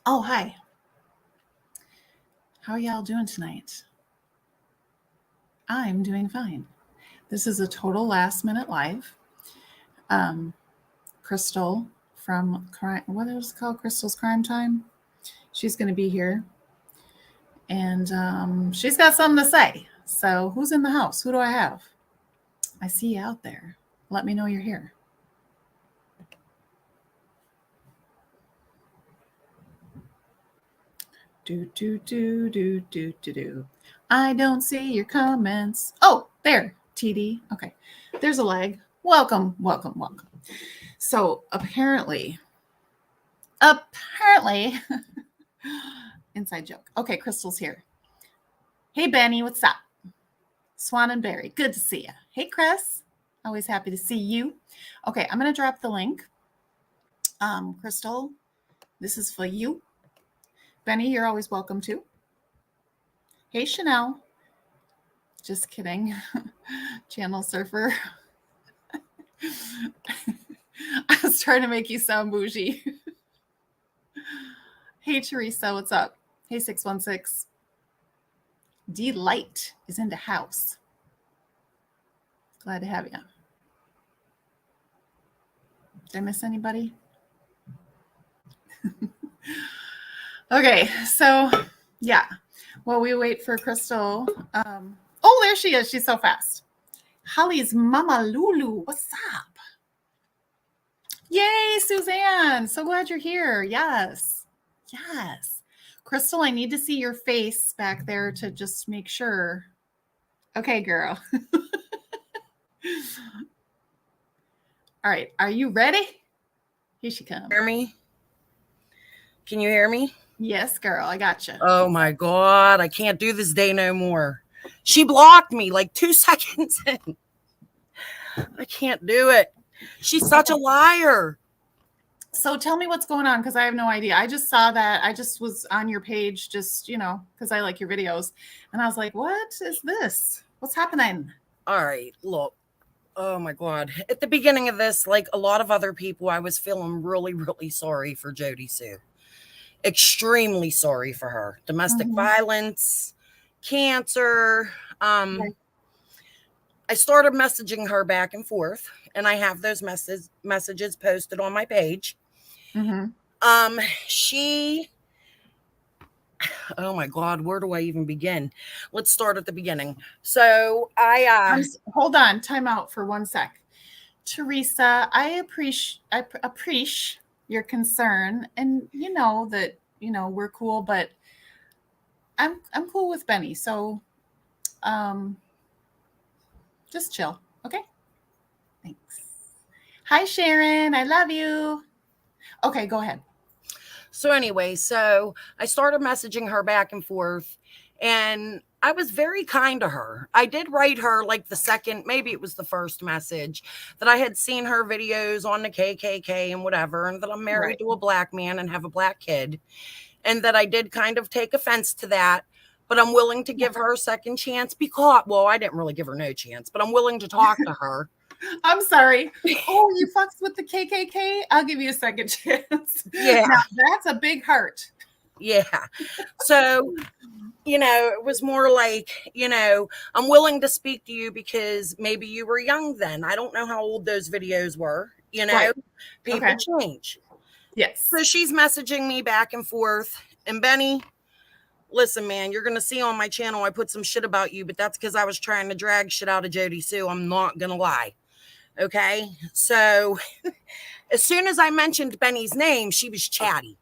Oh, hi. How are y'all doing tonight? I'm doing fine. This is a total last minute live. Crystal from what is it called? Crystal's Crime Time. She's going to be here. And she's got something to say. So, who's in the house? Who do I have? I see you out there. Let me know you're here. Do. I don't see your comments. Oh, there, TD. Okay, there's a leg. Welcome. So apparently, inside joke. Okay, Crystal's here. Hey, Benny, what's up? Swan and Barry, good to see you. Hey, Chris, always happy to see you. Okay, I'm going to drop the link. Crystal, this is for you. Benny, you're always welcome too. Hey, Chanel. Just kidding. Channel surfer. I was trying to make you sound bougie. Hey, Teresa, what's up? Hey, 616. Delight is in the house. Glad to have you. Did I miss anybody? Okay, so yeah. While we wait for Crystal. Oh, there she is. She's so fast. Holly's Mama Lulu. What's up? Yay, Suzanne. So glad you're here. Yes. Crystal, I need to see your face back there to just make sure. Okay, girl. All right. Are you ready? Here she comes. Hear me? Can you hear me? Yes, girl. I got you. Oh, my God. I can't do this day no more. She blocked me like 2 seconds in. I can't do it. She's such a liar. So tell me what's going on, because I have no idea. I just saw that. I just was on your page just, because I like your videos. And I was like, what is this? What's happening? All right, look. Oh, my God. At the beginning of this, like a lot of other people, I was feeling really, really sorry for JodiSue. Extremely sorry for her. Domestic violence, cancer. I started messaging her back and forth, and I have those messages posted on my page. She, oh my God, where do I even begin? Let's start at the beginning. So hold on, time out for 1 sec. Teresa, I appreciate your concern, and you know that we're cool, but I'm cool with Benny, so just chill, okay? Thanks. Hi, Sharon. I love you. Okay, go ahead. So anyway, so I started messaging her back and forth, and I was very kind to her. I did write her like the second, maybe it was the first message, that I had seen her videos on the KKK and whatever, and that I'm married to a black man and have a black kid, and that I did kind of take offense to that, but I'm willing to give her a second chance because, well, I didn't really give her no chance, but I'm willing to talk to her. I'm sorry. Oh, you fucks with the KKK? I'll give you a second chance. Yeah. Now, that's a big heart. Yeah. So, it was more like, I'm willing to speak to you because maybe you were young then. I don't know how old those videos were. People change. Yes. So she's messaging me back and forth. And Benny, listen, man, you're going to see on my channel I put some shit about you, but that's because I was trying to drag shit out of JodiSue. I'm not going to lie. Okay? So as soon as I mentioned Benny's name, she was chatty.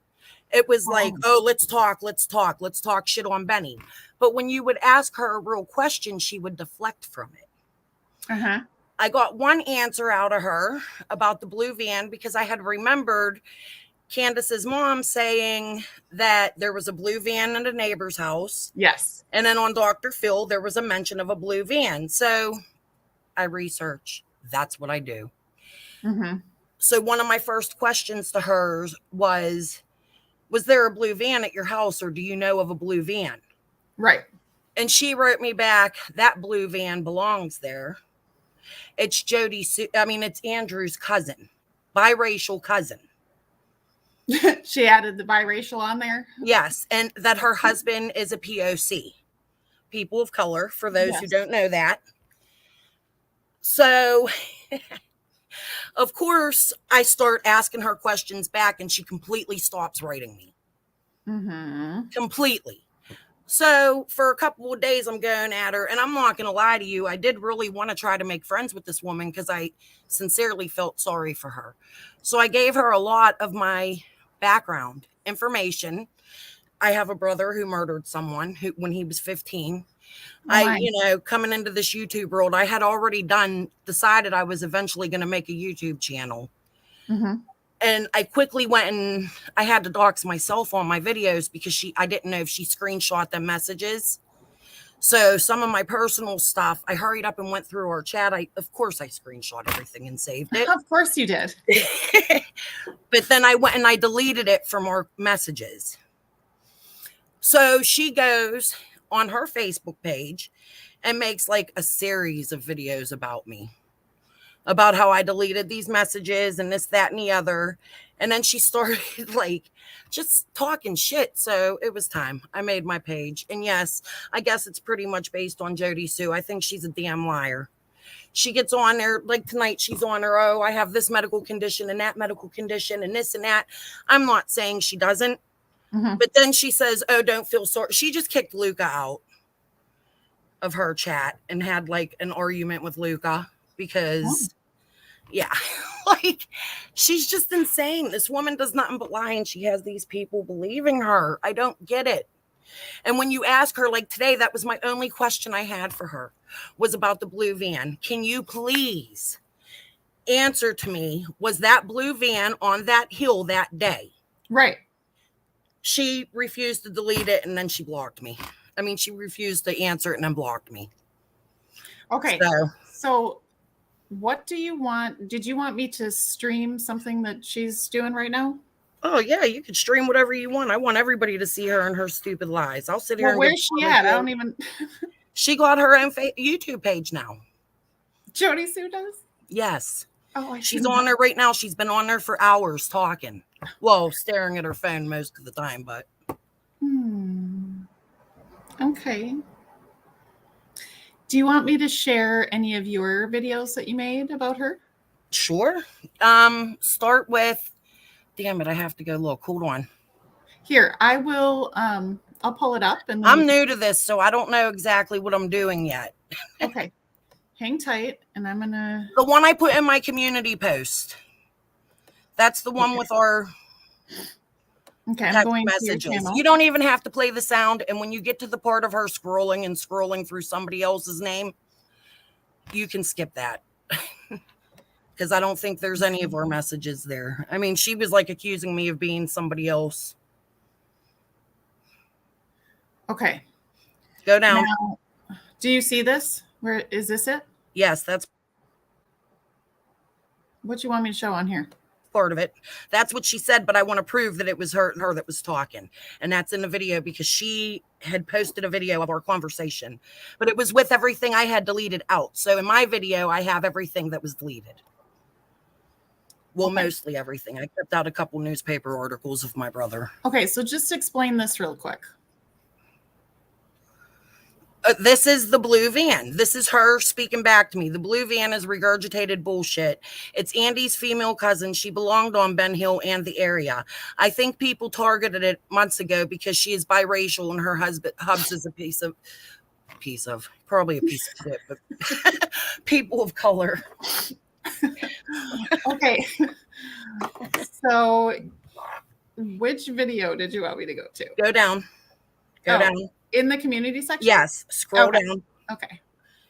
It was like, oh, let's talk shit on Benny. But when you would ask her a real question, she would deflect from it. I got one answer out of her about the blue van because I had remembered Candace's mom saying that there was a blue van in a neighbor's house. Yes. And then on Dr. Phil, there was a mention of a blue van. So I research. That's what I do. So one of my first questions to her was there a blue van at your house, or do you know of a blue van? Right. And she wrote me back, that blue van belongs there. It's Jodiesue. I mean, it's Andrew's cousin, biracial cousin. She added the biracial on there. Yes, and that her husband is a POC, people of color, for those who Yes. don't know that. So, of course, I start asking her questions back, and she completely stops writing me. Mm-hmm. Completely. So, for a couple of days, I'm going at her, and I'm not going to lie to you. I did really want to try to make friends with this woman because I sincerely felt sorry for her. So, I gave her a lot of my background information. I have a brother who murdered someone when he was 15. Oh my. Coming into this YouTube world, I had already decided I was eventually going to make a YouTube channel. Mm-hmm. And I quickly went and I had to dox myself on my videos because I didn't know if she screenshot them messages. So some of my personal stuff, I hurried up and went through our chat. Of course I screenshot everything and saved it. Of course you did. But then I went and I deleted it from our messages. So she goes on her Facebook page and makes like a series of videos about me, about how I deleted these messages and this, that, and the other. And then she started like just talking shit. So it was time. I made my page. And yes, I guess it's pretty much based on JodiSue. I think she's a damn liar. She gets on there, like tonight, she's on her, oh, I have this medical condition and that medical condition and this and that. I'm not saying she doesn't. Mm-hmm. But then she says, oh, don't feel sorry. She just kicked Luca out of her chat and had like an argument with Luca because, yeah, like she's just insane. This woman does nothing but lie and she has these people believing her. I don't get it. And when you ask her, like today, that was my only question I had for her was about the blue van. Can you please answer to me, was that blue van on that hill that day? Right. She refused to delete it and then she blocked me. I mean, she refused to answer it and then blocked me. Okay. So what do you want? Did you want me to stream something that she's doing right now? Oh, yeah, you could stream whatever you want. I want everybody to see her and her stupid lies. I'll sit here and where's she at? I don't even. She got her own YouTube page now. JodiSue does? Yes. Oh, she's on there right now. She's been on there for hours talking. Well, staring at her phone most of the time, but. Okay. Do you want me to share any of your videos that you made about her? Sure. Start with, damn it, I have to go look. Hold on. Here, I will, I'll pull it up. And I'm new to this, so I don't know exactly what I'm doing yet. Okay. Hang tight, and I'm going to. The one I put in my community post. That's the one with our I'm going messages. To your channel. You don't even have to play the sound. And when you get to the part of her scrolling through somebody else's name, you can skip that. Because I don't think there's any of our messages there. I mean, she was like accusing me of being somebody else. Okay. Go down. Now, do you see this? Where is this it? Yes, that's what you want me to show on here. Part of it. That's what she said, but I want to prove that it was her that was talking. And that's in the video because she had posted a video of our conversation, but it was with everything I had deleted out. So in my video, I have everything that was deleted. Well, mostly everything. I kept out a couple newspaper articles of my brother. Okay, so just explain this real quick. This is the blue van. This is her speaking back to me. The blue van is regurgitated bullshit. It's Andy's female cousin. She belonged on Ben Hill and the area. I think people targeted it months ago because she is biracial and her hubs is probably a piece of shit, but people of color. Okay. So which video did you want me to go to? Go down. Go down. In the community section? Yes. Scroll down. Okay.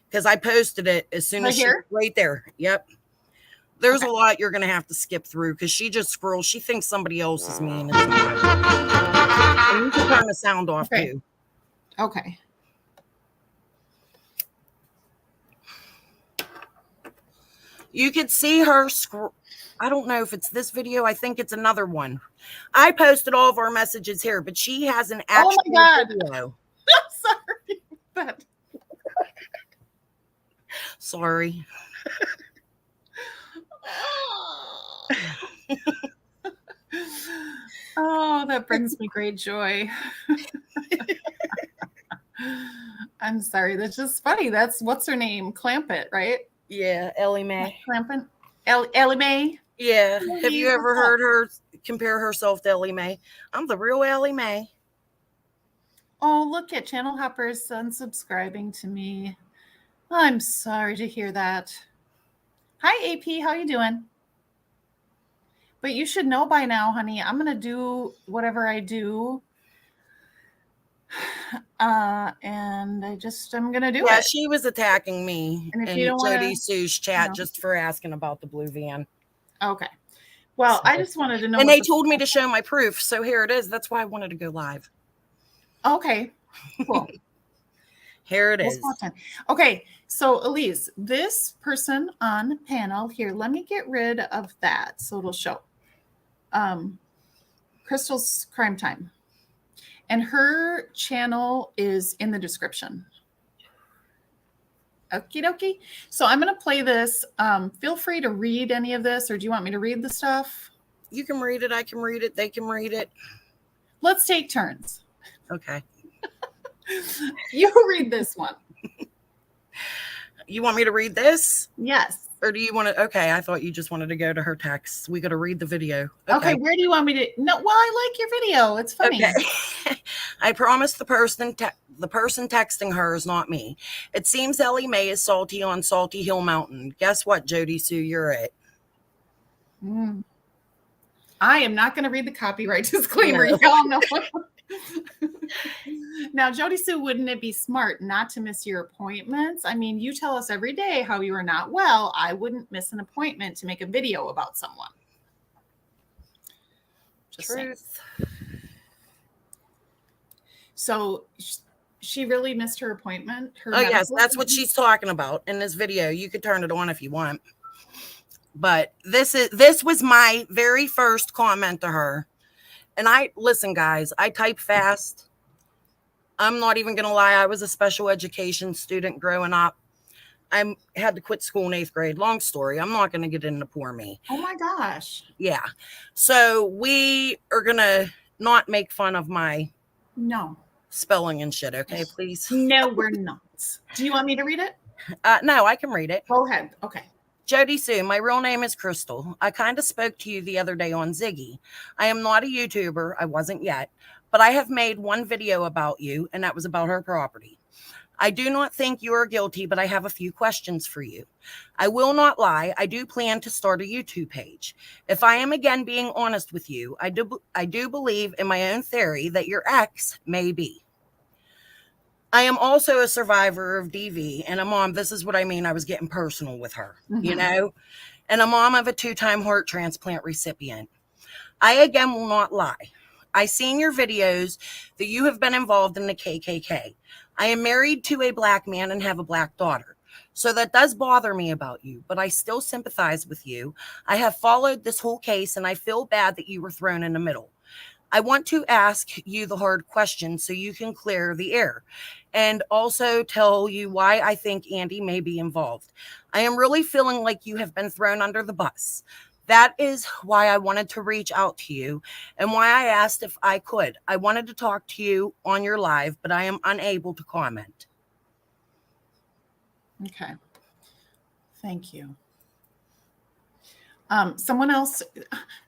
Because I posted it as soon as right there. Yep. There's a lot you're going to have to skip through because she just scrolls. She thinks somebody else is mean. And you can turn the sound off too. Okay. You could see her scroll. I don't know if it's this video. I think it's another one. I posted all of our messages here, but she has an actual video. I'm sorry. Sorry. Oh, that brings me great joy. I'm sorry. That's just funny. That's what's her name? Clampett, right? Yeah, Ellie Mae. Clampett? Ellie Mae? Yeah. Have Ellie, you what's ever up? heard her compare herself to Ellie Mae? I'm the real Ellie Mae. Oh, look at Channel Hoppers unsubscribing to me. I'm sorry to hear that. Hi, AP. How you doing? But you should know by now, honey. I'm gonna do whatever I do, and I'm gonna do Yeah, it. she was attacking me And if you in don't want to, JodiSue's chat just for asking about the blue van. okay. Well, So, I just wanted to know. and What they told me to show my proof, so here it is. That's why I wanted to go live. Okay, cool. Here it We'll is. spot time. Okay, so Elise, this person on panel here, let me get rid of that so it'll show. Crystal's Crime Time. And her channel is in the description. Okie dokie. So I'm going to play this. Feel free to read any of this, or do you want me to read the stuff? You can read it. I can read it. They can read it. Let's take turns. Okay. You read this one. You want me to read this? Yes. Or do you want to? Okay, I thought you just wanted to go to her texts. We got to read the video. Okay, where do you want me to? No, well, I like your video. It's funny. Okay. I promise the person texting her is not me. It seems Ellie Mae is salty on Salty Hill Mountain. Guess what, JodiSue, you're it. I am not going to read the copyright disclaimer. No. Y'all know. Now, JodiSue, wouldn't it be smart not to miss your appointments? I mean, you tell us every day how you are not well. I wouldn't miss an appointment to make a video about someone. Just Truth. saying. So she really missed her appointment? Oh, yes, that's what she's talking about in this video. You could turn it on if you want. But this was my very first comment to her. And listen, guys, I type fast. I'm not even going to lie. I was a special education student growing up. I had to quit school in 8th grade. Long story. I'm not going to get into poor me. Oh my gosh. Yeah. So we are going to not make fun of my spelling and shit. Okay, please. No, we're not. Do you want me to read it? No, I can read it. Go ahead. Okay. JodiSue, my real name is Crystal. I kind of spoke to you the other day on Ziggy. I am not a YouTuber. I wasn't yet, but I have made one video about you, and that was about her property. I do not think you are guilty, but I have a few questions for you. I will not lie. I do plan to start a YouTube page. If I am again being honest with you, I do believe in my own theory that your ex may be. I am also a survivor of DV and a mom. This is what I mean. I was getting personal with her, you know, and a mom of a 2-time heart transplant recipient. I, again, will not lie. I seen your videos that you have been involved in the KKK. I am married to a black man and have a black daughter. So that does bother me about you, but I still sympathize with you. I have followed this whole case and I feel bad that you were thrown in the middle. I want to ask you the hard questions so you can clear the air and also tell you why I think Andy may be involved. I am really feeling like you have been thrown under the bus. That is why I wanted to reach out to you and why I asked if I could. I wanted to talk to you on your live, but I am unable to comment. Okay. Thank you. Someone else,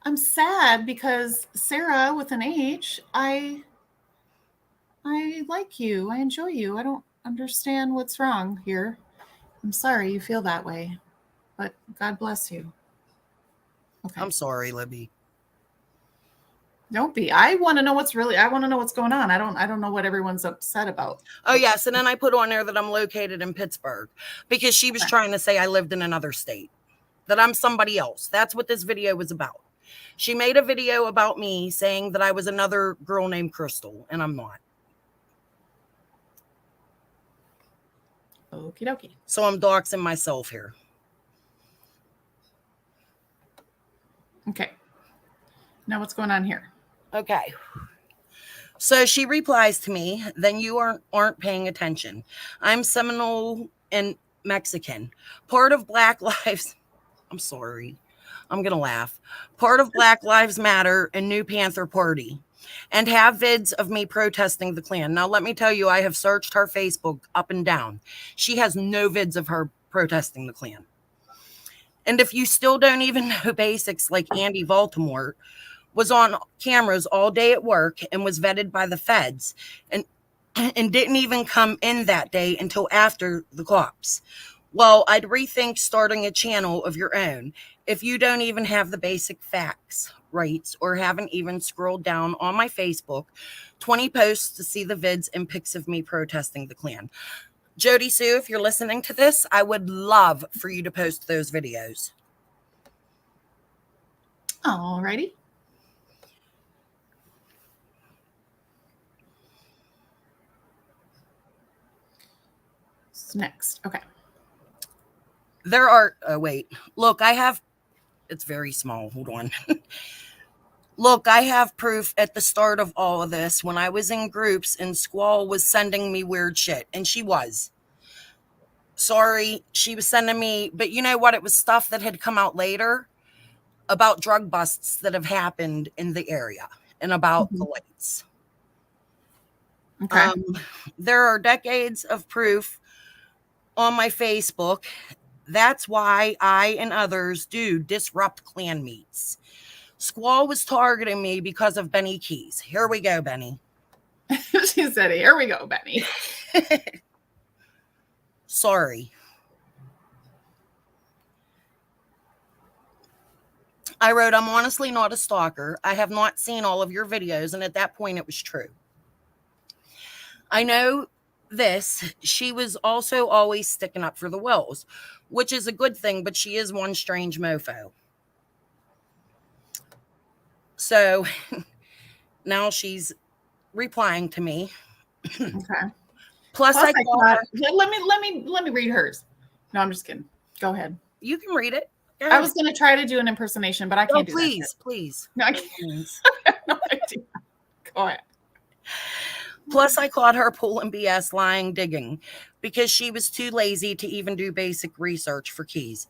I'm sad because Sarah with an H, I like you. I enjoy you. I don't understand what's wrong here. I'm sorry you feel that way, but God bless you. Okay. I'm sorry, Libby. Don't be. I want to know what's going on. I don't know what everyone's upset about. Oh, yes. And then I put on there that I'm located in Pittsburgh because she was trying to say I lived in another state, that I'm somebody else. That's what this video was about. She made a video about me saying that I was another girl named Crystal, and I'm not. Okie dokie. So I'm doxing myself here. Okay. Now what's going on here? Okay. So she replies to me, then you aren't paying attention. I'm Seminole and Mexican. Part of Black Lives. I'm sorry. I'm going to laugh. Part of Black Lives Matter and New Panther Party. And have vids of me protesting the Klan. Now, let me tell you, I have searched her Facebook up and down. She has no vids of her protesting the Klan. And if you still don't even know basics, like Andy Baltimore was on cameras all day at work and was vetted by the feds and didn't even come in that day until after the cops. Well, I'd rethink starting a channel of your own if you don't even have the basic facts, right? Or haven't even scrolled down on my Facebook 20 posts to see the vids and pics of me protesting the Klan. JodiSue, if you're listening to this, I would love for you to post those videos. Alrighty. So next. Okay. There are, oh wait, look, I have, it's very small. Hold on. Look, I have proof at the start of all of this when I was in groups and Squall was sending me weird shit. And she was. Sorry, she was sending me, but you know what? It was stuff that had come out later about drug busts that have happened in the area and about the lights. Okay. There are decades of proof on my Facebook. That's why I and others do disrupt Klan meets. Squall was targeting me because of Benny Keys. Here we go, Benny. She said, here we go, Benny. Sorry. I wrote, I'm honestly not a stalker. I have not seen all of your videos. And at that point, it was true. I know this. She was also always sticking up for the Wills, which is a good thing, but she is one strange mofo. So now she's replying to me. Okay. Plus I thought, let me read hers. No, I'm just kidding. Go ahead. You can read it. I was going to try to do an impersonation, but I can't do that. Please. No, I can't. I have no idea. Go ahead. Plus, I caught her pulling BS lying digging because she was too lazy to even do basic research for keys.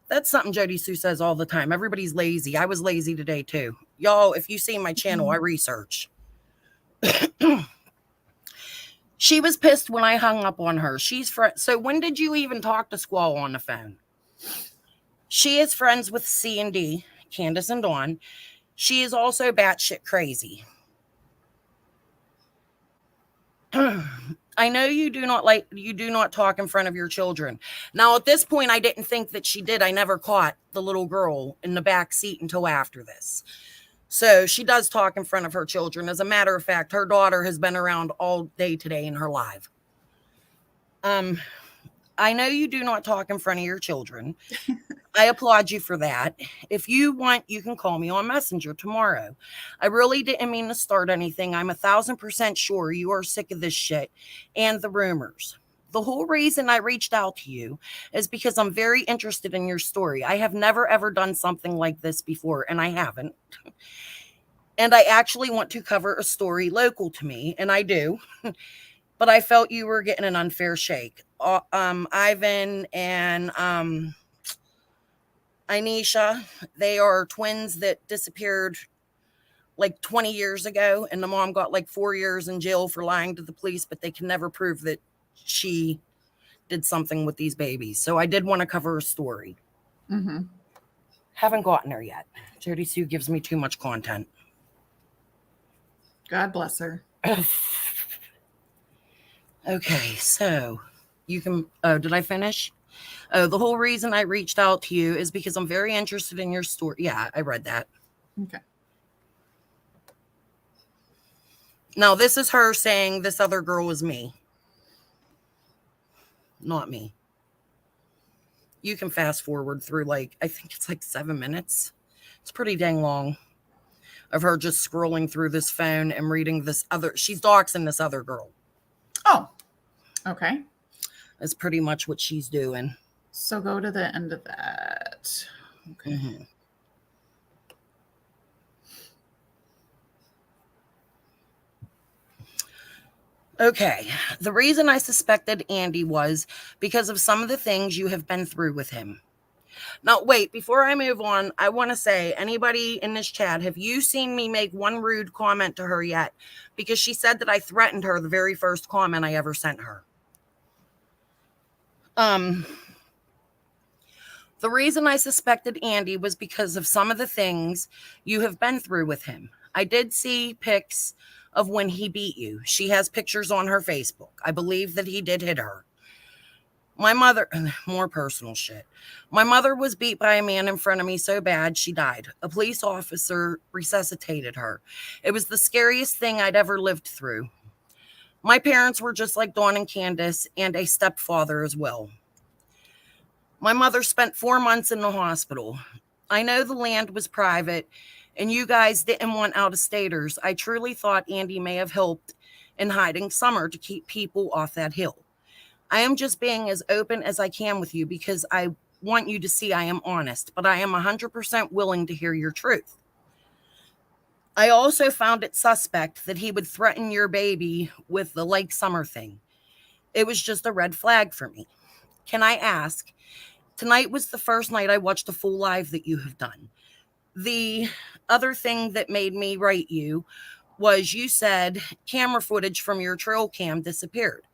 That's something JodiSue says all the time. Everybody's lazy. I was lazy today too. Y'all, if you see my channel, I research. She was pissed when I hung up on her. So when did you even talk to Squall on the phone? She is friends with C&D, Candace and Dawn. She is also batshit crazy. I know you do not talk in front of your children. Now, at this point, I didn't think that she did. I never caught the little girl in the back seat until after this. So she does talk in front of her children. As a matter of fact, her daughter has been around all day today in her live. I know you do not talk in front of your children. I applaud you for that. If you want, you can call me on Messenger tomorrow. I really didn't mean to start anything. I'm 1,000% sure you are sick of this shit and the rumors. The whole reason I reached out to you is because I'm very interested in your story. I have never, ever done something like this before, and I haven't. And I actually want to cover a story local to me, and I do. But I felt you were getting an unfair shake. Ivan and Anisha, they are twins that disappeared like 20 years ago, and the mom got like 4 years in jail for lying to the police, but they can never prove that she did something with these babies. So I did want to cover a story. Haven't gotten there yet. JodiSue gives me too much content. God bless her. Okay, so you can, oh, did I finish? Oh, the whole reason I reached out to you is because I'm very interested in your story. Yeah, I read that. Okay. Now, this is her saying this other girl was me. Not me. You can fast forward through like, I think it's like 7 minutes. It's pretty dang long of her just scrolling through this phone and reading this other, she's doxing this other girl. Oh, okay. That's pretty much what she's doing. So go to the end of that. Okay. Okay. The reason I suspected Andy was because of some of the things you have been through with him. Now, wait, before I move on, I want to say, anybody in this chat, have you seen me make one rude comment to her yet? Because she said that I threatened her the very first comment I ever sent her. The reason I suspected Andy was because of some of the things you have been through with him. I did see pics of when he beat you. She has pictures on her Facebook. I believe that he did hit her. My mother, more personal shit. My mother was beat by a man in front of me so bad she died. A police officer resuscitated her. It was the scariest thing I'd ever lived through. My parents were just like Dawn and Candace, and a stepfather as well. My mother spent 4 months in the hospital. I know the land was private, and you guys didn't want out-of-staters. I truly thought Andy may have helped in hiding Summer to keep people off that hill. I am just being as open as I can with you because I want you to see I am honest, but I am 100% willing to hear your truth. I also found it suspect that he would threaten your baby with the like Summer thing. It was just a red flag for me. Can I ask, tonight was the first night I watched a full live that you have done. The other thing that made me write you was you said camera footage from your trail cam disappeared.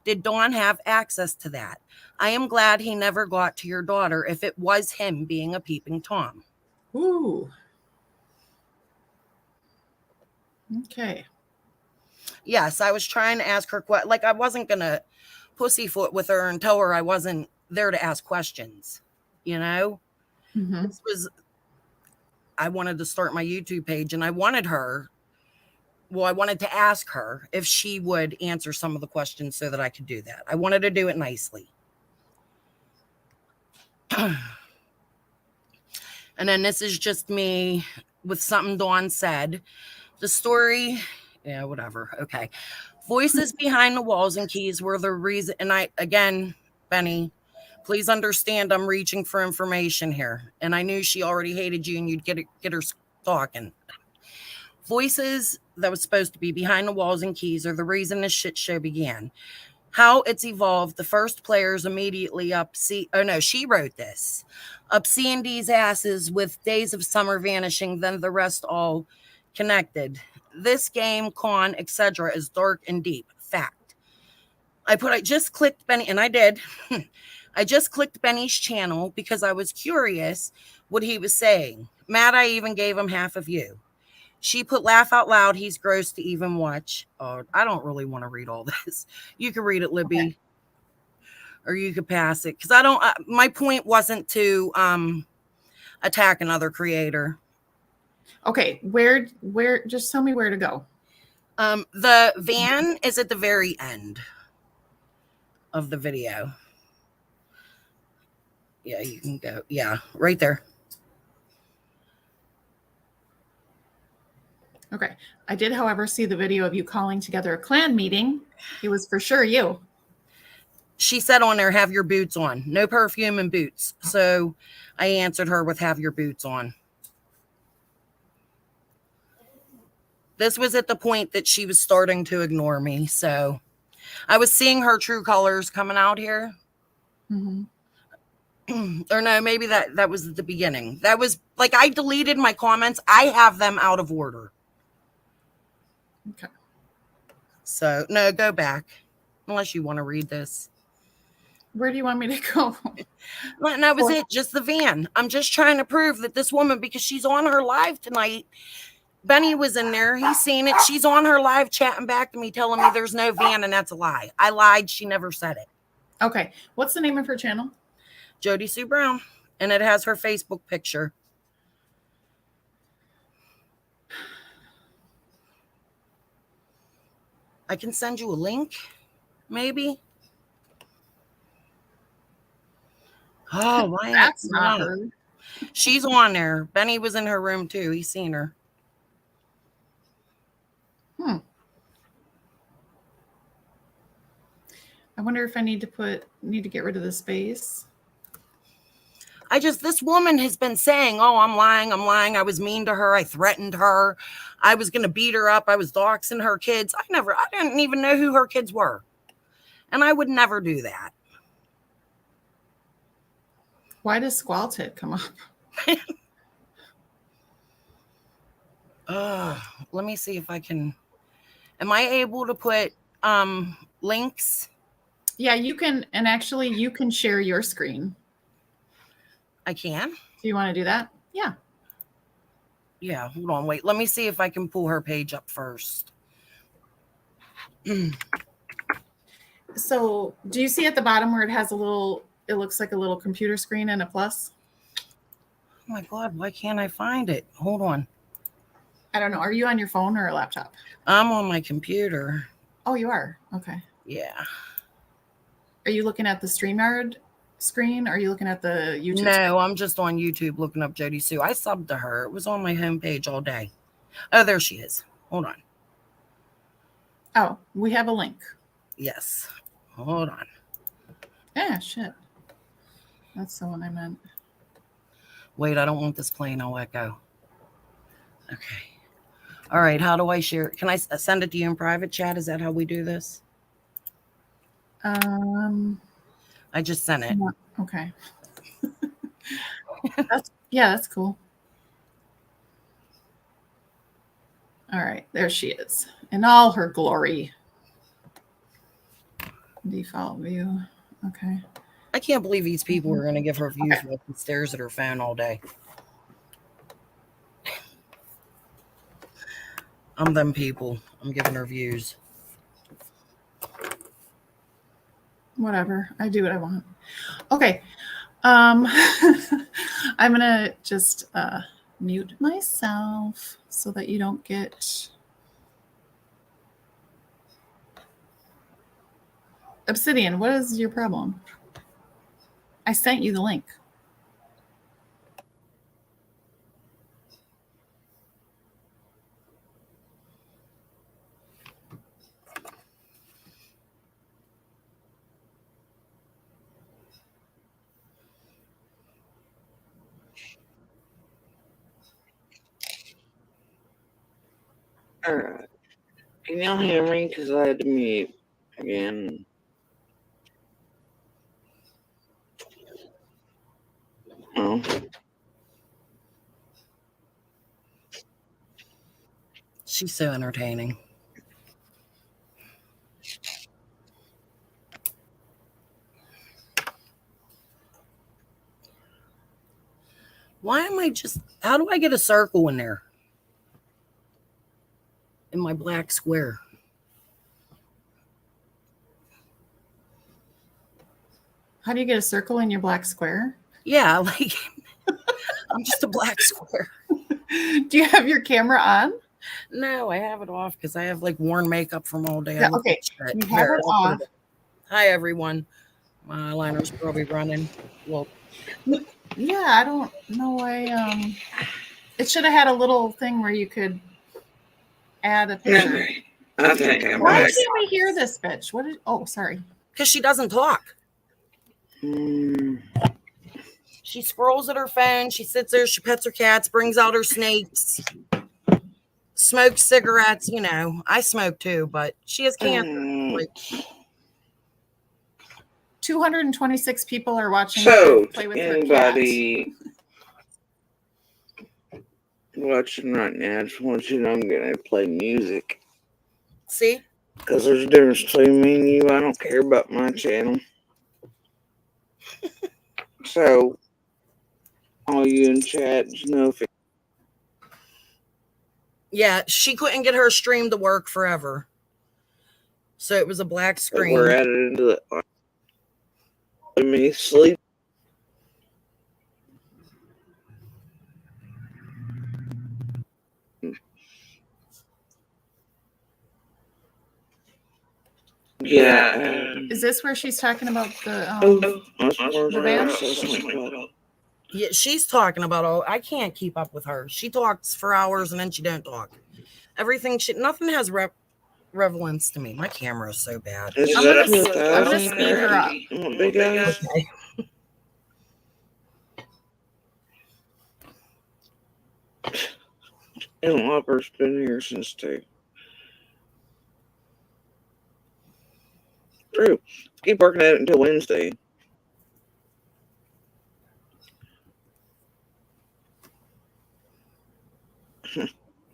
Did Dawn have access to that? I am glad he never got to your daughter if it was him being a peeping Tom. Ooh. Okay. Yes, I was trying to ask her, like I wasn't going to pussyfoot with her and tell her I wasn't there to ask questions, you know? Mm-hmm. This was, I wanted to start my YouTube page and I wanted to ask her if she would answer some of the questions so that I could do that. I wanted to do it nicely. And then this is just me with something Dawn said. The story, yeah, whatever. Okay. Voices behind the walls and keys were the reason. And again, Benny, please understand I'm reaching for information here. And I knew she already hated you and you'd get her talking. Voices that was supposed to be behind the walls and keys are the reason this shit show began. How it's evolved, the first players immediately she wrote this. Up C&D's asses with Days of Summer vanishing, then the rest all connected. This game, con, etc. is dark and deep. Fact. I just clicked Benny, and I did. I just clicked Benny's channel because I was curious what he was saying. Matt, I even gave him half of you. She put laugh out loud. He's gross to even watch. Oh, I don't really want to read all this. You can read it, Libby. Okay. Or you could pass it. Because my point wasn't to attack another creator. Okay. Where, just tell me where to go. The van is at the very end of the video. Yeah, you can go. Yeah, right there. Okay. I did, however, see the video of you calling together a clan meeting. It was for sure you. She said on there, have your boots on. No perfume and boots. So I answered her with have your boots on. This was at the point that she was starting to ignore me. So I was seeing her true colors coming out here. Mm-hmm. Or no, maybe that was at the beginning. That was like I deleted my comments. I have them out of order. Okay. So, no, go back. Unless you want to read this. Where do you want me to go? And that was it. Just the van. I'm just trying to prove that this woman, because she's on her live tonight. Benny was in there. He's seen it. She's on her live chatting back to me, telling me there's no van, and that's a lie. I lied. She never said it. Okay. What's the name of her channel? JodiSue Brown. And it has her Facebook picture. I can send you a link, maybe. Oh, why? That's not her. She's on there. Benny was in her room too. He's seen her. I wonder if I need to get rid of the space. This woman has been saying, oh, I'm lying. I was mean to her. I threatened her. I was going to beat her up. I was doxing her kids. I didn't even know who her kids were. And I would never do that. Why does Squalted come up? Let me see if I can. Am I able to put links? Yeah, you can, and actually you can share your screen. I can. Do you want to do that? Yeah. Yeah, hold on, wait. Let me see if I can pull her page up first. So, do you see at the bottom where it has a little, it looks like a little computer screen and a plus? Oh my God, why can't I find it? Hold on. I don't know. Are you on your phone or a laptop? I'm on my computer. Oh, you are? Okay. Yeah. Are you looking at the StreamYard screen? Or are you looking at the YouTube No, screen? I'm just on YouTube looking up JodiSue. I subbed to her. It was on my homepage all day. Oh, there she is. Hold on. Oh, we have a link. Yes. Hold on. Yeah, shit. That's the one I meant. Wait, I don't want this playing. I'll let go. Okay. All right. How do I share? Can I send it to you in private chat? Is that how we do this? I just sent it. Okay. That's cool. All right, there she is in all her glory. Default view. Okay. I can't believe these people are going to give her views while she stares at her phone all day. I'm them people. I'm giving her views. Whatever. I do what I want. Okay. I'm gonna just mute myself so that you don't get Obsidian. What is your problem? I sent you the link. All right. Can y'all hear me? Because I had to mute again. Oh. She's so entertaining. Why am I just... How do I get a circle in there? In my black square. How do you get a circle in your black square? Yeah, like... I'm just a black square. Do you have your camera on? No, I have it off because I have like worn makeup from all day. Yeah, okay. You have it off. Hi, everyone. My eyeliner's probably running. Well, yeah, I don't know why. It should have had a little thing where you could add a picture. Okay. I think I'm Why back. can't we hear this bitch? What? Oh, sorry. because she doesn't talk. She scrolls at her phone. She sits there. She pets her cats. Brings out her snakes. Smokes cigarettes. You know, I smoke too, but she has cancer. Like, 226 people are watching So, play with anybody watching right now, I just want you to know I'm going to play music. see? Because there's a difference between me and you. I don't care about my channel. So, all you in chat, just know if Yeah, she couldn't get her stream to work forever. So it was a black screen. we're added into it. Let me sleep. Yeah. Is this where she's talking about the band? Yeah, she's talking about all. I can't keep up with her. She talks for hours and then she don't talk. Everything nothing has relevance to me. My camera is so bad. I'm gonna speed her up. Big guys. Okay. And Whopper's been here since 2. True. Keep working at it until Wednesday.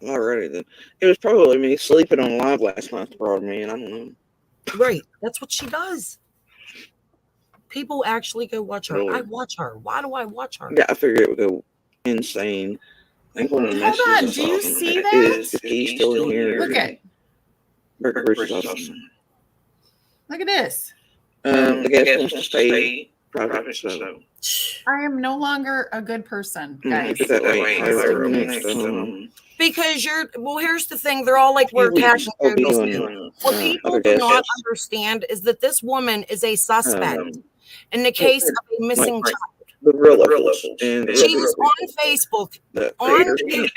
Alrighty then. It was probably me sleeping on live last night that brought me in. I don't know. Right. That's what she does. People actually go watch her. Really? I watch her. Why do I watch her? Yeah, I figured it would go insane. I think one of the Hold messages on, I do saw you from see that that? is he still in here? Look at Burger is awesome. look at this. The guest wants to stay private, so I am no longer a good person, guys. that way. Because here's the thing, they're all like, we're attacking Jodiesue. What people do not understand is that this woman is a suspect in the case of a missing child. The real levels. She's on Facebook, on YouTube,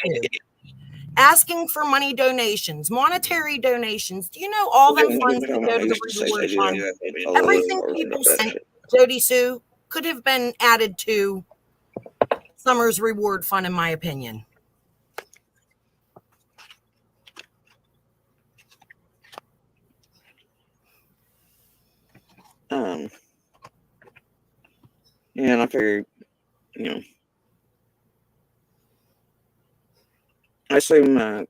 asking for money donations, monetary donations. Do you know all them funds that go to the reward fund? Everything people sent Jodiesue could have been added to Summer's reward fund, in my opinion. Yeah, and I figured, I assume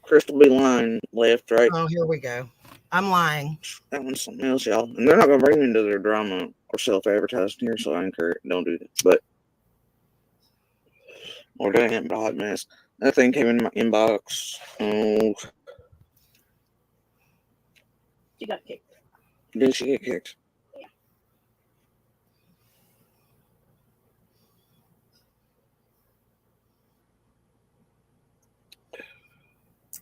Crystal be lying left, right? Oh, here we go. I'm lying. That one's something else, y'all. And they're not going to bring me into their drama or self-advertising here, so I encourage don't do that. But, or damn, but a hot mess. That thing came in my inbox. Oh. She got kicked. Did she get kicked? Yeah.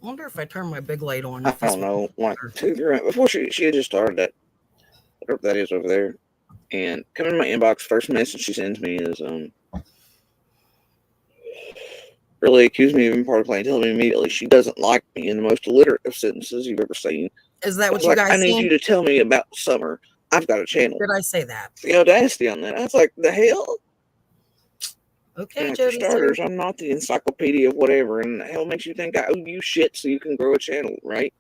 I wonder if I turn my big light on. I don't know. Like, before she had just started that, whatever that is over there. And coming in my inbox, first message she sends me is, really accused me of being part of playing, telling me immediately she doesn't like me in the most illiterate of sentences you've ever seen. Is that what you guys I need seen? you to tell me about Summer. I've got a channel. Did I say that? The audacity on that. I was like, the hell? Okay, for starters, I'm not the encyclopedia of whatever, and the hell makes you think I owe you shit so you can grow a channel, right?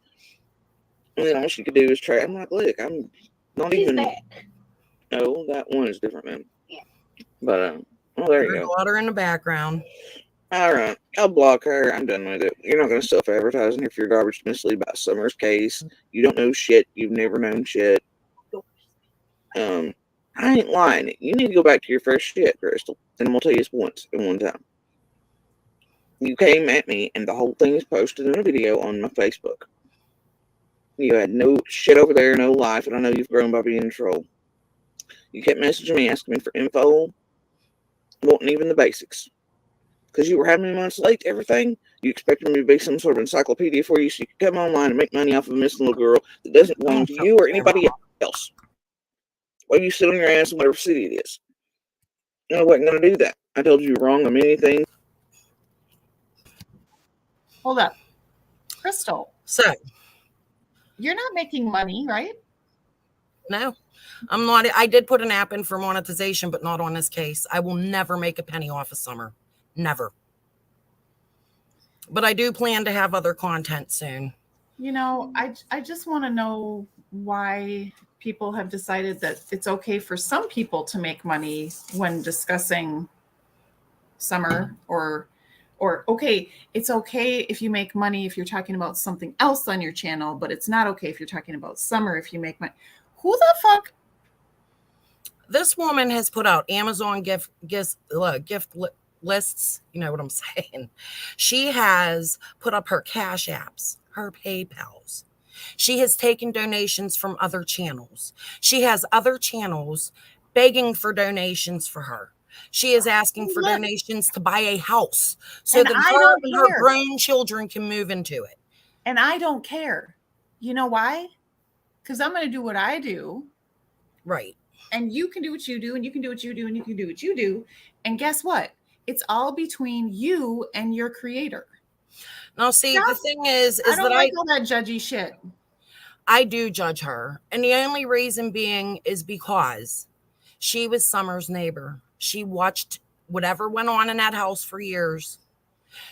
And then all she could do is try. I'm like, look, I'm not She's even. back. No, that one is different, man. Yeah. But well, there you go. Water in the background. All right, I'll block her. I'm done with it. You're not going to self-advertise in here for your garbage to mislead about Summer's case. You don't know shit. You've never known shit. I ain't lying. You need to go back to your first shit, Crystal. And I'm going to tell you this once and one time. You came at me, and the whole thing is posted in a video on my Facebook. You had no shit over there, no life, and I know you've grown by being a troll. You kept messaging me, asking me for info, wanting even the basics. Because you were having me months late to everything, you expected me to be some sort of encyclopedia for you so you could come online and make money off of a missing little girl that doesn't belong to you or anybody else. While you sit on your ass in whatever city it is. I wasn't going to do that. I told you wrong on many things. Hold up. Crystal. So, you're not making money, right? No, I'm not. I did put an app in for monetization, but not on this case. I will never make a penny off of Summer. Never. But I do plan to have other content soon. You know, I just want to know why people have decided that it's okay for some people to make money when discussing Summer or okay, it's okay if you make money if you're talking about something else on your channel, but it's not okay if you're talking about Summer if you make money. Who the fuck? This woman has put out Amazon gift lists. You know what I'm saying? She has put up her Cash Apps, her PayPals. She has taken donations from other channels. She has other channels begging for donations for her. She is asking for donations to buy a house so that her and her grown children can move into it. And I don't care. You know why? Because I'm going to do what I do. Right. And you can do what you do, and you can do what you do, and you can do what you do. And guess what? It's all between you and your creator. Now, see, the thing is I don't like all that judgy shit. I do judge her. And the only reason being is because she was Summer's neighbor. She watched whatever went on in that house for years.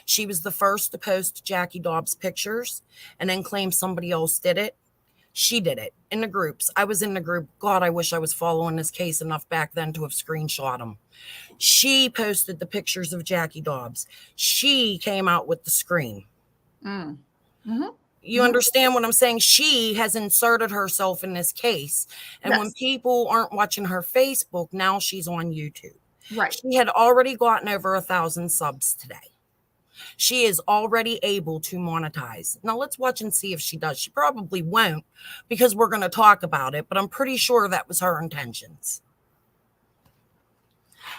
She was the first to post Jackie Dobbs pictures and then claim somebody else did it. She did it in the groups. I was in the group. God, I wish I was following this case enough back then to have screenshot them. She posted the pictures of Jackie Dobbs. She came out with the scream. Mm. Mm-hmm. You understand what I'm saying? She has inserted herself in this case. And when people aren't watching her Facebook, now she's on YouTube. Right. She had already gotten over 1,000 subs today. She is already able to monetize. Now let's watch and see if she does. She probably won't because we're going to talk about it, but I'm pretty sure that was her intentions.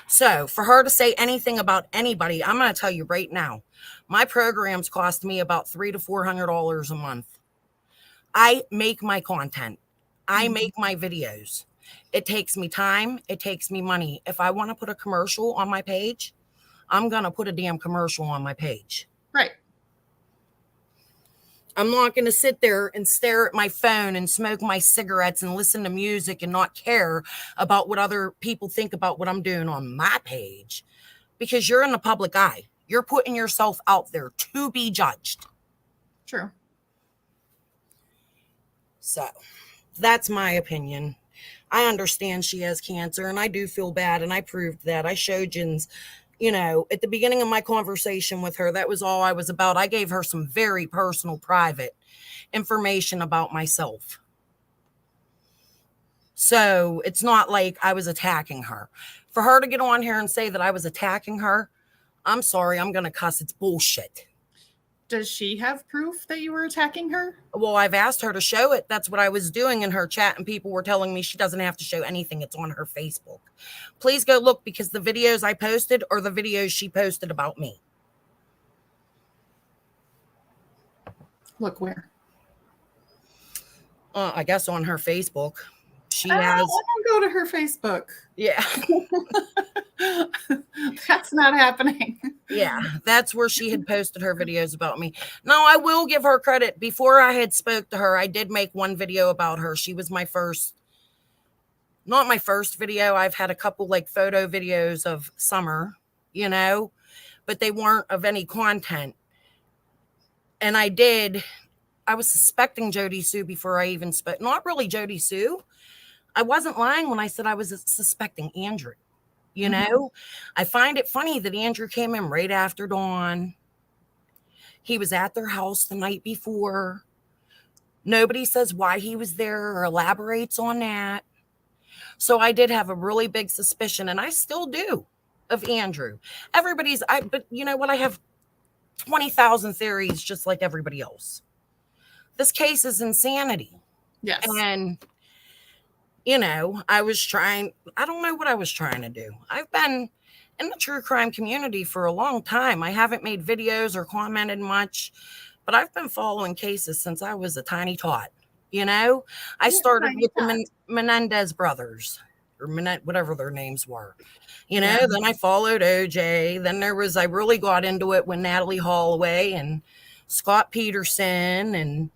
So for her to say anything about anybody, I'm going to tell you right now, my programs cost me about $300 to $400 a month. I make my content. I make my videos. It takes me time. It takes me money. If I want to put a commercial on my page, I'm going to put a damn commercial on my page. Right. I'm not going to sit there and stare at my phone and smoke my cigarettes and listen to music and not care about what other people think about what I'm doing on my page, because you're in the public eye. You're putting yourself out there to be judged. True. So that's my opinion. I understand she has cancer and I do feel bad, and I proved that. I showed Jins, you know, at the beginning of my conversation with her, that was all I was about. I gave her some very personal, private information about myself. So it's not like I was attacking her. For her to get on here and say that I was attacking her, I'm sorry, I'm going to cuss. It's bullshit. Does she have proof that you were attacking her? Well, I've asked her to show it. That's what I was doing in her chat, and people were telling me she doesn't have to show anything. It's on her Facebook. Please go look, because the videos I posted are the videos she posted about me. Look where? I guess on her Facebook. She I has. don't go to her Facebook. Yeah. That's not happening. Yeah, that's where she had posted her videos about me. Now, I will give her credit. Before I had spoke to her, I did make one video about her. She was my first, not my first video. I've had a couple like photo videos of Summer, you know, but they weren't of any content. And I was suspecting Jodiesue before I even spoke. Not really Jodiesue. I wasn't lying when I said I was suspecting Andrew. You know, I find it funny that Andrew came in right after dawn. He was at their house the night before. Nobody says why he was there or elaborates on that. So I did have a really big suspicion, and I still do, of Andrew. But you know what? I have 20,000 theories just like everybody else. This case is insanity. Yes. And you know, I don't know what I was trying to do. I've been in the true crime community for a long time. I haven't made videos or commented much, but I've been following cases since I was a tiny tot. You know, I started with the Menendez brothers, or whatever their names were. You know, then I followed OJ. Then I really got into it when Natalie Holloway and Scott Peterson and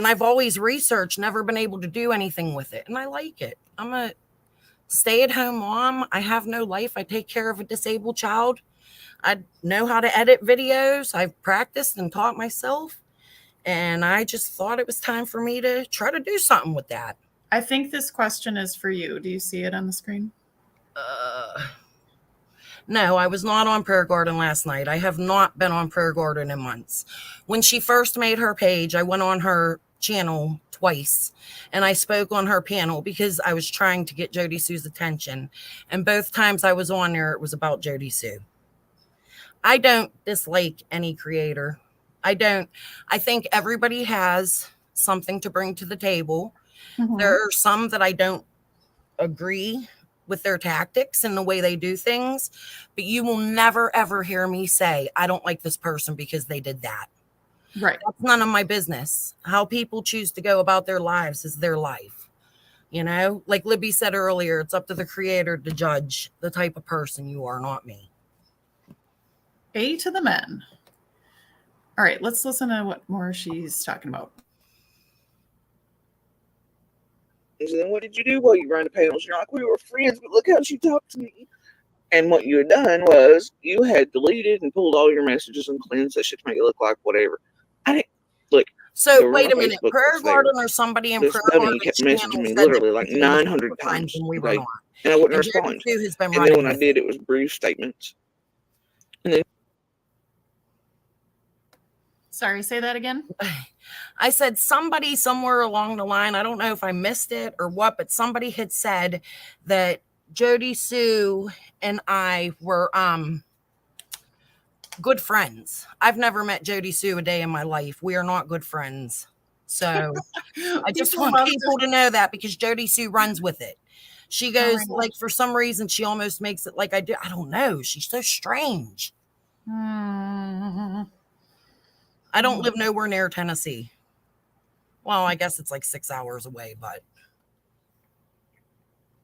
I've always researched, never been able to do anything with it. And I like it. I'm a stay-at-home mom. I have no life. I take care of a disabled child. I know how to edit videos. I've practiced and taught myself. And I just thought it was time for me to try to do something with that. I think this question is for you. Do you see it on the screen? No, I was not on Prayer Garden last night. I have not been on Prayer Garden in months. When she first made her page, I went on her channel twice and I spoke on her panel because I was trying to get Jodiesue's attention. And both times I was on there, it was about Jodiesue. I don't dislike any creator. I think everybody has something to bring to the table. There are some that I don't agree with their tactics and the way they do things, but you will never ever hear me say I don't like this person because they did that. Right. That's none of my business. How people choose to go about their lives is their life. You know, like Libby said earlier, it's up to the creator to judge the type of person you are, not me. A to the men. All right, let's listen to what more she's talking about. So then what did you do while you ran the panels? You're like, we were friends, but look how she talked to me. And what you had done was you had deleted and pulled all your messages and cleansed that shit to make it look like whatever. I didn't look. So Go over wait my a minute. Facebook, Prayer it's there. Garden or somebody in This Prayer dummy kept Garden's messaging channel me said that literally like me and Jody 900 were friends times, and we were okay? not. And I wouldn't And respond. JodiSue has been And then running when I with did, it was brief statements. And then Sorry, say that again. I said somebody somewhere along the line, I don't know if I missed it or what, but somebody had said that JodiSue and I were good friends. I've never met JodiSue a day in my life. We are not good friends. So I just People want love people to know that because JodiSue runs with it. She Oh goes my like, for some reason, she almost makes it like I do. I don't know. She's so strange. Hmm. I don't live nowhere near Tennessee. Well, I guess it's like 6 hours away, but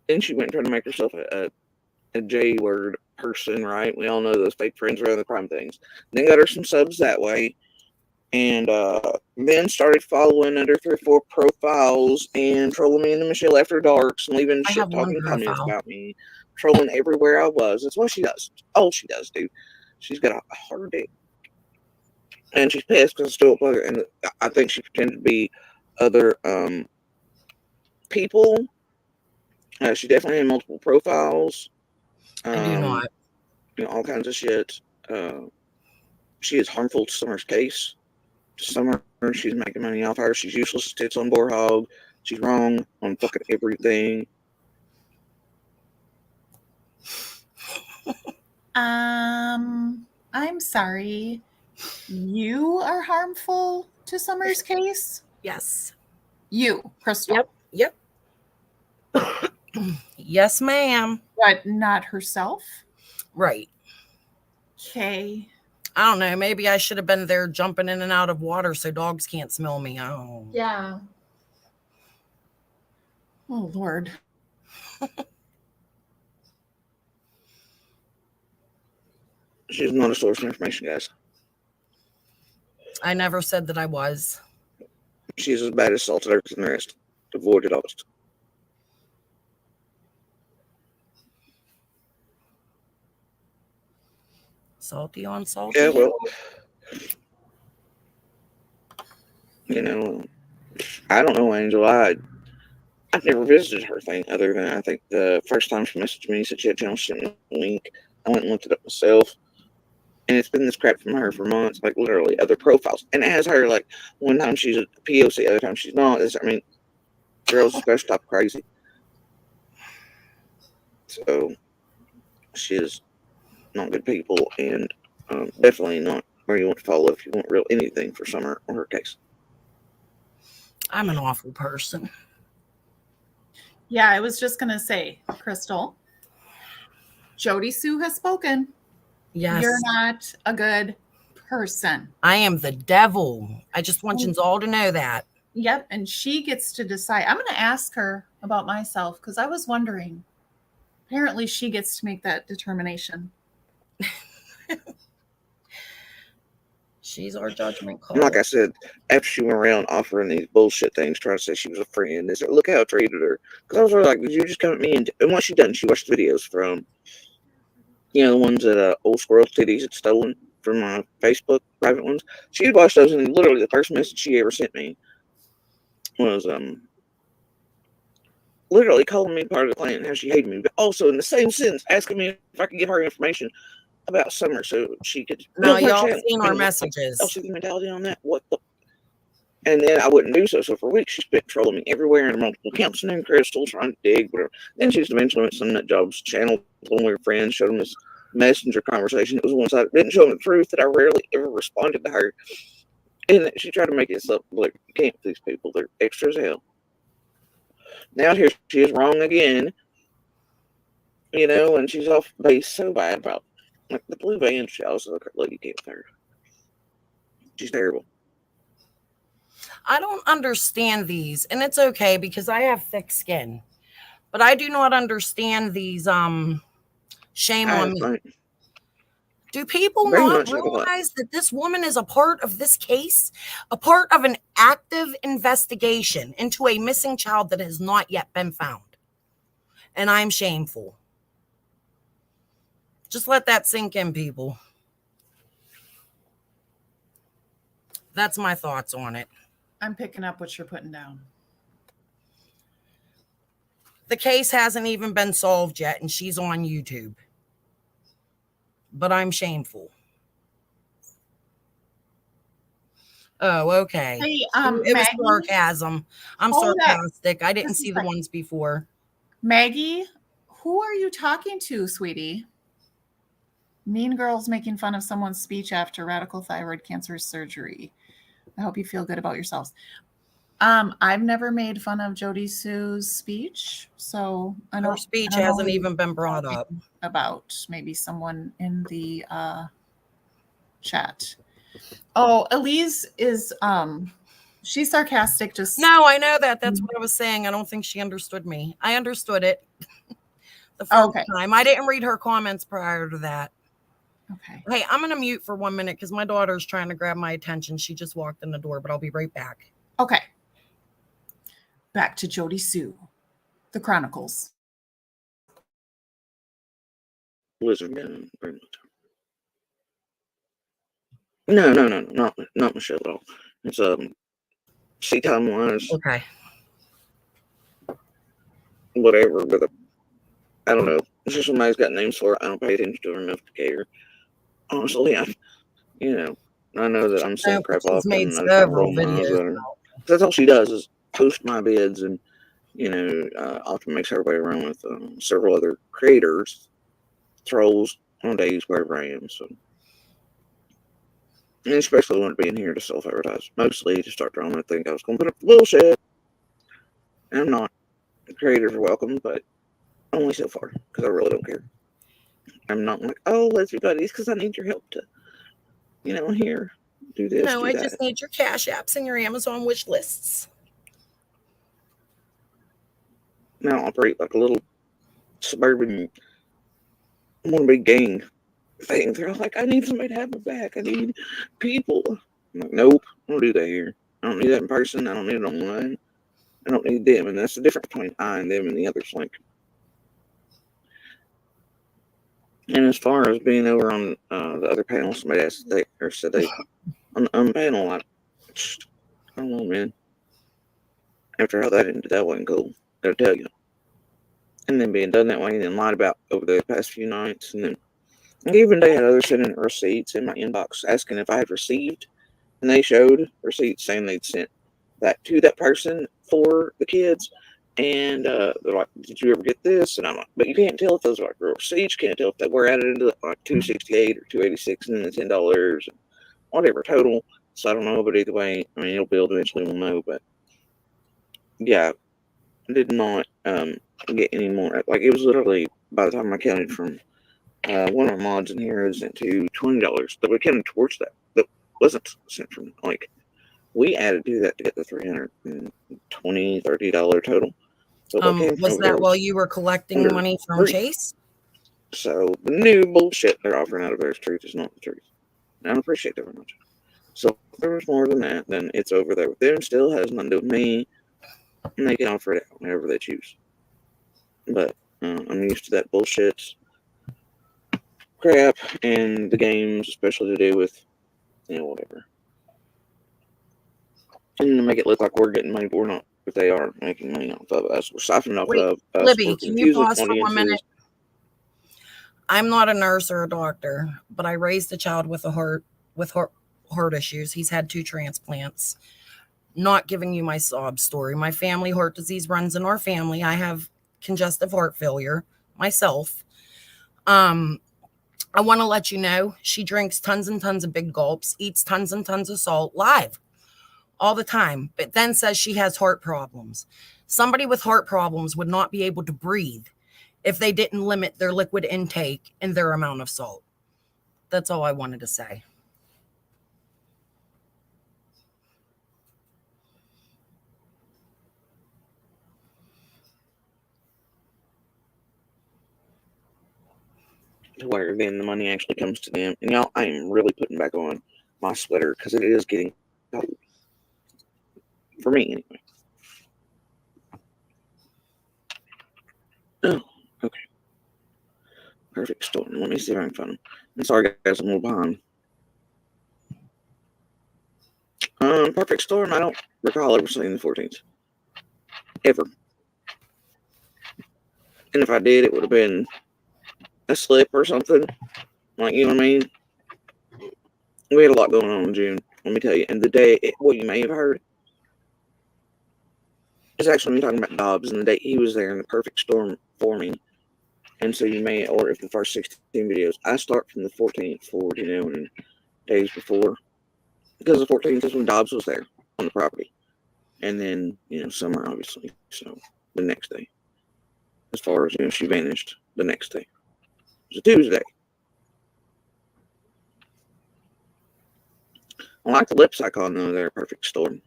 then she went and tried to make herself a J word person, right? We all know those fake friends around the crime things. Then got her some subs that way. And then started following under 3 or 4 profiles and trolling me in the Michelle After Darks and leaving I shit have one talking comments profile. about me, trolling everywhere I was. That's what she does. All she does, dude. She's got a hard dick. And she's pissed because I still plug her. And I think she pretended to be other people. She definitely had multiple profiles. I do not. All kinds of shit. She is harmful to Summer's case. Summer, she's making money off her. She's useless as tits on boar hog. She's wrong on fucking everything. I'm sorry. You are harmful to Summer's case? Yes. You, Crystal. Yep. Yes, ma'am. But not herself? Right. Okay. I don't know. Maybe I should have been there jumping in and out of water so dogs can't smell me. Oh. Yeah. Oh, Lord. She's not a source of information, guys. I never said that I was. She's as bad as salted earth and the rest. Avoid it all. Salty on salty. Yeah, well, you know, I don't know, Angel. I've never visited her thing other than I think the first time she messaged me, said she had channel sent me a link. I went and looked it up myself. And it's been this crap from her for months, like literally other profiles. And it has her like one time she's a POC, other time she's not. I mean, girls just gotta stop crazy. So she is not good people and definitely not where you want to follow if you want real anything for Summer or her case. I'm an awful person. Yeah, I was just going to say, Crystal, JodiSue has spoken. Yes. You're not a good person. I am the devil. I just want you all to know that. Yep. And she gets to decide. I'm going to ask her about myself because I was wondering. Apparently, she gets to make that determination. She's our judgment call. And like I said, after she went around offering these bullshit things, trying to say she was a friend, they said, look how I treated her. Because I was really like, did you just come at me? And what she done, she watched videos from, the ones that old squirrel titties had stolen from my Facebook private ones. She watched those, and literally the first message she ever sent me was literally calling me part of the clan and how she hated me, but also in the same sentence asking me if I could give her information about Summer so she could. No, y'all seen our messages. LCD mentality on that. What the? And then I wouldn't do so. So for weeks, she's been trolling me everywhere in multiple accounts and Crystal, trying to dig, whatever. Then she's eventually went to some nut job's channel, told me her friends, showed them this messenger conversation. It was one side. Didn't show them the truth that I rarely ever responded to her. And she tried to make it up. Like, you can't these people. They're extra as hell. Now here she is wrong again. And she's off base so bad about like the blue band. She also let you get with her. She's terrible. I don't understand these, and it's okay because I have thick skin, but I do not understand these. Shame on me. Do people not realize that this woman is a part of this case, a part of an active investigation into a missing child that has not yet been found? And I'm shameful. Just let that sink in, people. That's my thoughts on it. I'm picking up what you're putting down. The case hasn't even been solved yet, and she's on YouTube. But I'm shameful. Oh, okay. Hey, It was Maggie, sarcasm. I'm hold up. sarcastic. I didn't Just a see the sec. ones before. Maggie, who are you talking to, sweetie? Mean Girls making fun of someone's speech after radical thyroid cancer surgery. I hope you feel good about yourselves. I've never made fun of JodiSue's speech, so I Her don't. speech I don't know hasn't who you're even been brought up. talking about. Maybe someone in the chat. Oh, Elise is she's sarcastic. Just No, I know that. That's what I was saying. I don't think she understood me. I understood it the first okay. time. I didn't read her comments prior to that. Okay. Hey, I'm going to mute for 1 minute because my daughter's trying to grab my attention. She just walked in the door, but I'll be right back. Okay. Back to JodiSue, the Chronicles. Blizzard gun, pretty much. No, not Michelle at all. It's sea time wise, Okay. whatever. But I don't know. It's just somebody's got names for it. I don't pay attention to her enough to care. Honestly, I know that I'm saying crap She's often. made And I just kind of several roll my eyes videos. at her. That's all she does is post my bids and often makes everybody around with several other creators, trolls on days wherever I am. So, and especially when being here to self-advertise, mostly to start drama. I think I was going to put up bullshit, and I'm not. The creators are welcome, but only so far because I really don't care. I'm not like, oh, let's do buddies because I need your help to, here do this. No, do I that. just need your Cash Apps and your Amazon wish lists. Now I operate like a little suburban wannabe gang thing. They're like, I need somebody to have my back. I need people. I'm like, nope, I don't do that here. I don't need that in person. I don't need it online. I don't need them. And that's the difference between I and them and the others. Like, and as far as being over on the other panel, somebody asked said they on the panel, I don't know, man. After how that ended, that wasn't cool. Gotta tell you. And then being done that way and then lied about over the past few nights. And then even they had others sending receipts in my inbox asking if I had received. And they showed receipts saying they'd sent that to that person for the kids. And they're like, did you ever get this? And I'm like, but you can't tell if those are like real receipts. You can't tell if they were added into like $268 or $286 and then the $10 and whatever total. So I don't know, but either way, I mean, you'll be able to eventually will know. But yeah, I did not get any more. Like, it was literally, by the time I counted from one of our mods in here, is into $20 that we counted towards that wasn't sent from, like, we added to that to get the $320, $30 total. So Was that while you were collecting money from Chase? So the new bullshit they're offering out of Bear's Truth is not the truth. And I don't appreciate that very much. So if there was more than that, then it's over there with them. Still has nothing to do with me. And they can offer it out whenever they choose. But I'm used to that bullshit crap and the games, especially to do with, whatever. And to make it look like we're getting money, but we're not. But they are making money off of us. We're siphoning off of us. Libby, can you pause for 1 minute? I'm not a nurse or a doctor, but I raised a child with heart issues. He's had 2 transplants. Not giving you my sob story. My family heart disease runs in our family. I have congestive heart failure myself. I want to let you know she drinks tons and tons of big gulps, eats tons and tons of salt live all the time, but then says she has heart problems. Somebody with heart problems would not be able to breathe if they didn't limit their liquid intake and their amount of salt. That's all I wanted to say. To where then the money actually comes to them. And y'all, I am really putting back on my sweater because it is getting cold. For me, anyway. Oh, okay. Perfect storm. Let me see if I can find them. I'm sorry, guys, I'm a little behind. Perfect storm. I don't recall ever seeing the 14th. Ever. And if I did, it would have been a slip or something. Like, you know what I mean? We had a lot going on in June, let me tell you. And the day, what you may have heard, is actually me talking about Dobbs and the day he was there in the perfect storm forming. And so you may, or if the first 16 videos, I start from the 14th forward, and days before. Because the 14th is when Dobbs was there on the property. And then, summer, obviously. So the next day. As far as, she vanished the next day. It was a Tuesday. I like the lips icon though, there, perfect storm.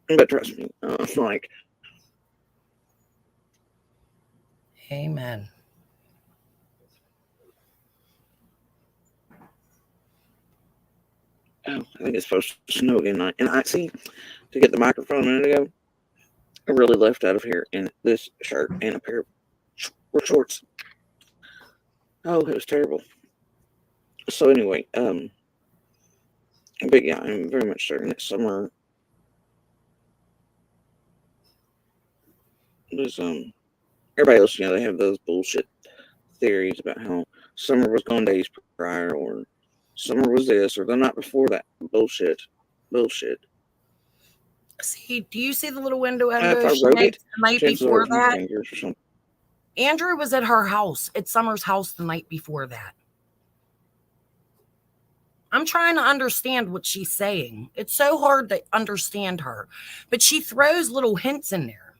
But trust me, like. Amen. Oh, I think it's supposed to snow again. And I see, to get the microphone a minute ago, I really left out of here in this shirt and a pair of shorts. Oh, it was terrible. So anyway, but yeah, I'm very much certain that summer was, everybody else, they have those bullshit theories about how summer was gone days prior, or summer was this, or the night before that. Bullshit. See, do you see the little window If window I she wrote made it, the night chances are before it's my that? fingers or something. Andrew was at her house, at Summer's house the night before that. I'm trying to understand what she's saying. It's so hard to understand her, but she throws little hints in there.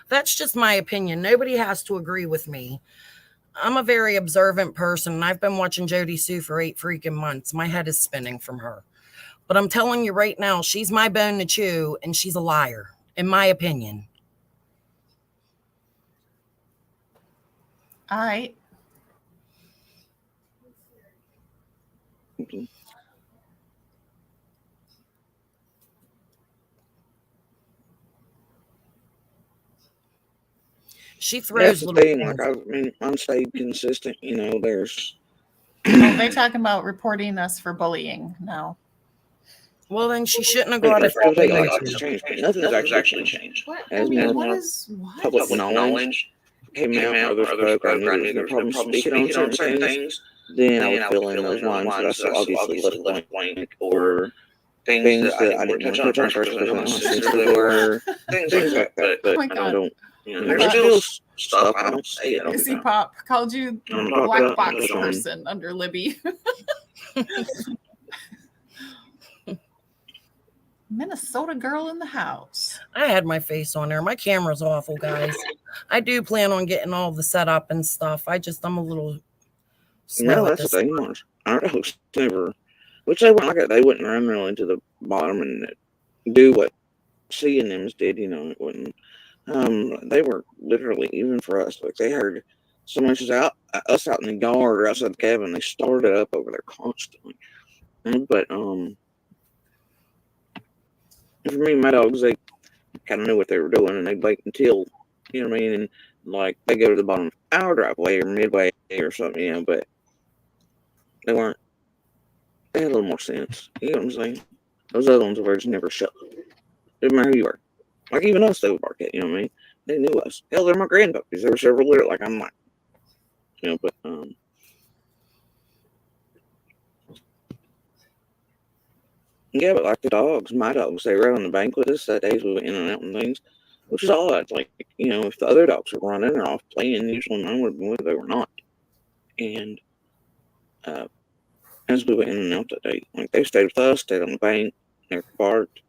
That's just my opinion. Nobody has to agree with me. I'm a very observant person, and I've been watching JodiSue for 8 freaking months. My head is spinning from her. But I'm telling you right now, she's my bone to chew, and she's a liar, in my opinion. All right. She throws little thing. things. Like I've stayed consistent. There's. Oh, they're talking about reporting us for bullying now. Well, then she shouldn't have got it. Nothing's actually changed. What? As I mean, more what? public knowledge came out, others spoke, I knew there was no problem speaking on certain things. Then I would fill in those lines that I so obviously left blank, or things that I didn't want to touch on first because I don't know how sensitive they were, things like that. But Oh my I God. don't. There's still stuff I don't say. Izzy Pop called you I'm the talking black about box this one. person under Libby. Minnesota girl in the house. I had my face on there. My camera's awful, guys. I do plan on getting all the setup and stuff. I'm a little slow. No, that's the thing, Mars. Our dogs never, which they weren't like that. They wouldn't run really to the bottom and do what C and M's did. It wouldn't. They were literally, even for us, like they heard someone was us out in the yard or outside the cabin. They started up over there constantly. But for me, my dogs, they kind of knew what they were doing, and they'd wait until, you know what I mean, and like they go to the bottom of our driveway or midway or something, but they weren't. They had a little more sense. You know what I'm saying? Those other ones were just never shut. Didn't matter who you were. Like even us, they would bark at. You know what I mean? They knew us. Hell, they're my grandpuppies. There were several there. Like I'm like, but yeah, but like the dogs, my dogs, they were out on the bank with us that days we went in and out and things, which is odd. Like, if the other dogs were running or off playing, usually mine would have been with, they were not. And as we went in and out that day, like they stayed with us, stayed on the bank, never barked.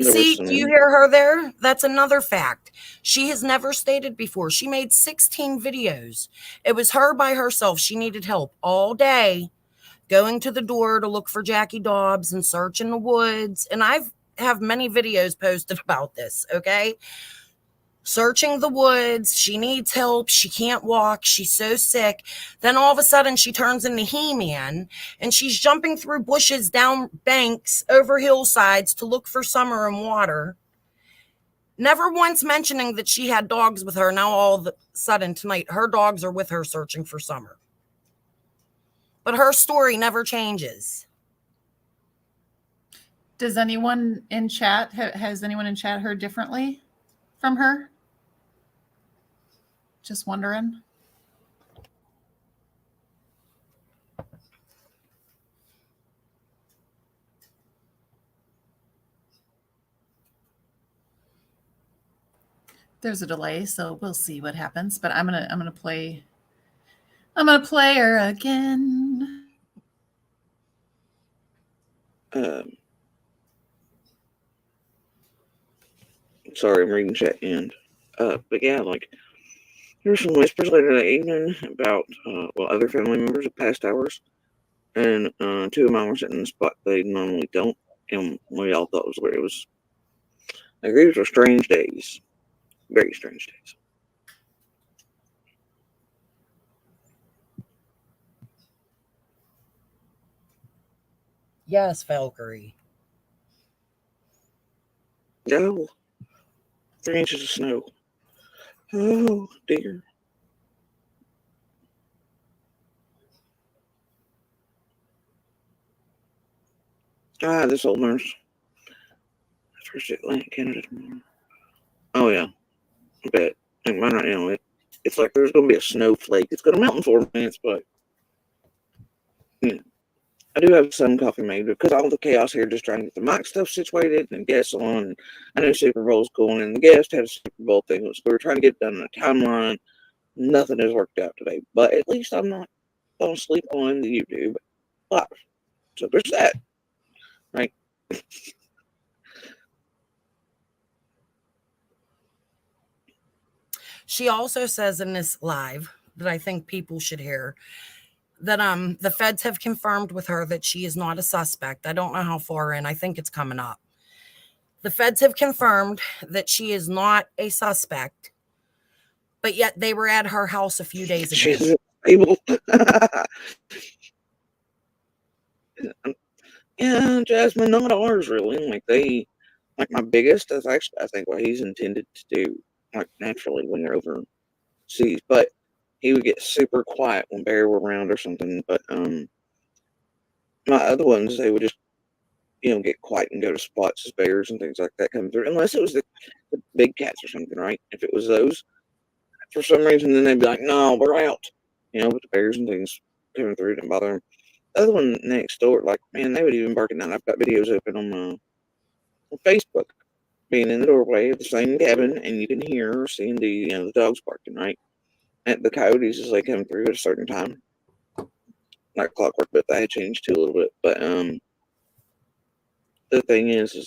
See, do you hear her there? That's another fact. She has never stated before. She made 16 videos. It was her by herself. She needed help all day, going to the door to look for Jackie Dobbs and search in the woods. And I have many videos posted about this, okay? Searching the woods. She needs help. She can't walk. She's so sick. Then all of a sudden she turns into He-Man and she's jumping through bushes, down banks, over hillsides to look for Summer and water. Never once mentioning that she had dogs with her. Now all of a sudden tonight, her dogs are with her searching for Summer. But her story never changes. Does anyone in chat, has anyone in chat heard differently from her? Just wondering. There's a delay, so we'll see what happens. But I'm gonna play her again. Sorry, I'm reading chat end. But yeah, like there were some whispers later that evening about other family members of past hours, and two of mine were sitting in the spot they normally don't, and we all thought it was weird. It was like these were strange days, very strange days. Yes, Valkyrie. Oh, 3 inches of snow. Oh dear. This old nurse. First Atlantic Canada tomorrow. Oh yeah, I bet. Like mine right now, it's like there's gonna be a snowflake. It's gonna melt in 4 minutes, but I do have some coffee made because all the chaos here, just trying to get the mic stuff situated and guests on. I know Super Bowl's going, and the guest had a Super Bowl thing, so we were trying to get it done in a timeline. Nothing has worked out today, but at least I'm not going to sleep on the YouTube live. So there's that, right? She also says in this live that I think people should hear that the feds have confirmed with her that she is not a suspect. I don't know how far in. I think it's coming up. The feds have confirmed that she is not a suspect, but yet they were at her house a few days ago. She's able. Yeah, Jasmine, not ours really. Like my biggest, that's actually I think what he's intended to do, like naturally when they're overseas. But he would get super quiet when Barry were around or something. But my other ones, they would just get quiet and go to spots as bears and things like that come through. Unless it was the big cats or something, right? If it was those, for some reason, then they'd be like, "No, we're out." With the bears and things coming through, didn't bother them. The other one next door, like man, they would even bark at night. I've got videos open on Facebook, being in the doorway of the same cabin, and you can hear or see the dogs barking, right? And the coyotes as they come through at a certain time, like clockwork, but that had changed too a little bit. But the thing is they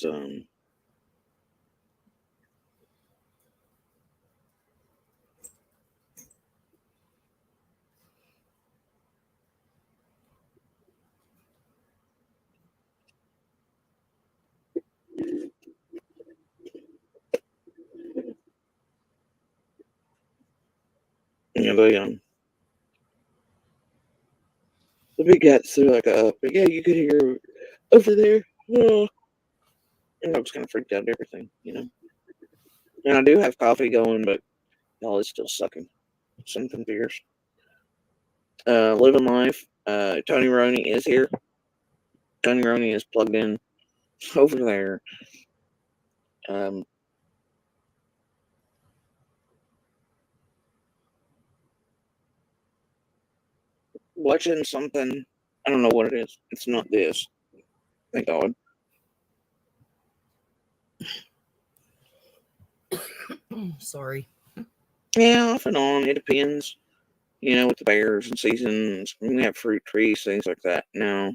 the big cats, they're like but yeah, you could hear over there. And I was kind of freaked out at everything. And I do have coffee going, but y'all is still sucking. Something fierce. Living life. Tony Roney is here. Tony Roney is plugged in over there. Watching something. I don't know what it is. It's not this. Thank God. Sorry. Yeah, off and on. It depends. With the bears and seasons, we have fruit trees, things like that. Now,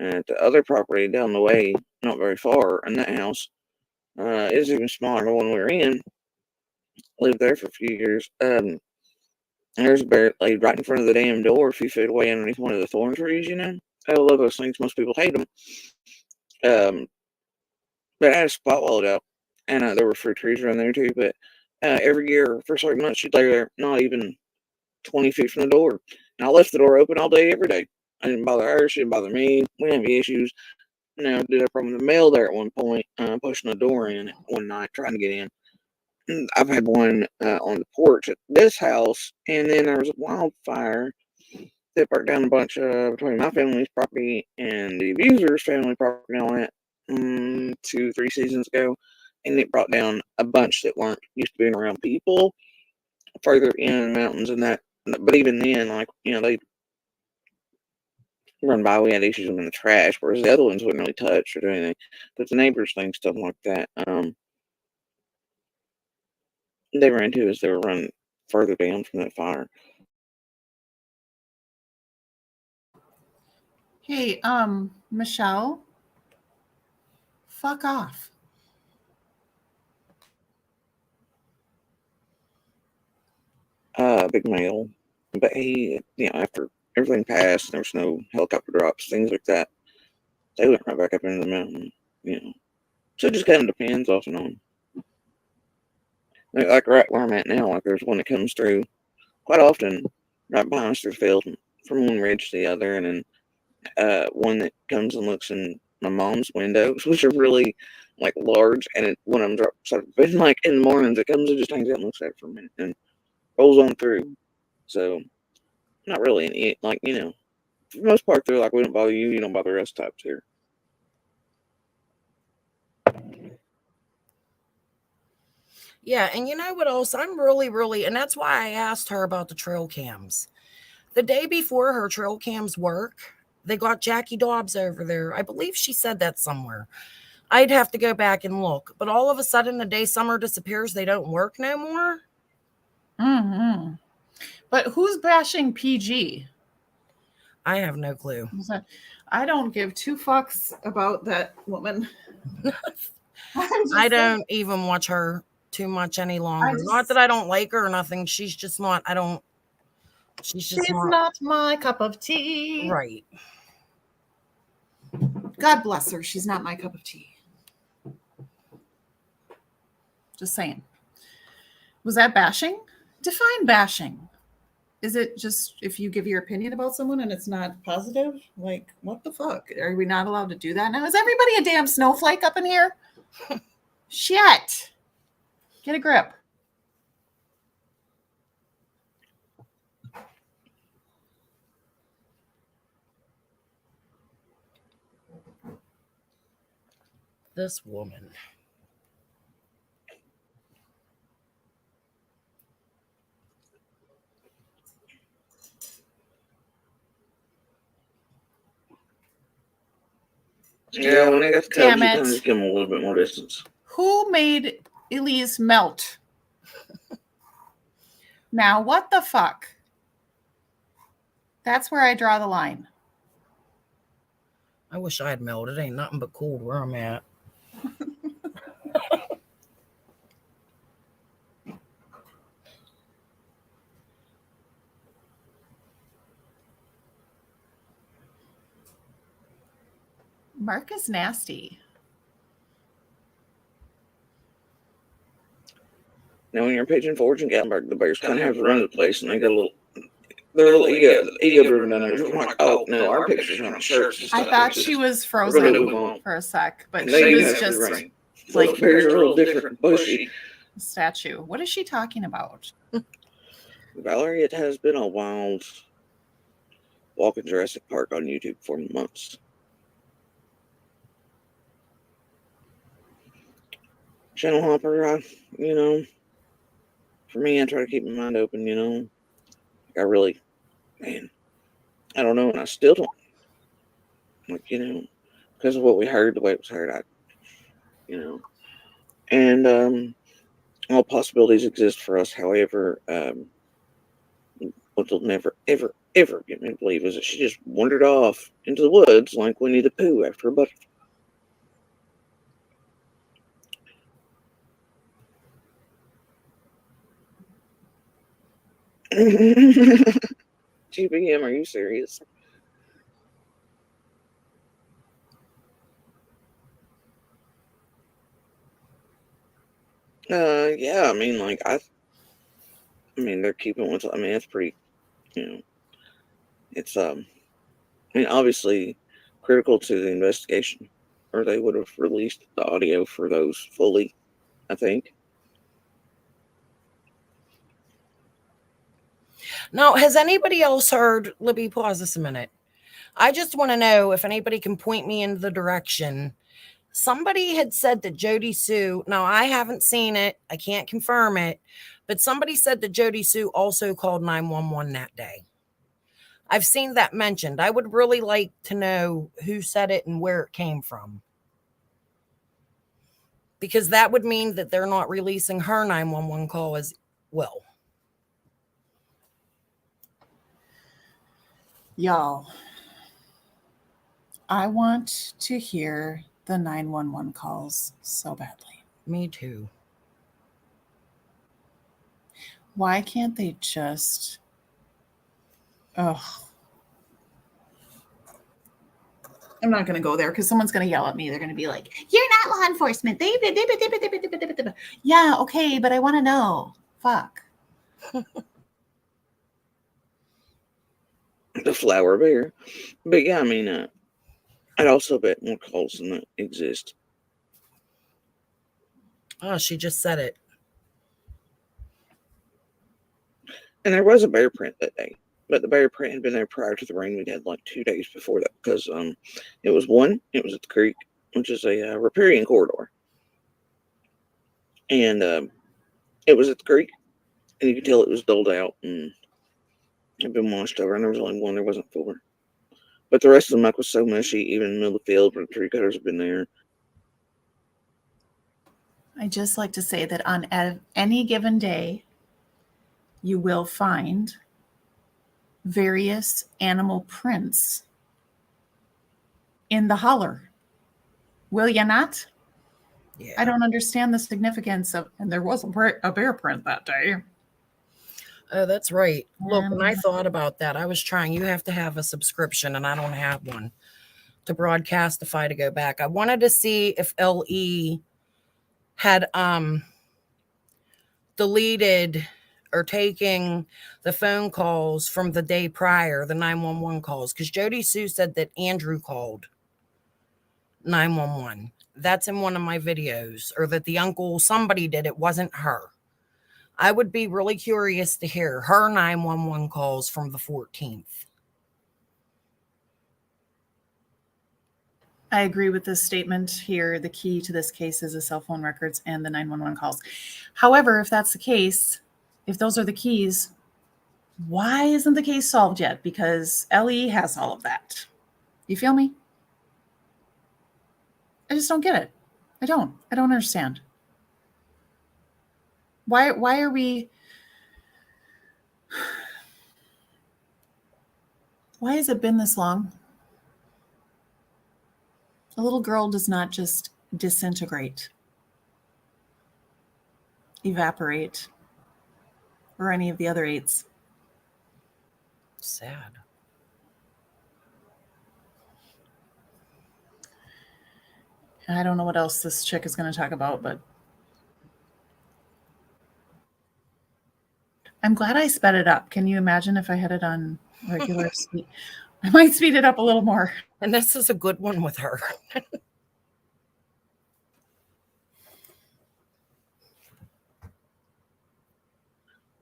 at the other property down the way, not very far, in that house, is even smaller than the one we were in. Lived there for a few years. There's a bear laid right in front of the damn door, a few feet away underneath one of the thorn trees. I love those things. Most people hate them. But I had a spot walled out, and there were fruit trees around there too. But every year for certain months, she'd lay there, not even 20 feet from the door. And I left the door open all day, every day. I didn't bother her. She didn't bother me. We didn't have any issues. Did have a problem with the mail there at one point, pushing the door in one night, trying to get in. I've had one on the porch at this house, and then there was a wildfire that burnt down a bunch between my family's property and the abuser's family property on it 2-3 seasons ago, and it brought down a bunch that weren't used to being around people further in the mountains and that. But even then, like, they run by, we had issues with them in the trash, whereas the other ones wouldn't really touch or do anything. But the neighbors think stuff like that. They ran into as they were running further down from that fire. Hey, Michelle, fuck off. Big male. But he, after everything passed, there was no helicopter drops, things like that. They went right back up into the mountain, So it just kind of depends off and on. Like right where I'm at now, like there's one that comes through quite often right behind us through the field from one ridge to the other, and then one that comes and looks in my mom's windows, which are really like large, and one of them drops out of bed, like in the mornings it comes and just hangs out and looks at it for a minute and rolls on through. So not really any, like, for the most part they're like, we don't bother you, you don't bother us types here. Yeah, and you know what else? I'm really, and that's why I asked her about the trail cams. The day before her trail cams work, they got Jackie Dobbs over there. I believe she said that somewhere. I'd have to go back and look. But all of a sudden, the day Summer disappears, they don't work no more. Mm-hmm. But who's bashing PG? I have no clue. I don't give two fucks about that woman. I don't even watch her too much any longer. Not that I don't like her or nothing. She's just not, she's not my cup of tea. Right. God bless her. She's not my cup of tea. Just saying. Was that bashing? Define bashing. Is it just if you give your opinion about someone and it's not positive? Like, what the fuck? Are we not allowed to do that now? Is everybody a damn snowflake up in here? Shit. Get a grip. This woman. Yeah, when I got to Damn Cubs, you it. kind of just give them a little bit more distance. Who made Elise melt? Now, what the fuck? That's where I draw the line. I wish I had melted. It ain't nothing but cold where I'm at. Mark is nasty. Now, when you're pitching Forge and Gatlinburg, the Bears kind of have to run the place, and they got they're a little ego driven down there. It's like, oh no, our pictures on our shirts. And stuff. I thought she was frozen for a sec, but she was just like the Bears are a little different, bushy. Statue. What is she talking about? Valerie, it has been a wild walk in Jurassic Park on YouTube for months. Channel hopper, for me, I try to keep my mind open, I really, man, I don't know, and I still don't. Like, because of what we heard, the way it was heard, and all possibilities exist for us. However, what will never, ever, ever get me to believe is that she just wandered off into the woods like Winnie the Pooh after a butterfly. GBM, are you serious? Yeah, I mean, like, they're keeping with, it's pretty, it's, obviously critical to the investigation, or they would have released the audio for those fully, I think. Now, has anybody else heard? Libby, pause this a minute. I just want to know if anybody can point me in the direction. Somebody had said that Jodiesue, now I haven't seen it, I can't confirm it, but somebody said that Jodiesue also called 911 that day. I've seen that mentioned. I would really like to know who said it and where it came from. Because that would mean that they're not releasing her 911 call as well. Y'all, I want to hear the 911 calls so badly. Me too. Why can't they just... Ugh. I'm not going to go there because someone's going to yell at me. They're going to be like, you're not law enforcement. Yeah, okay, but I want to know. Fuck. The flower bear. But yeah, I mean, I'd also bet more calls than that exist. Oh, she just said it. And there was a bear print that day. But the bear print had been there prior to the rain we'd had like 2 days before that. Because it was at the creek, which is a riparian corridor. And it was at the creek. And you could tell it was dulled out and had been washed over. And there was only one there wasn't four. But the rest of the muck was so mushy, even in the middle of the field where the tree cutters had been there. I just like to say that on any given day, you will find various animal prints in the holler. Will you not? Yeah. I don't understand the significance of, and there was a bear print that day. Oh, that's right. Look, when I thought about that, I was trying, you have to have a subscription and I don't have one to Broadcastify to go back. I wanted to see if LE had deleted or taking the phone calls from the day prior, the 911 calls, because Jodiesue said that Andrew called 911. That's in one of my videos, or that the uncle, somebody did, it wasn't her. I would be really curious to hear her 911 calls from the 14th. I agree with this statement here. The key to this case is the cell phone records and the 911 calls. However, if that's the case, if those are the keys, why isn't the case solved yet? Because LE has all of that. You feel me? I just don't get it. I don't understand. Why are we... Why has it been this long? A little girl does not just disintegrate, evaporate, or any of the other eights. Sad. I don't know what else this chick is going to talk about, but I'm glad I sped it up. Can you imagine if I had it on regular speed? I might speed it up a little more. And this is a good one with her.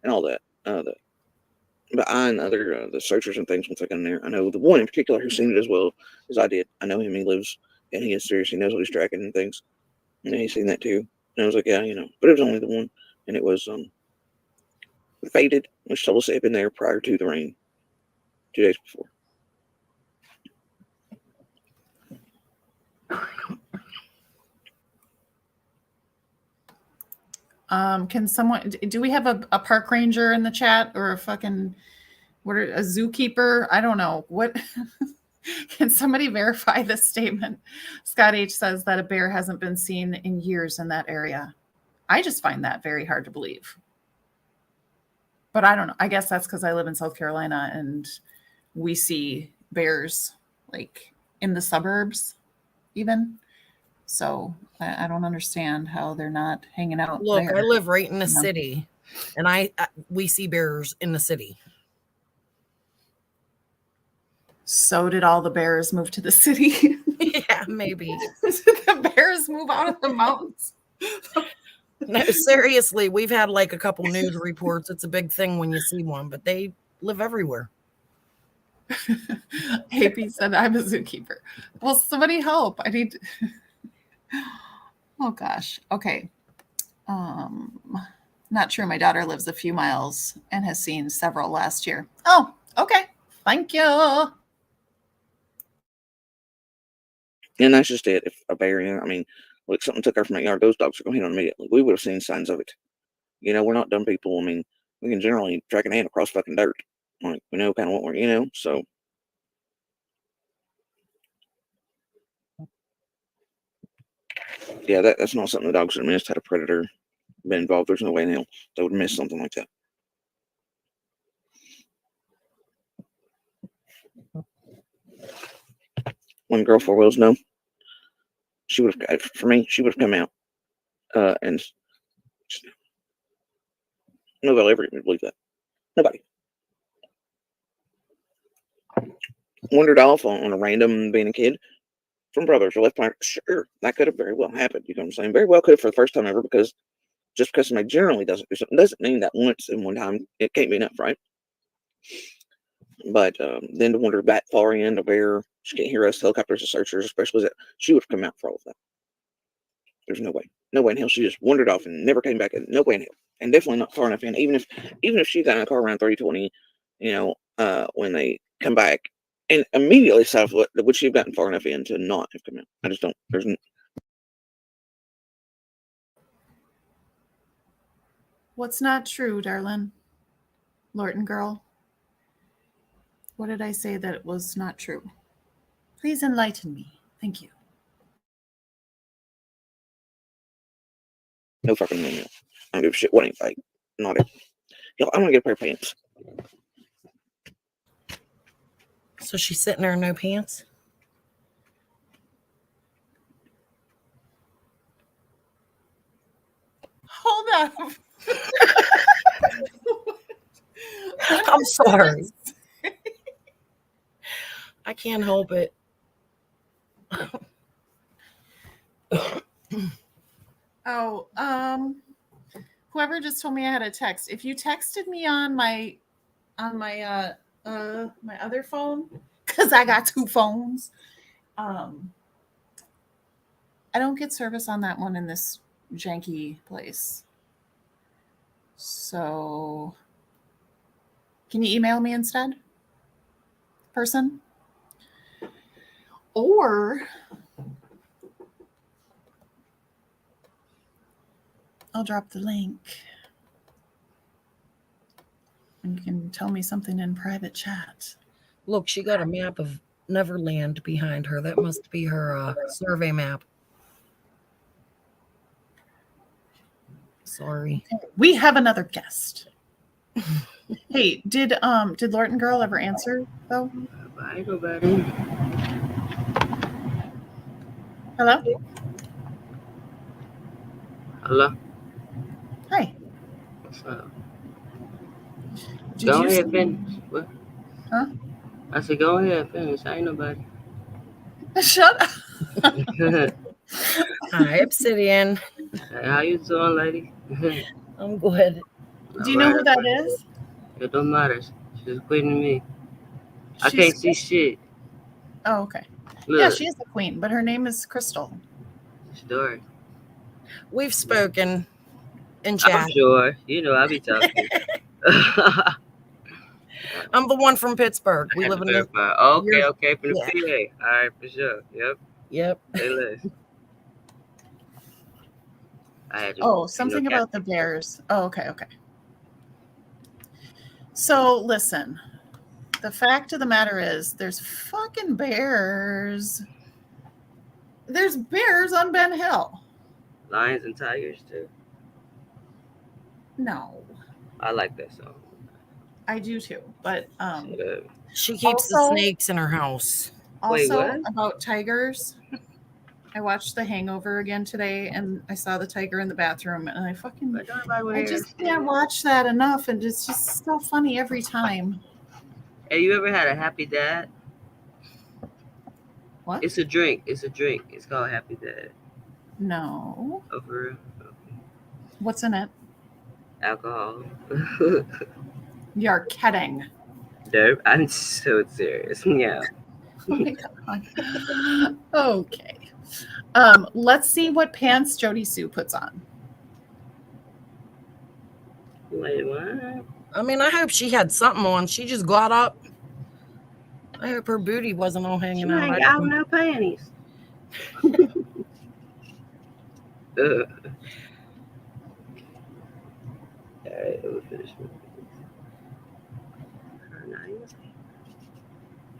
And all that. But I and other the searchers and things once I got in there, I know the one in particular who's seen it as well as I did. I know him. He lives and he is serious. He knows what he's tracking and things. And he's seen that too. And I was like, yeah, but it was only the one, and it was faded, which told us it had been there prior to the rain, 2 days before. Can someone, do we have a park ranger in the chat, or a fucking, a zookeeper? I don't know. What, can somebody verify this statement? Scott H says that a bear hasn't been seen in years in that area. I just find that very hard to believe. But I don't know. I guess that's because I live in South Carolina and we see bears like in the suburbs even. So I don't understand how they're not hanging out. Look, there. I live right in the city, and we see bears in the city. So did all the bears move to the city? Yeah, maybe. The bears move out of the mountains. No, seriously, we've had like a couple news reports. It's a big thing when you see one, but they live everywhere. AP said I'm a zookeeper. Well, somebody help. I need. Oh gosh. Okay. Not true. My daughter lives a few miles and has seen several last year. Oh, okay. Thank you. And that's just it. If a bear, I mean, like something took her from my yard, those dogs are going to hit on immediately. We would have seen signs of it. We're not dumb people. I mean, we can generally track an ant across fucking dirt. Like, we know kind of what we're, so. Yeah, that's not something the dogs would have missed had a predator been involved. There's no way in hell they would miss something like that. When girl four wheels, no, she would have. For me, she would have come out, and nobody ever even believe that. Nobody wandered off on a random being a kid from brothers or left behind. Sure, that could have very well happened. You know what I'm saying? Very well could have for the first time ever, because just because somebody generally doesn't do something doesn't mean that once and one time it can't be enough, right? But then to wander that far in, a bear, she can't hear us, helicopters and searchers, especially that she would have come out for all of that. There's no way. No way in hell. She just wandered off and never came back. No way in hell. And definitely not far enough in. Even if she got in a car around 30-20, when they come back, and immediately south, would she have gotten far enough in to not have come out? I just don't. What's not true, darling? Lorton girl. What did I say that was not true? Please enlighten me. Thank you. No fucking no. I don't give a shit what ain't fake. Not it. Yo, I'm gonna get a pair of pants. So she's sitting there in no pants? Hold up. I'm sorry. I can't help it. Oh, whoever just told me I had a text. If you texted me on my my other phone, because I got two phones, I don't get service on that one in this janky place. So can you email me instead, person? Or I'll drop the link and you can tell me something in private chat. Look, she got a map of Neverland behind her. That must be her survey map. Sorry. We have another guest. Hey, did Lorton girl ever answer though? Bye, nobody. Hello? Hello? Hi. What's up? Did Go you ahead, finish. What? Huh? I said, go ahead, finish. I ain't nobody. Shut up. Hi, Obsidian. Hey, how you doing, lady? I'm good. Do you know who that is? It don't matter. She's quitting me. I She's can't see shit. Oh, okay. Look, Yeah, she is the queen, but her name is Crystal. story. We've spoken in I'm chat. sure. You know, I be talking. I'm the one from Pittsburgh. We live in the. Okay, from the Yeah. PA. All right, for sure. Yep. Say less. I had to. Oh, something about the bears. Oh, okay. So listen, the fact of the matter is there's fucking bears. There's bears on Ben Hill. Lions and tigers too. No, I like that song. I do too. But she keeps the snakes in her house. Wait, also what? about tigers. I watched The Hangover again today, and I saw the tiger in the bathroom, and I just can't watch that enough, and it's just so funny every time. Have you ever had a Happy Dad? What? It's a drink. It's called Happy Dad. No. Oh, for real? Okay. What's in it? Alcohol. You're kidding. Derp, I'm so serious. Yeah. Oh my God. Okay. Let's see what pants JodiSue puts on. Wait, what? I mean, I hope she had something on. She just got up. I hope her booty wasn't all She hanging out. ain't got no panties. Alright, we'll finish with her nice.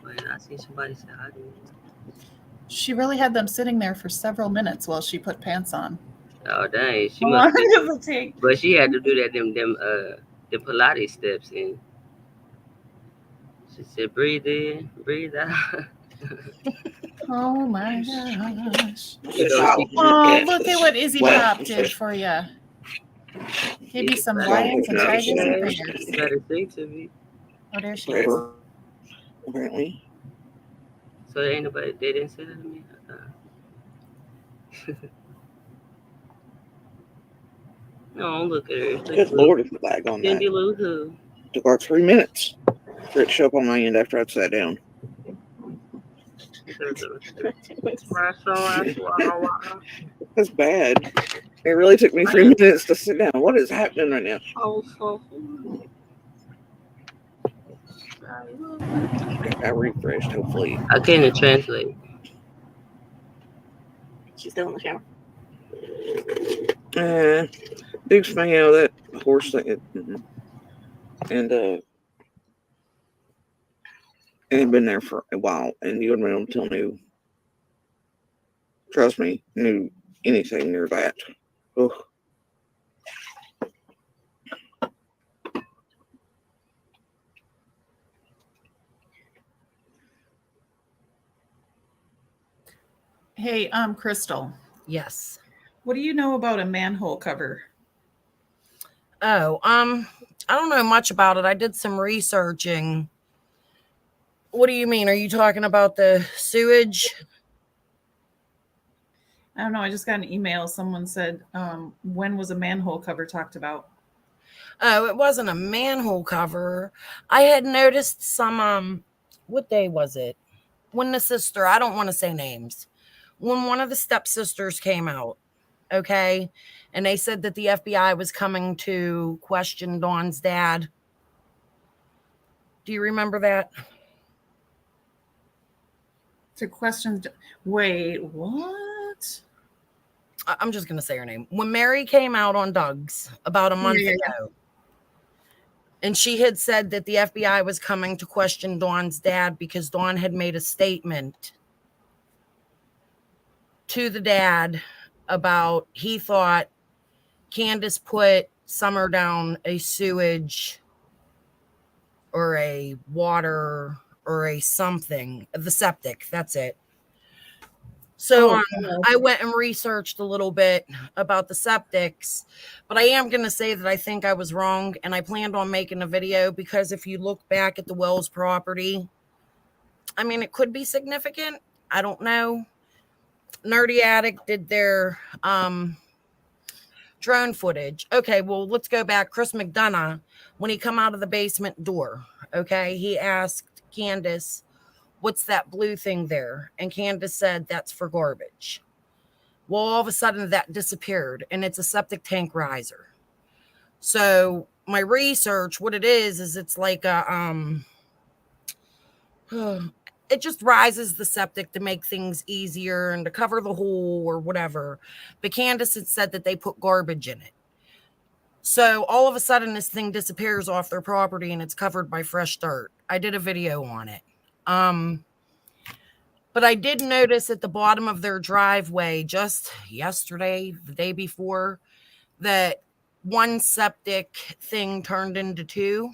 Wait, I see somebody say hi to me. She really had them sitting there for several minutes while she put pants on. Oh dang, she How must long be, does it take? but she had to do that the Pilates steps in. She said breathe in, breathe out. Oh my gosh. You know, she, Oh, look at what Izzy Pop did for you. Give you she's some better lines and tigers and sing, fingers. she better sing to me. Oh, there she is. Forever. Apparently. So there ain't nobody, they didn't say that to me. No, look at her. Good Lord, if the lag on that. Cindy Lou Who. Took like 3 minutes for it to show up on my end after I'd sat down. That's bad. It really took me 3 minutes to sit down. What is happening right now? I refreshed, hopefully. I can't translate. She's still in the shower. Duke's hanging out with that horse thing. And had been there for a while, and you wouldn't be able to tell knew. Trust me, knew anything near that. Ugh. Hey, Crystal, Yes. what do you know about a manhole cover? Oh, I don't know much about it. I did some researching. What do you mean? Are you talking about the sewage? I don't know. I just got an email. Someone said, when was a manhole cover talked about? Oh, it wasn't a manhole cover. I had noticed some, what day was it? When the sister, I don't want to say names, when one of the stepsisters came out, okay, and they said that the FBI was coming to question Dawn's dad. Do you remember that? To question. Wait, what? I'm just going to say her name. When Mary came out on Doug's about a month ago, and she had said that the FBI was coming to question Dawn's dad because Dawn had made a statement to the dad about he thought Candace put Summer down a sewage or a water or a something, the septic. That's it. So I went and researched a little bit about the septics, but I am going to say that I think I was wrong, and I planned on making a video because if you look back at the Wells property, I mean, it could be significant. I don't know. Nerdy Addict did their drone footage. Okay, well, let's go back. Chris McDonough, when he come out of the basement door, okay, he asked Candace, what's that blue thing there? And Candace said, that's for garbage. Well, all of a sudden that disappeared, and it's a septic tank riser. So my research, what it is it's like a, it just rises the septic to make things easier and to cover the hole or whatever. But Candace had said that they put garbage in it. So all of a sudden this thing disappears off their property and it's covered by fresh dirt. I did a video on it. But I did notice at the bottom of their driveway just yesterday, the day before, that one septic thing turned into two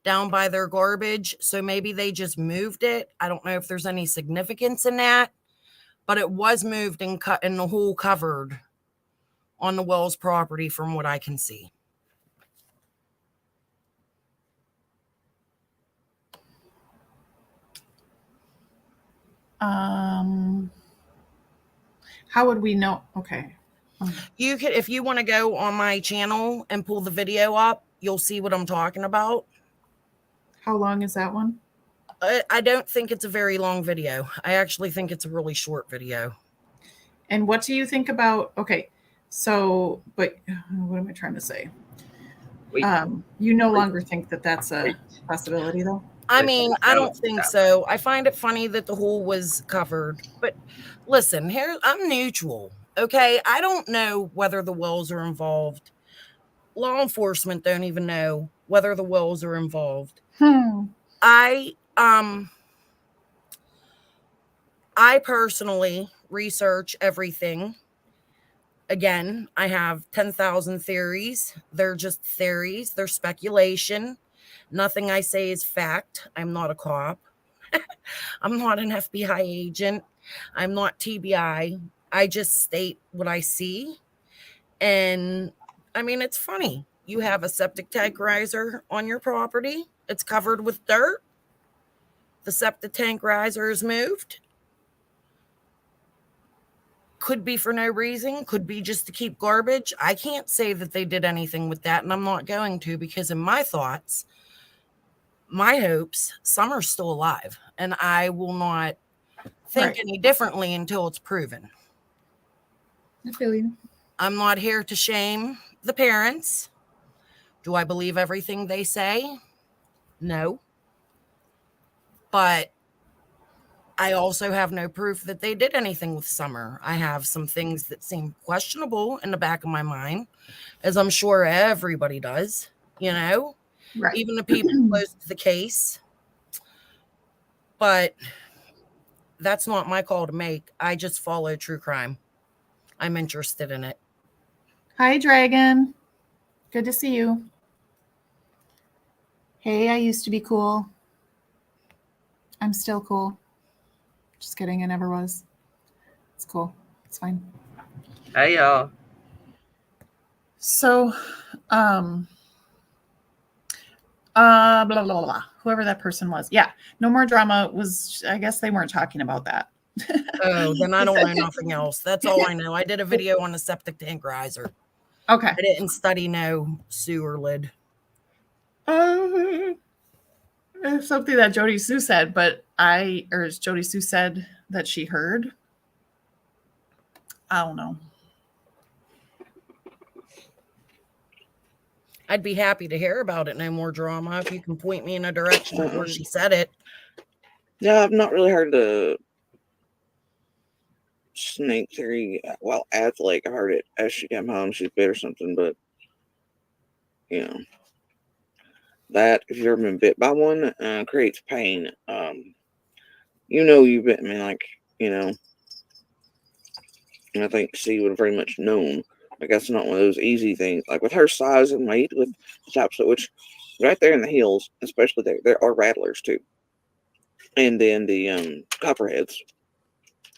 down by their garbage. So maybe they just moved it. I don't know if there's any significance in that, but it was moved and cut and the hole covered on the Wells property from what I can see. How would we know? Okay. You could, if you want to go on my channel and pull the video up, you'll see what I'm talking about. How long is that one? I don't think it's a very long video. I actually think it's a really short video. And what do you think about? Okay, so but what am I trying to say? Wait, You no longer think that that's a possibility, though? I mean, I don't think so. I find it funny that the hole was covered. But listen, here I'm neutral. Okay, I don't know whether the wells are involved. Law enforcement don't even know whether the wells are involved. I personally research everything. Again, I have 10,000 theories. They're just theories, they're speculation. Nothing I say is fact. I'm not a cop. I'm not an FBI agent. I'm not TBI. I just state what I see. And I mean, it's funny. You have a septic tank riser on your property, it's covered with dirt. The septic tank riser is moved. Could be for no reason, could be just to keep garbage. I can't say that they did anything with that, and I'm not going to, because in my thoughts, my hopes, Summer's still alive, and I will not think any differently until it's proven. I feel you. I'm not here to shame the parents. Do I believe everything they say? No. But I also have no proof that they did anything with Summer. I have some things that seem questionable in the back of my mind, as I'm sure everybody does, you know, Right. even the people close to the case. But that's not my call to make. I just follow true crime. I'm interested in it. Hi, Dragon. Good to see you. Hey, I used to be cool. I'm still cool. Just kidding, I never was. It's cool. It's fine. Hey, y'all. So, blah, blah, blah, blah. Whoever that person was. Yeah. No More Drama was, I guess they weren't talking about that. Oh, then I don't know nothing else. That's all I know. I did a video on the septic tank riser. Okay. I didn't study no sewer lid. It's something that JodiSue said, but JodiSue said that she heard. I don't know. I'd be happy to hear about it. No More Drama. If you can point me in a direction of where she said it. Yeah, I've not really heard the snake theory. Well, at the lake, I heard it as she came home. She's bit or something, but you know, that if you've ever been bit by one, creates pain. You've bit. I mean, like, and I think she would have very much known. Like, that's not one of those easy things. Like with her size and weight, with the chops, which right there in the heels, especially there are rattlers too, and then the copperheads.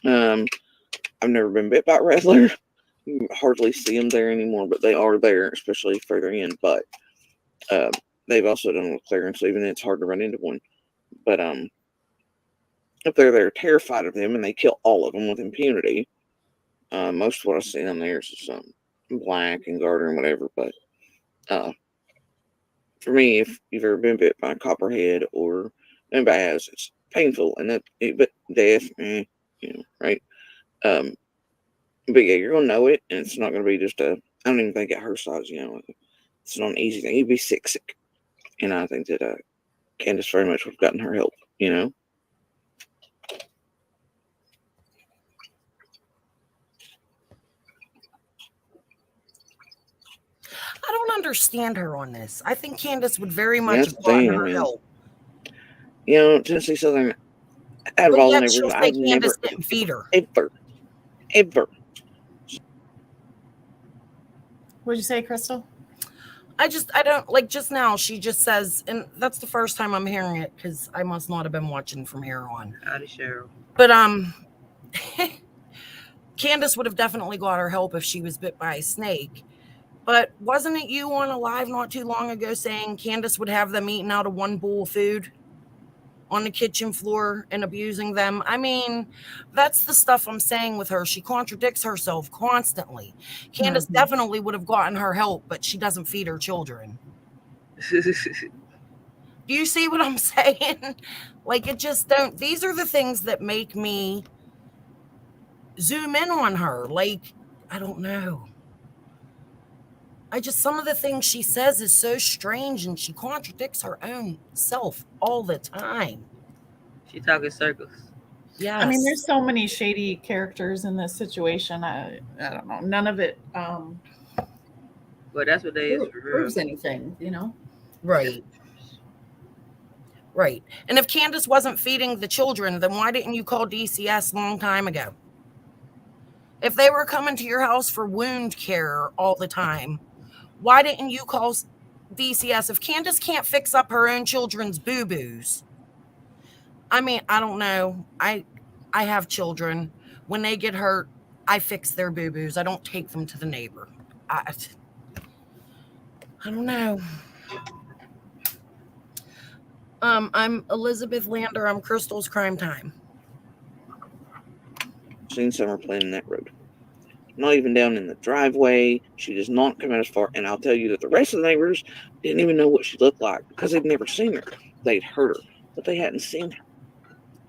I've never been bit by a rattler. You hardly see them there anymore, but they are there, especially further in. But they've also done with clearance, so even it's hard to run into one. But if they're terrified of them and they kill all of them with impunity, most of what I've seen on there is some black and garter and whatever. But for me, if you've ever been bit by a copperhead or anybody has, it's painful, and but death, right? But yeah, you're gonna know it, and it's not gonna be just I don't even think at her size, it's not an easy thing. You'd be sick, and I think that Candace very much would have gotten her help, I don't understand her on this. I think Candace would very much have gotten her help. Tennessee Southern, out of all the neighbors, I've never didn't feed her. Ever. What'd you say, Crystal? I don't like just now. She just says, and that's the first time I'm hearing it because I must not have been watching from here on. Howdy, Cheryl. But Candace would have definitely got her help if she was bit by a snake. But wasn't it you on a live not too long ago saying Candace would have them eating out of one bowl of food on the kitchen floor and abusing them? I mean, that's the stuff I'm saying with her. She contradicts herself constantly. Candace definitely would have gotten her help, but she doesn't feed her children. Do you see what I'm saying? Like, it just don't. These are the things that make me zoom in on her. Like, I don't know. Some of the things she says is so strange, and she contradicts her own self all the time. She talking circles. Yes. I mean, there's so many shady characters in this situation. I don't know. None of it But that's what they is for real. proves anything, you know? Right. Right. And if Candace wasn't feeding the children, then why didn't you call DCS a long time ago? If they were coming to your house for wound care all the time, why didn't you call DCS? If Candace can't fix up her own children's boo-boos, I mean, I don't know. I have children. When they get hurt, I fix their boo-boos. I don't take them to the neighbor. I don't know. I'm Elizabeth Lander. I'm Crystal's Crime Time. Seen Summer playing in that road. Not even down in the driveway. She does not come out as far. And I'll tell you that the rest of the neighbors didn't even know what she looked like because they'd never seen her. They'd heard her, but they hadn't seen her.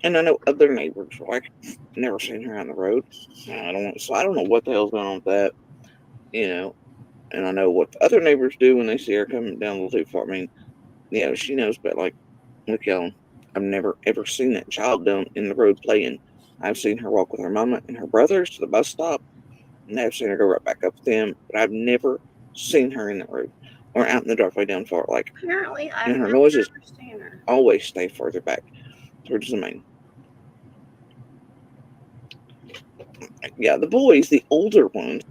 And I know other neighbors were like, never seen her on the road. I don't know what the hell's going on with that, you know. And I know what the other neighbors do when they see her coming down a little too far. I mean, yeah, she knows, but like, look, y'all, I've never ever seen that child down in the road playing. I've seen her walk with her mama and her brothers to the bus stop, and I've seen her go right back up with them, but I've never seen her in the road or out in the driveway down far. Like, Apparently, I've and her never noises seen her. always stay further back towards the main. Yeah, the boys, the older ones,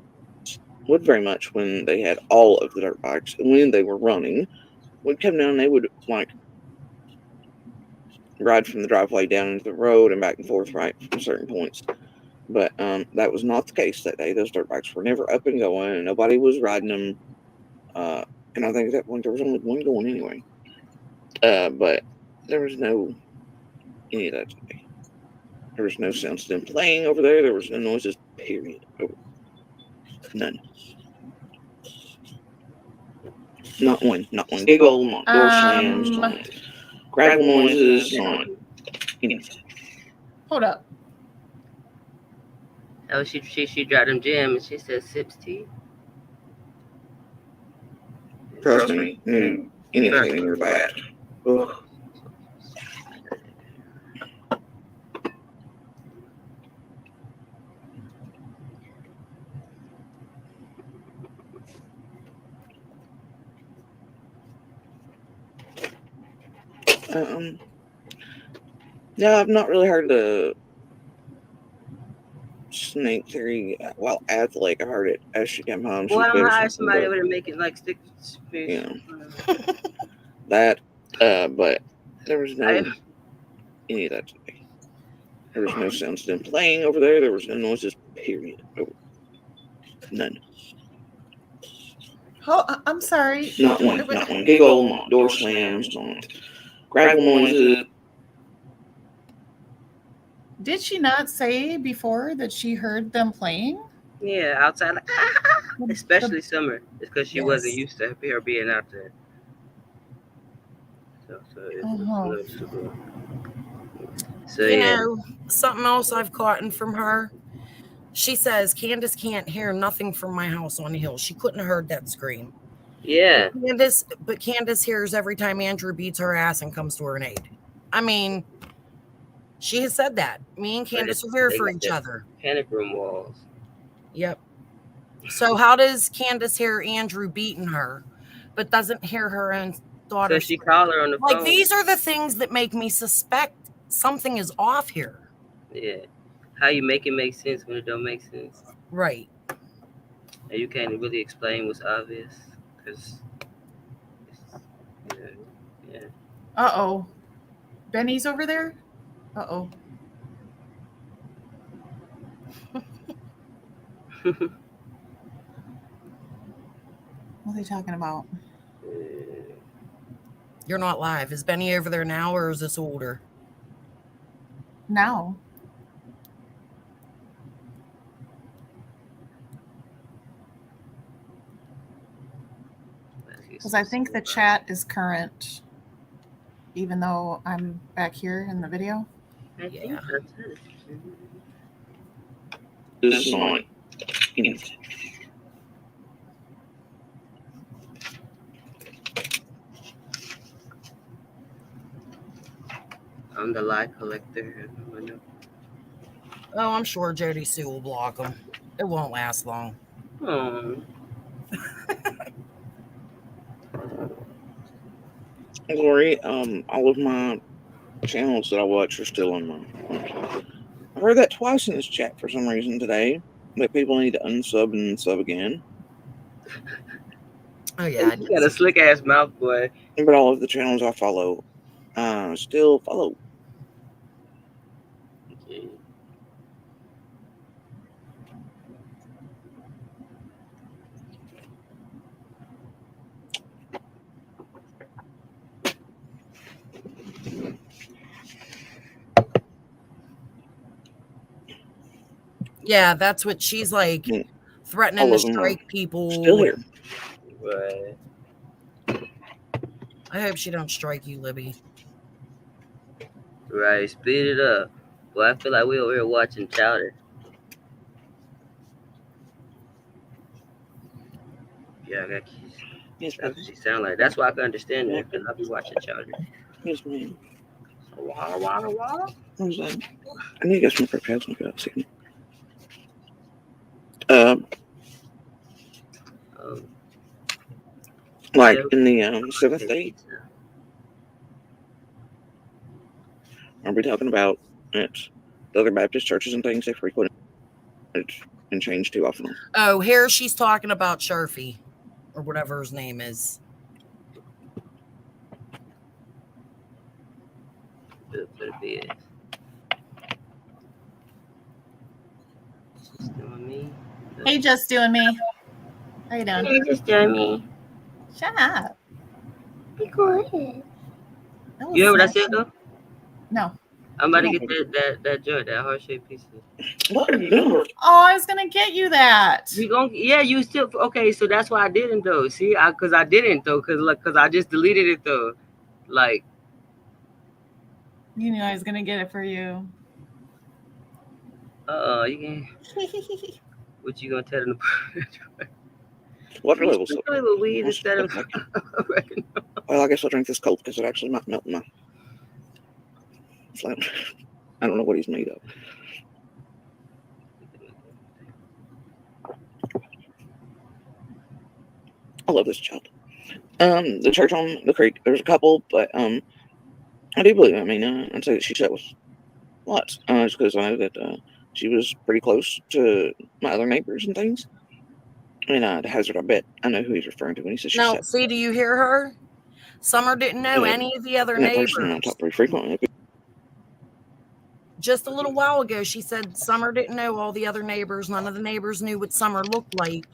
would very much, when they had all of the dirt bikes and when they were running, would come down and they would like ride from the driveway down into the road and back and forth right from certain points. But that was not the case that day. Those dirt bikes were never up and going, and nobody was riding them. And I think at that point there was only one going anyway. But there was no any of that today. There was no sounds of them playing over there. There was no noises, period. None. Not one giggle, not door slams, not gravel noises, not anything. Hold up. Oh, she dropped them gym and she said sips tea. Trust me, knew anything were bad. Ugh. Yeah, I've not really heard the snake theory while at the lake. I heard it as she came home. Well, I'm hiring something, somebody over to make it like stick fish. you know, that, but there was no any of that today. There was no sounds of them playing over there. There was no noises, period. None. Oh, I'm sorry. Not one giggle, not door slams, not gravel noises. Did she not say before that she heard them playing? Yeah, outside, like, especially summer. It's because she wasn't Yes. used to her being out there. So it's noticeable. So You yeah. know, something else I've caught from her. She says Candace can't hear nothing from my house on the hill. She couldn't have heard that scream. Yeah. But Candace hears every time Andrew beats her ass and comes to her aid. I mean, she has said that. Me and Candace are here for each other. Panic room walls. Yep. So how does Candace hear Andrew beating her, but doesn't hear her own daughter? So she called her on the phone. Like, these are the things that make me suspect something is off here. Yeah. How you make it make sense when it don't make sense. Right. And you can't really explain what's obvious. Because, yeah. Uh-oh. Benny's over there? Uh-oh. What are they talking about? You're not live. Is Benny over there now, or is this older? Now. Because I think the chat is current. even though I'm back here in the video? I think Yeah. that's it. This is not anything. I'm the lie collector. I know. Oh, I'm sure Jodiesue will block them. It won't last long. Oh, Glory, all of my channels that I watch are still on my. I heard that twice in this chat for some reason today. That people need to unsub and sub again. Oh yeah, I you did got a see. slick ass mouth, boy. But all of the channels I follow, still follow. Okay. Yeah, that's what she's like, Mm. threatening All to of them are strike people. still here. Right. I hope she don't strike you, Libby. Right. Speed it up. Boy, I feel like we over here watching Chowder. Yeah, I got keys. Yes, That's baby. what she sound like. That's why I can understand that, because I be watching Chowder. Yes, ma'am. Wada, wada, wada. What was that? I need to get some prepared. Look at that. See. Like in the seventh day, are we talking about it? The other Baptist churches and things they frequent and change too often. Oh, here she's talking about Sharfy, or whatever his name is. Good for the bed. Just doing me. Hey, just doing me. How you doing? Hey, just doing me. Shut up. Be quiet. That was You heard what I nice. said though? No. I'm about to get that joint, that heart shaped piece. What are you doing? Oh, I was gonna get you that. You gon' yeah, you still okay, so that's why I didn't though. See, cause I didn't though, cause I just deleted it though. Like You knew I was gonna get it for you. you can what you gonna tell them? Water You levels. play with weed instead of Well, I guess I'll drink this cold because it actually might melt my flame. I don't know what he's made of. I love this child. The church on the creek, there's a couple, but I do believe. I mean, I'd say that she sat with lots, just because I know that she was pretty close to my other neighbors and things. And to hazard, I bet I know who he's referring to when he says she No, sat. see, do you hear her? Summer didn't know any of the other And that person I neighbors. talk pretty frequently. Just a little while ago, she said Summer didn't know all the other neighbors. None of the neighbors knew what Summer looked like.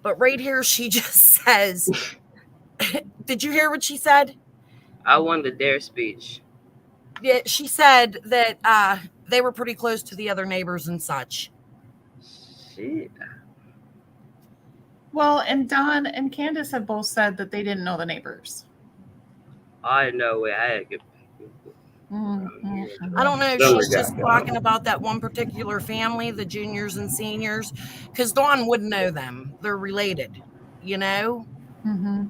But right here, she just says, did you hear what she said? I won the dare speech. Yeah, she said that they were pretty close to the other neighbors and such. Shit. Well, and Don and Candace have both said that they didn't know the neighbors. I know where I had to get. Mm-hmm. I don't know. Somebody She's just got talking about that one particular family, the juniors and seniors, because Dawn would know them. They're related, you know? Mm-hmm.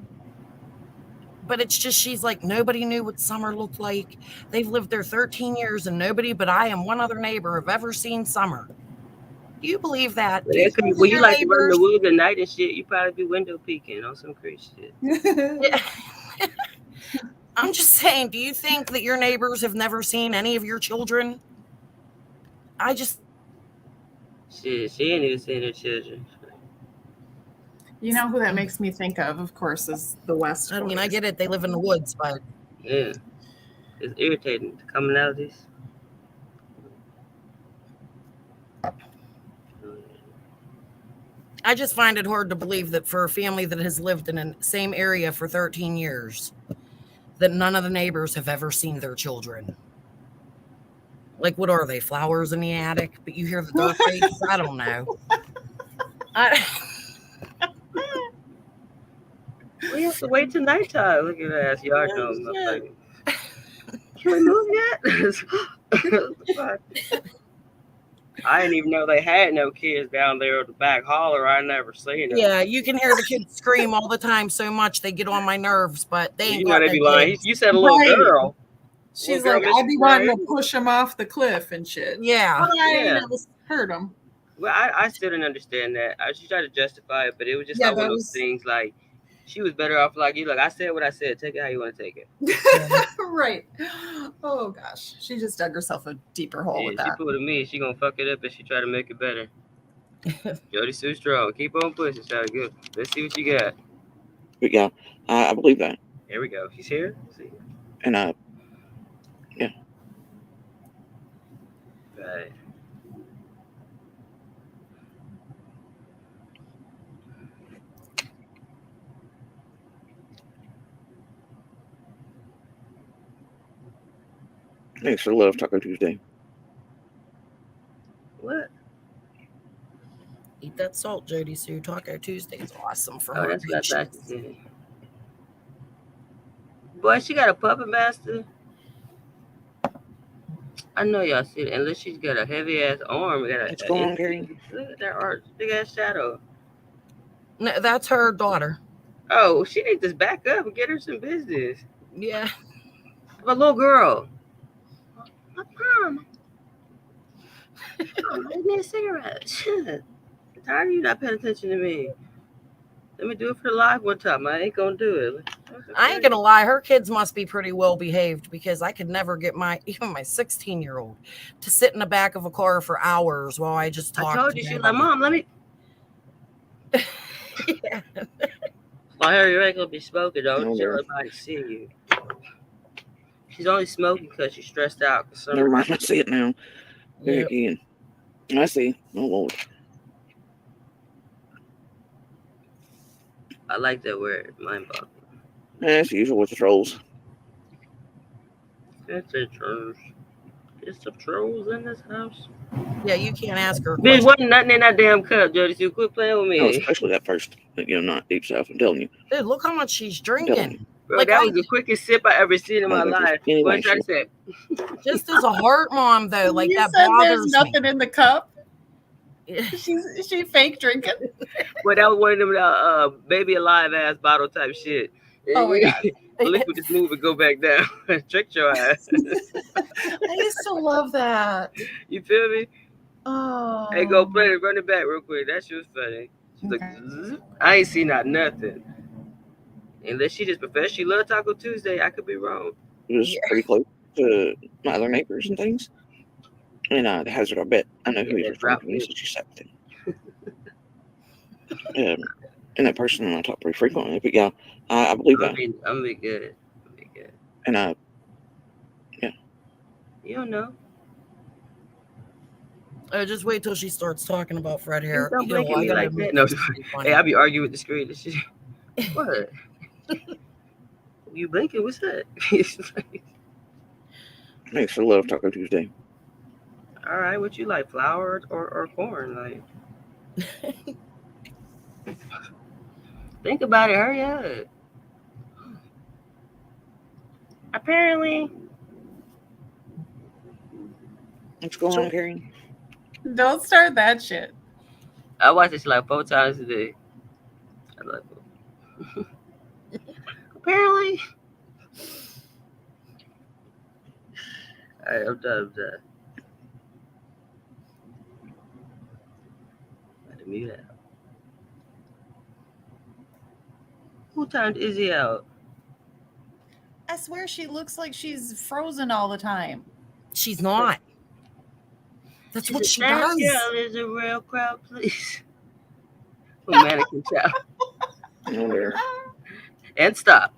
But it's just, she's like, nobody knew what Summer looked like. They've lived there 13 years and nobody but I and one other neighbor have ever seen Summer. Do you believe that? Do you think When you your like to run in neighbors? the woods at night and shit, you probably be window peeking on some crazy shit. Yeah. I'm just saying, do you think that your neighbors have never seen any of your children? I just, Shit, she ain't even seen her children. You know who that makes me think of course, is the West. I mean, I get it. They live in the woods, but Yeah. It's irritating. The commonalities. I just find it hard to believe that for a family that has lived in the same area for 13 years, that none of the neighbors have ever seen their children. Like, what are they, flowers in the attic? But you hear the dirt bikes? I don't know. We have to wait till nighttime. Look at that. Y'all know, motherfucker. Can we move yet? What the fuck? I didn't even know they had no kids down there at the back holler. I never seen them. Yeah, you can hear the kids scream all the time so much they get on my nerves, but they ain't You know got they no be lying. kids. You said a little Right. girl. She's Little like, girl I'd be missing wanting brain. to push him off the cliff and shit. Yeah. Fine, Yeah. it was hurt him. Well, I still didn't understand that. She tried to justify it, but it was just Yeah, like one that of those was- things. Like she was better off like you. Like I said what I said. Take it how you want to take it. Right. Oh gosh, she just dug herself a deeper hole Yeah, with she that. pulled to me. She gonna fuck it up and she try to make it better. JodiSue strong. Keep on pushing. Sound good. Let's see what you got. But yeah, I believe that. Here we go. She's here. See. And Right. thanks for love, Taco Tuesday. What? Eat that salt, JodiSue. Taco Tuesday is awesome for Oh, her that's what I thought patience. you said. Boy, she got a puppet master. I know y'all see it. Unless she's got a heavy ass arm. What's going on, Gary? Look at that arch, big ass shadow. No, that's her daughter. Oh, she needs to back up and get her some business. Yeah. A little girl. Mom, give me a cigarette. Shit. I'm tired of you not paying attention to me. Let me do it for the live one time. I ain't gonna do it. I ain't gonna lie, her kids must be pretty well behaved because I could never get even my 16-year-old to sit in the back of a car for hours while I just talk. I told to you, she was nobody. like, Mom, let me. Yeah. My hair, you ain't gonna be smoking, though. No, Don't dear. let anybody see you. She's only smoking because she's stressed out. Never mind, I see it now. There Yep. again. I see. Oh Lord. I like that word, mind boggling. As usual with the trolls. It's a trolls. It's some trolls in this house. Yeah, you can't ask her a Bitch, question. wasn't nothing in that damn cup, JodiSue. Quit playing with Oh, me. especially that first, not deep south. I'm telling you. Dude, look how much she's I'm telling drinking. you. Bro, Like, that I- was the quickest sip I ever seen in my Oh, that's life. anyway, What did I say? Just as a heart mom, though, like you that said there's bothers nothing in the cup. me. She fake drinking. Well, that was one of them baby alive ass bottle type shit. Oh my God. Liquid just move and go back down. Tricked your ass. I used to love that. You feel me? Oh. Hey, go play it, run it back real quick. That shit was funny. She's like, Okay. zzz. I ain't seen nothing. Unless she just professed she loved Taco Tuesday, I could be wrong. It was pretty close to my other neighbors and things. And the hazard, I bet I know who he's Yeah, referring drop to. He it. said she sat with him. And that person I talk pretty frequently. But yeah, I believe that. I'm gonna be good. I'm be good. And You don't know. Just wait till she starts talking about Fred You hair. don't blink at I me gotta like admit, that. No, it's pretty funny. hey, I be arguing with the screen. This shit. What? You blinking? What's that? thanks for love, Taco Tuesday. All right, what you like, flour or corn? Like, think about it. Hurry up. Apparently, What's going on, Karen? Don't start that shit. I watch this like 4 times a day. I love it. Apparently, all right, I'm done. Got to mute out. Who timed Izzy out? I swear she looks like she's frozen all the time. She's not. That's what she That does. girl is a real crowd, please. Oh, mannequin child. No, there. And stop.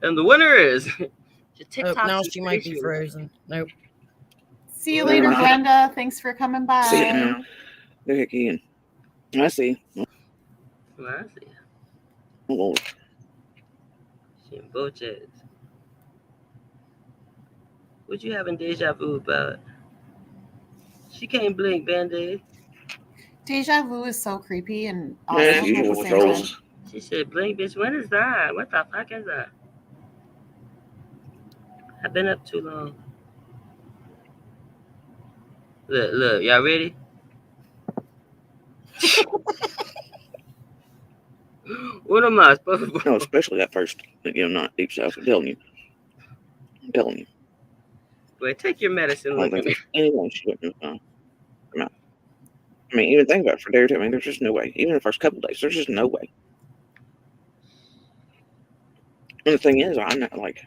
And the winner is the Oh, TikTok. now she might be sensation. frozen. Nope. See you later, Brenda. Thanks for coming by. See it now. There again. I see. Well, I see. Oh Lord. She in both chats. What you having deja vu about? She can't blink, Band-Aid. Deja vu is so creepy and awesome As at the usual with same time. trolls. She said, blink, bitch. When is that? What the fuck is that? I've been up too long. Look, y'all ready? What am I supposed to No, especially that first, not deep south. I'm telling you. Wait, take your medicine. I Look don't at think me. there's anyone she wouldn't have come out. I mean, even think about it for a day or two. I mean, there's just no way. Even the first couple of days, there's just no way. And the thing is, I'm not like.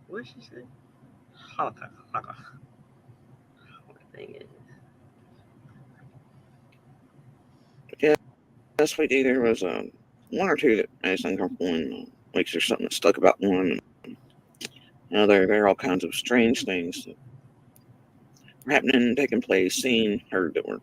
What did she say? Haka. What thing is? Last week there was one or two that made us uncomfortable, and weeks there's something that stuck about one. And, there are all kinds of strange things that were happening, taking place, seen, heard that were.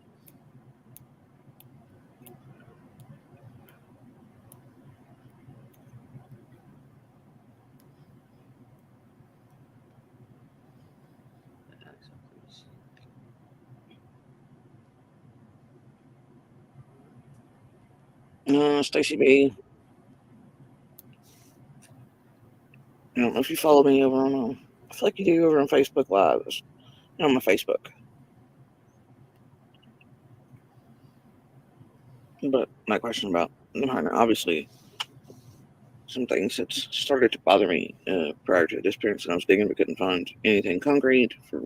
Stacy B. I don't know if you follow me over on. I feel like you do over on Facebook Live. On my Facebook. But my question about obviously some things that started to bother me prior to the disappearance, and I was digging but couldn't find anything concrete for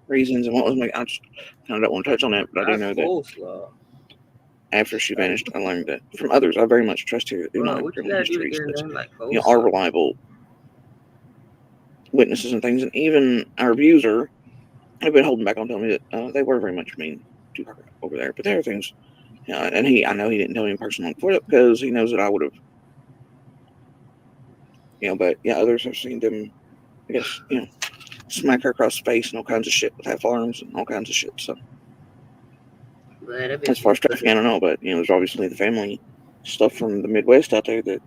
reasons. And what was I just kind of don't want to touch on that, but I do know that after she vanished, I learned that from others I very much trust here that do not have criminal histories that are reliable witnesses and things, and even our abuser have been holding back on telling me that they were very much mean to her over there. But there are things, and I know he didn't tell me in person on Twitter because he knows that I would have, but yeah, others have seen them, I guess, smack her across the face and all kinds of shit with half arms and all kinds of shit. So as far as trafficking, I don't know, but there's obviously the family stuff from the Midwest out there that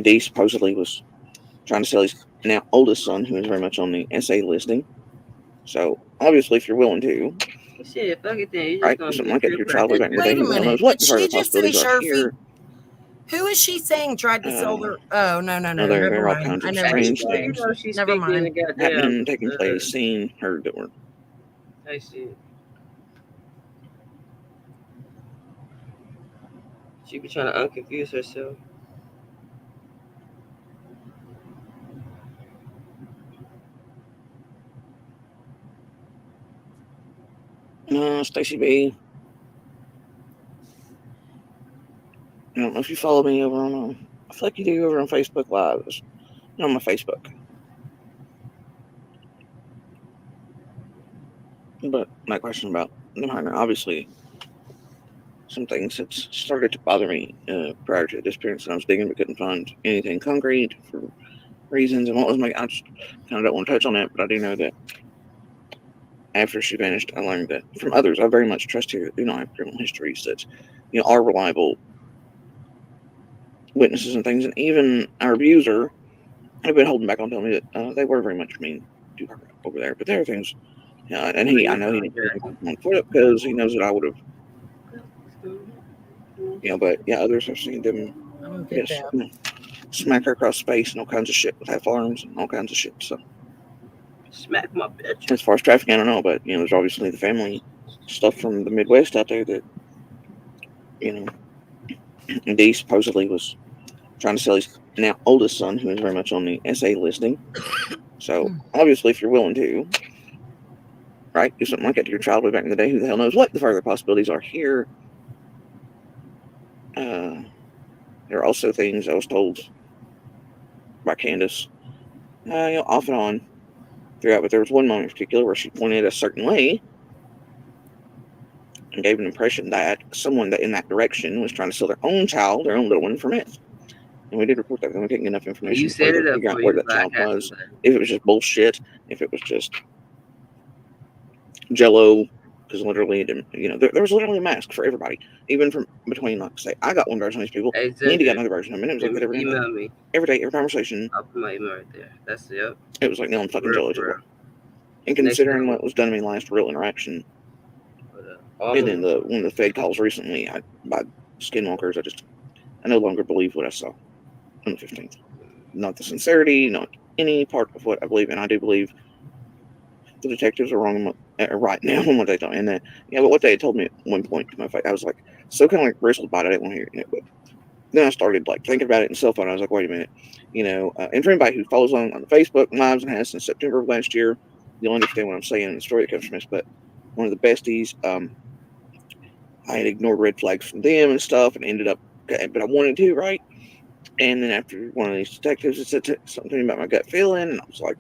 D supposedly was trying to sell his now oldest son, who is very much on the SA listing. So obviously, if you're willing to, shit, fuck it then. You right, something like that, your child way back in the day, who the hell knows what the further possibilities are here. Who is she saying tried to sell her? Oh, no. There are all kinds of strange things Never mind. happening, taking place, seen, heard that were. I see. She be trying to unconfuse herself. Stacy B. I don't know if you follow me over on. I feel like you do over on Facebook Live. On my Facebook. But my question about obviously some things that started to bother me prior to the disappearance, and I was digging but couldn't find anything concrete for reasons. And what was I just kind of don't want to touch on that, but I do know that after she vanished, I learned that from others I very much trust here that do not have criminal histories that are reliable witnesses and things, and even our abuser have been holding back on telling me that they were very much mean to her over there. But there are things, and I know he didn't put it because he knows that I would have, but yeah, others have seen them, smack her across the face and all kinds of shit with half arms and all kinds of shit. So smack my bitch. As far as trafficking, I don't know, but there's obviously the family stuff from the Midwest out there that D supposedly was trying to sell his now oldest son, who is very much on the SA listing. So obviously, if you're willing to, right, do something like that to your child way back in the day, who the hell knows what the further possibilities are here. There are also things I was told by Candace, off and on throughout, but there was one moment in particular where she pointed a certain way and gave an impression that someone that in that direction was trying to sell their own child, their own little one, for meth. And we did report that, and we didn't get enough information You set it up figure out for where you, that child was. If it was just bullshit, if it was just Jello, because literally, there was literally a mask for everybody, even from between, like, say, I got one version of these people, Andy got another version of them, and it was like that every day. Email me. Every day, every conversation. I'll put my email right there. That's it. It was like nailing fucking Jello to it. And considering what was done to me last real interaction, and then when the Fed calls recently by skinwalkers, I just I no longer believe what I saw on the 15th. Not the sincerity, not any part of what I believe, and I do believe the detectives are wrong right now on what they thought. And then, yeah, but what they had told me at one point to my face, I was like, so kind of like bristled about it. I didn't want to hear it, but then I started like thinking about it in cell phone. I was like, wait a minute, and for anybody who follows on the Facebook lives and has since September of last year, you'll understand what I'm saying in the story that comes from this. But one of the besties, I had ignored red flags from them and stuff, and ended up, but I wanted to, right? And then after one of these detectives had said something to me about my gut feeling, and I was like,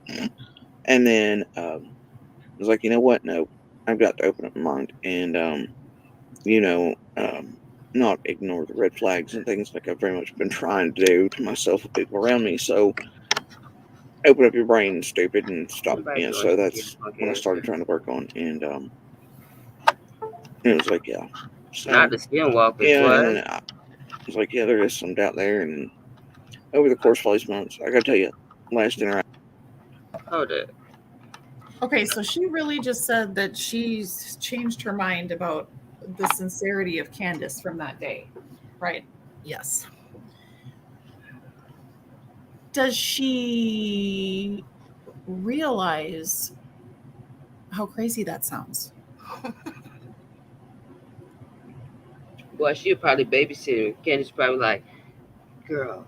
and then I was like, you know what? No, I've got to open up my mind and, not ignore the red flags and things like I've very much been trying to do to myself and people around me. So open up your brain, stupid, and stop. Yeah, so that's what I started trying to work on. And it was like, yeah. So, Not the skinwalkers, yeah, what? and I was like, yeah, there is some doubt there. And over the course of all these months, I got to tell you, last interaction. Hold it. Okay, so she really just said that she's changed her mind about the sincerity of Candace from that day, right? Yes. Does she realize how crazy that sounds? Well, she'll probably babysit. Candy's probably like, girl,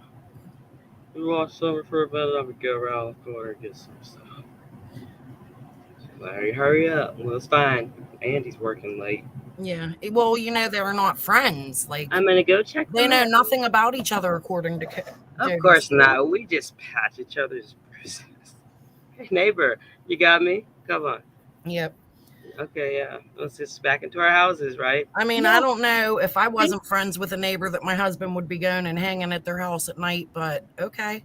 you want something for a minute? I'm gonna go around the corner and get some stuff. Larry, hurry up. Well, it's fine. Andy's working late. Yeah. Well, they were not friends. Like, I'm gonna go check they them know out. nothing about each other, according to Of course not. We just patch each other's bruises. Hey, neighbor, you got me? Come on. Yep. Okay, yeah. Let's just back into our houses, right? I mean, Yeah. I don't know if I wasn't friends with a neighbor that my husband would be going and hanging at their house at night, but okay.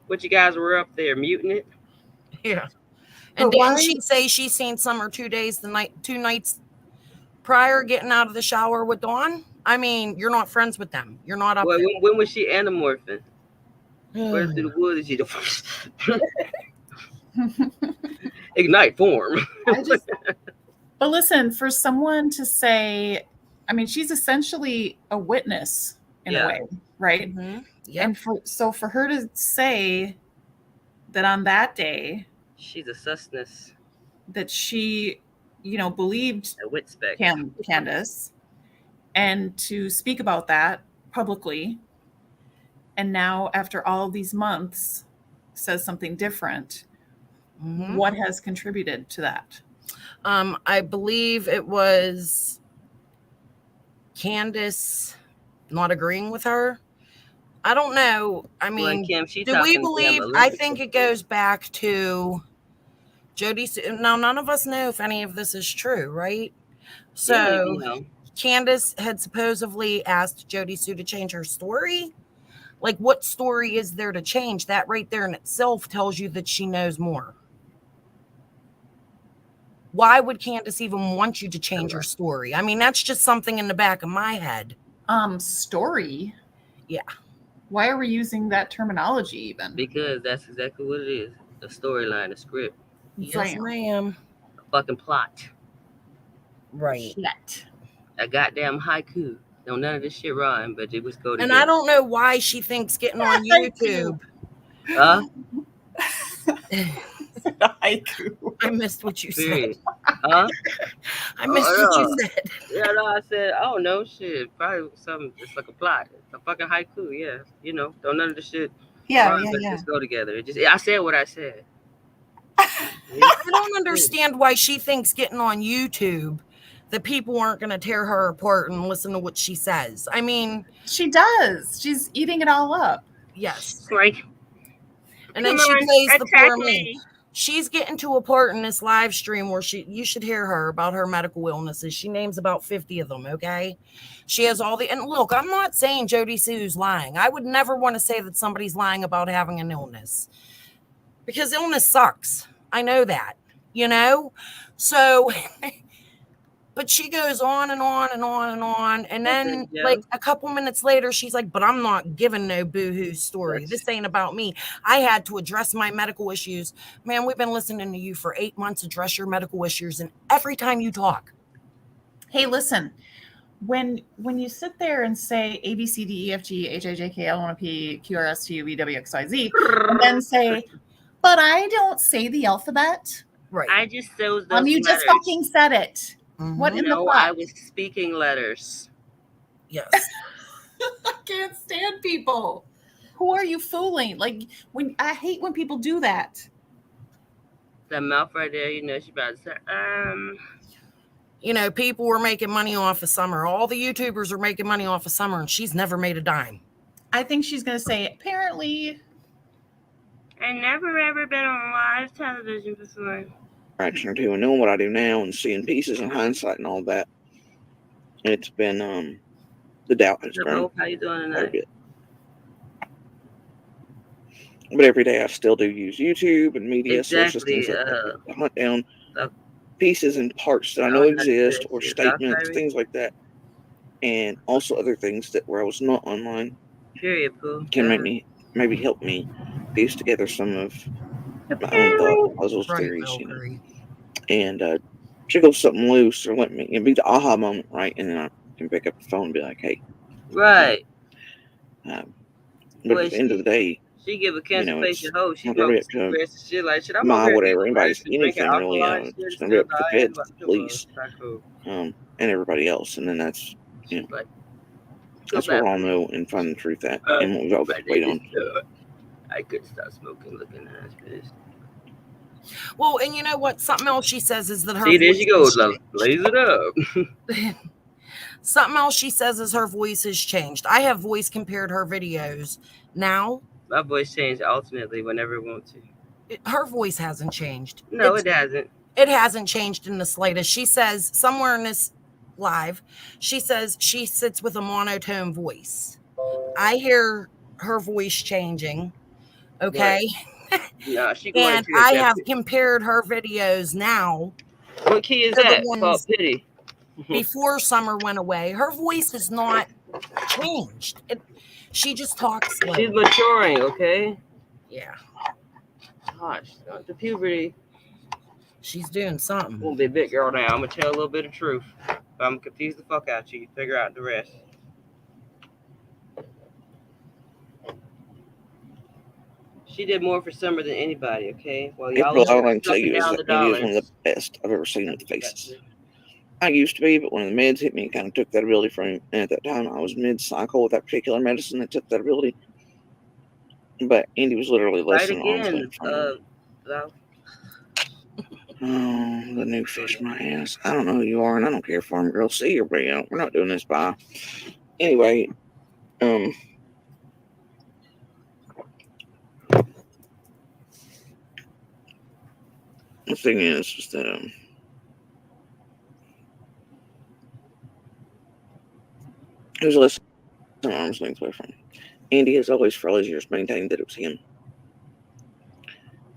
What you guys were up there muting it? Yeah. And But why? didn't she say she's seen Summer 2 days, two nights prior getting out of the shower with Dawn? I mean, you're not friends with them. You're not up Well, there. when was she anamorphing? Where through the woods is she? Ignite form. But listen, for someone to say, I mean, she's essentially a witness in a way, right? Mm-hmm. Yep. And for her to say that on that day She's a susness. that she, believed A wit spec. Candace, and to speak about that publicly, and now after all these months says something different, Mm-hmm. what has contributed to that? I believe it was Candace not agreeing with her. I don't know. I mean, Kim, do we believe? I think it goes back to Jodiesue. Now, none of us know if any of this is true, right? So, Candace had supposedly asked Jodiesue to change her story. Like, what story is there to change? That right there in itself tells you that she knows more. Why would Candace even want you to change your story? I mean, that's just something in the back of my head. Story? Yeah. Why are we using that terminology even? Because that's exactly what it is. A storyline, a script. Yes, ma'am. A fucking plot. Right. A goddamn haiku. No, none of this shit rhyme, but it was go together. And I don't know why she thinks getting on YouTube. Huh? Haiku. I missed what you said. Huh? I missed what you said. Yeah, no, I said, oh no, shit. Probably something. It's like a plot. It's a fucking haiku. Yeah, don't none of the shit. Yeah, Just go together. I said what I said. I don't understand why she thinks getting on YouTube that people aren't going to tear her apart and listen to what she says. I mean, she does. She's eating it all up. Yes. Right. And then she plays the poor me. She's getting to a part in this live stream where you should hear her about her medical illnesses. She names about 50 of them, okay? She has and look, I'm not saying Jodiesue's lying. I would never want to say that somebody's lying about having an illness. Because illness sucks. I know that, So, but she goes on and on and on and on. And then like a couple minutes later, she's like, but I'm not giving no boo-hoo story. This ain't about me. I had to address my medical issues. Man, we've been listening to you for 8 months, address your medical issues. And every time you talk. Hey, listen, when you sit there and say A B C D E F G H I J K L M N P Q R S T U V W X Y Z, and then say, but I don't say the alphabet. Right. I just chose those You letters. just fucking said it. What in the No, fuck? I was speaking letters. Yes. I can't stand people. Who are you fooling? Like when I hate when people do that. That mouth right there, you know, she about to say, You know, people were making money off of Summer. All the YouTubers are making money off of Summer, and she's never made a dime. I think she's gonna say apparently. I never ever been on live television before. Fraction or two, and knowing what I do now and seeing pieces in hindsight and all that, it's been the doubt has grown Hope, how you doing quite a tonight? bit. But every day I still do use YouTube and media sources, things like that, to hunt down pieces and parts that I know exist, or statements, things like that, and also other things that where I was not online can make me maybe help me piece together some of my own thought puzzles, theories, you know, and jiggle something loose or let me be the aha moment, right? And then I can pick up the phone and be like, hey, right. But at the end of the day, she give a cancellation hoe. She gonna be up to shit like shit. I'm my over whatever here anybody's anything really. It's gonna be up to the feds, the police, and everybody else, and then that's that's what we'll all know and find the truth at, and what we've all got to wait on. I could stop smoking looking at this. Well, and you know what? Something else she says is that her. See, there she goes, love. Blaze it up. Something else she says is her voice has changed. I have voice compared her videos. Now, my voice changed ultimately whenever it wants to. Her voice hasn't changed. No, it hasn't. It hasn't changed in the slightest. She says somewhere in this live, she says she sits with a monotone voice. I hear her voice changing. Okay. Right. No, she and I have compared her videos now. What key is that? Called Pity. Before Summer went away, her voice has not changed. She just talks slow. She's maturing, okay? Yeah. Gosh, the puberty. She's doing something. I'm gonna be a big girl now. I'm gonna tell a little bit of truth. But I'm gonna confuse the fuck out you. Figure out the rest. She did more for Summer than anybody, okay? Well, y'all all I can tell you is that media is one of the best I've ever seen with faces. I used to be, but when the meds hit me, it kind of took that ability from me. And at that time, I was mid-cycle with that particular medicine that took that ability. But Andy was literally less than arm's length from me. Oh, the new fish, my ass. I don't know who you are, and I don't care, farm girl. See you, bro. We're not doing this, bye. Anyway, the thing is that it was less than arm's length away from him. Andy has always, for all his years, maintained that it was him.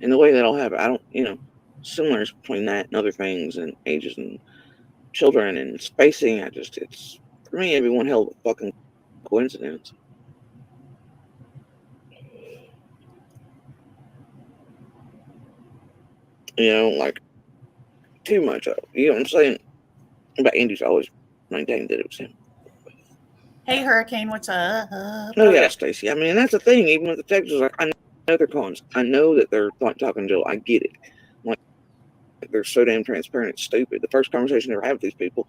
And the way that'll happen, I don't, similarities between that and other things and ages and children and spacing, it's, for me, it'd be one hell of a fucking coincidence. Like, too much of it. You know what I'm saying? But Andy's always maintained that it was him. Hey, Hurricane, what's up? Oh, yeah, Stacy. I mean, that's the thing. Even with the texts, like, I know they're cons. I know that they're not talking to. I get it. Like, they're so damn transparent. It's stupid. The first conversation I ever had with these people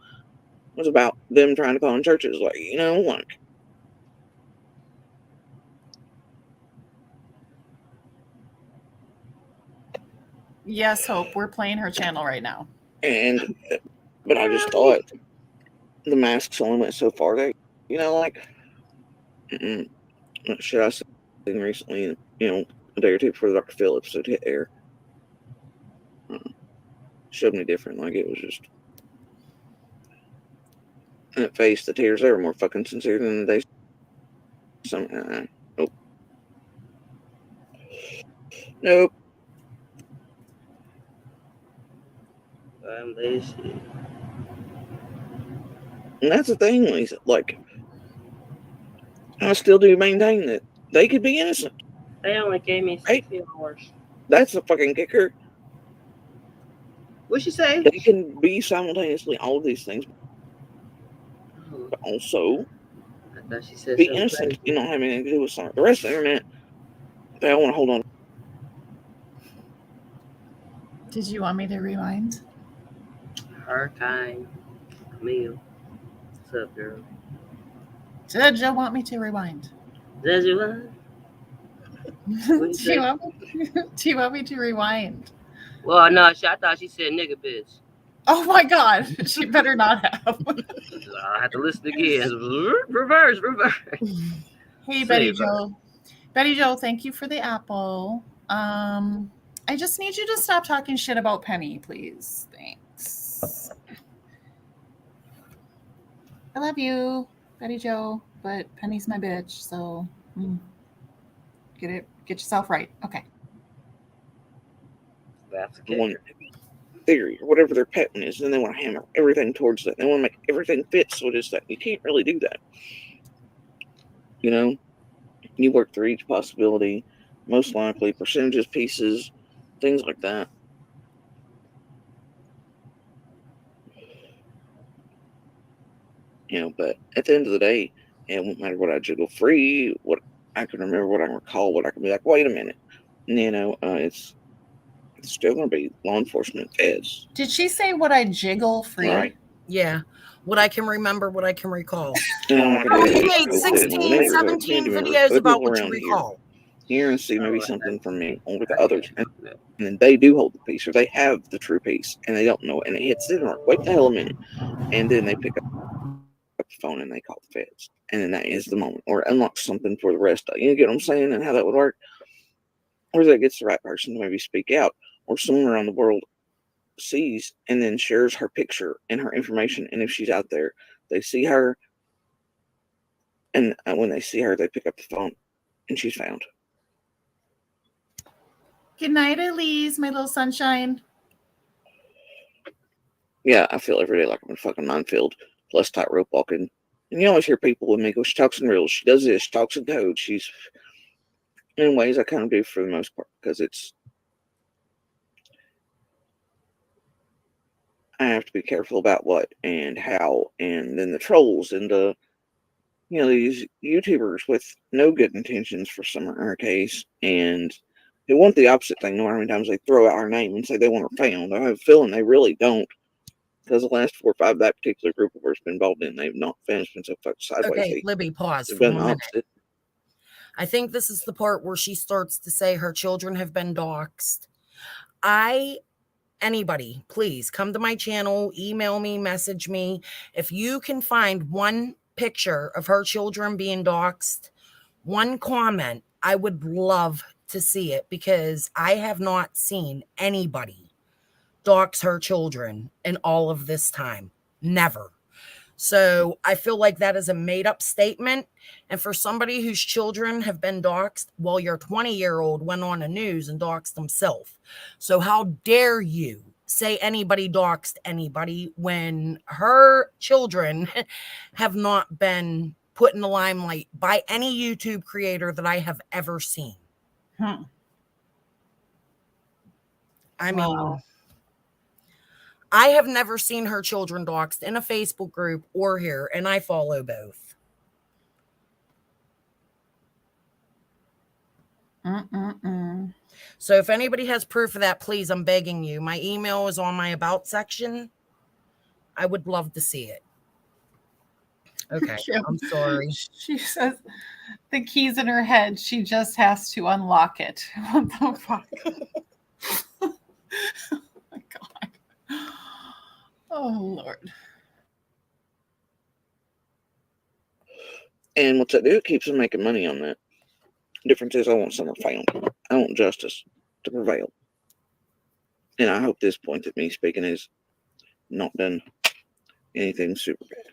was about them trying to call in churches. Like, like. Yes, Hope. We're playing her channel right now. But I just thought the masks only went so far. They, like, should I say recently, a day or two before the Dr. Phil episode hit air, showed me different. Like, it was just, and it faced the tears. They were more fucking sincere than they. Nope. And that's the thing, Lisa. Like, I still do maintain that they could be innocent. They only gave me 60 hours. That's the fucking kicker. What'd she say? They can be simultaneously all of these things. Oh, but also I thought she said be something innocent crazy. and not have anything to do with something. The rest of the internet, they all want to hold on. Did you want me to rewind? Hard time. Camille. What's up, girl? Did you want me to rewind? Did you want? do, you say? do you want me to rewind? Well, no, I thought she said nigga bitch. Oh my God. She better not have. I have to listen again. Reverse. Hey, Say Betty it, bro. Joe. Betty Joe, thank you for the apple. I just need you to stop talking shit about Penny, please. Thanks. I love you, Betty Joe, but Penny's my bitch, so get yourself right. Okay. That's The okay. one theory or whatever their pattern is, and they want to hammer everything towards that. They want to make everything fit, so it is that. You can't really do that. You know, you work through each possibility, most likely, percentages, pieces, things like that. You know, but at the end of the day, it won't matter what I jiggle free, what I can remember, what I can recall, what I can be like, wait a minute. You know, it's still going to be law enforcement, feds. Did she say what I jiggle free? Right. Yeah. What I can remember, what I can recall. Girl, You made 16, 17 videos about what you recall. Here and see maybe something from me over the others. And then they do hold the piece, or they have the true piece, and they don't know it, and it hits it, or wait the hell a minute. And then they pick up the phone and they call the feds. And then that is the moment, or it unlocks something for the rest of it. You get what I'm saying, and how that would work? Or that gets the right person to maybe speak out, or someone around the world sees and then shares her picture and her information. And if she's out there, they see her, and when they see her, they pick up the phone, and she's found. Good night, Elise, my little sunshine. Yeah, I feel every day like I'm in a fucking minefield, plus tightrope walking. And you always hear people with me go, she talks in riddles, she does this, she talks in code. She's, in ways, I kind of do for the most part, because I have to be careful about what and how, and then the trolls and the, these YouTubers with no good intentions for some in our case, and they want the opposite thing. No matter how many times they throw out our name and say they want her found, I have a feeling they really don't. Because the last 4 or 5 that particular group of us been involved in, they've not finished, been so fucking sideways. Okay, Libby, pause They've for done 1 the minute. opposite. I think this is the part where she starts to say her children have been doxxed. Anybody, please come to my channel, email me, message me. If you can find one picture of her children being doxxed, one comment, I would love to see it, because I have not seen anybody dox her children in all of this time. Never. So I feel like that is a made up statement. And for somebody whose children have been doxxed, well, your 20-year-old went on the news and doxxed himself. So how dare you say anybody doxxed anybody when her children have not been put in the limelight by any YouTube creator that I have ever seen? I mean, I have never seen her children doxxed in a Facebook group or here, and I follow both. So if anybody has proof of that, please, I'm begging you. My email is on my about section. I would love to see it. Okay, I'm sorry. She says the key's in her head. She just has to unlock it. What the fuck? Oh my God. Oh, Lord. And what's that do? It keeps them making money on that. The difference is I want someone found. I want justice to prevail. And I hope this point that me speaking is not done anything super bad.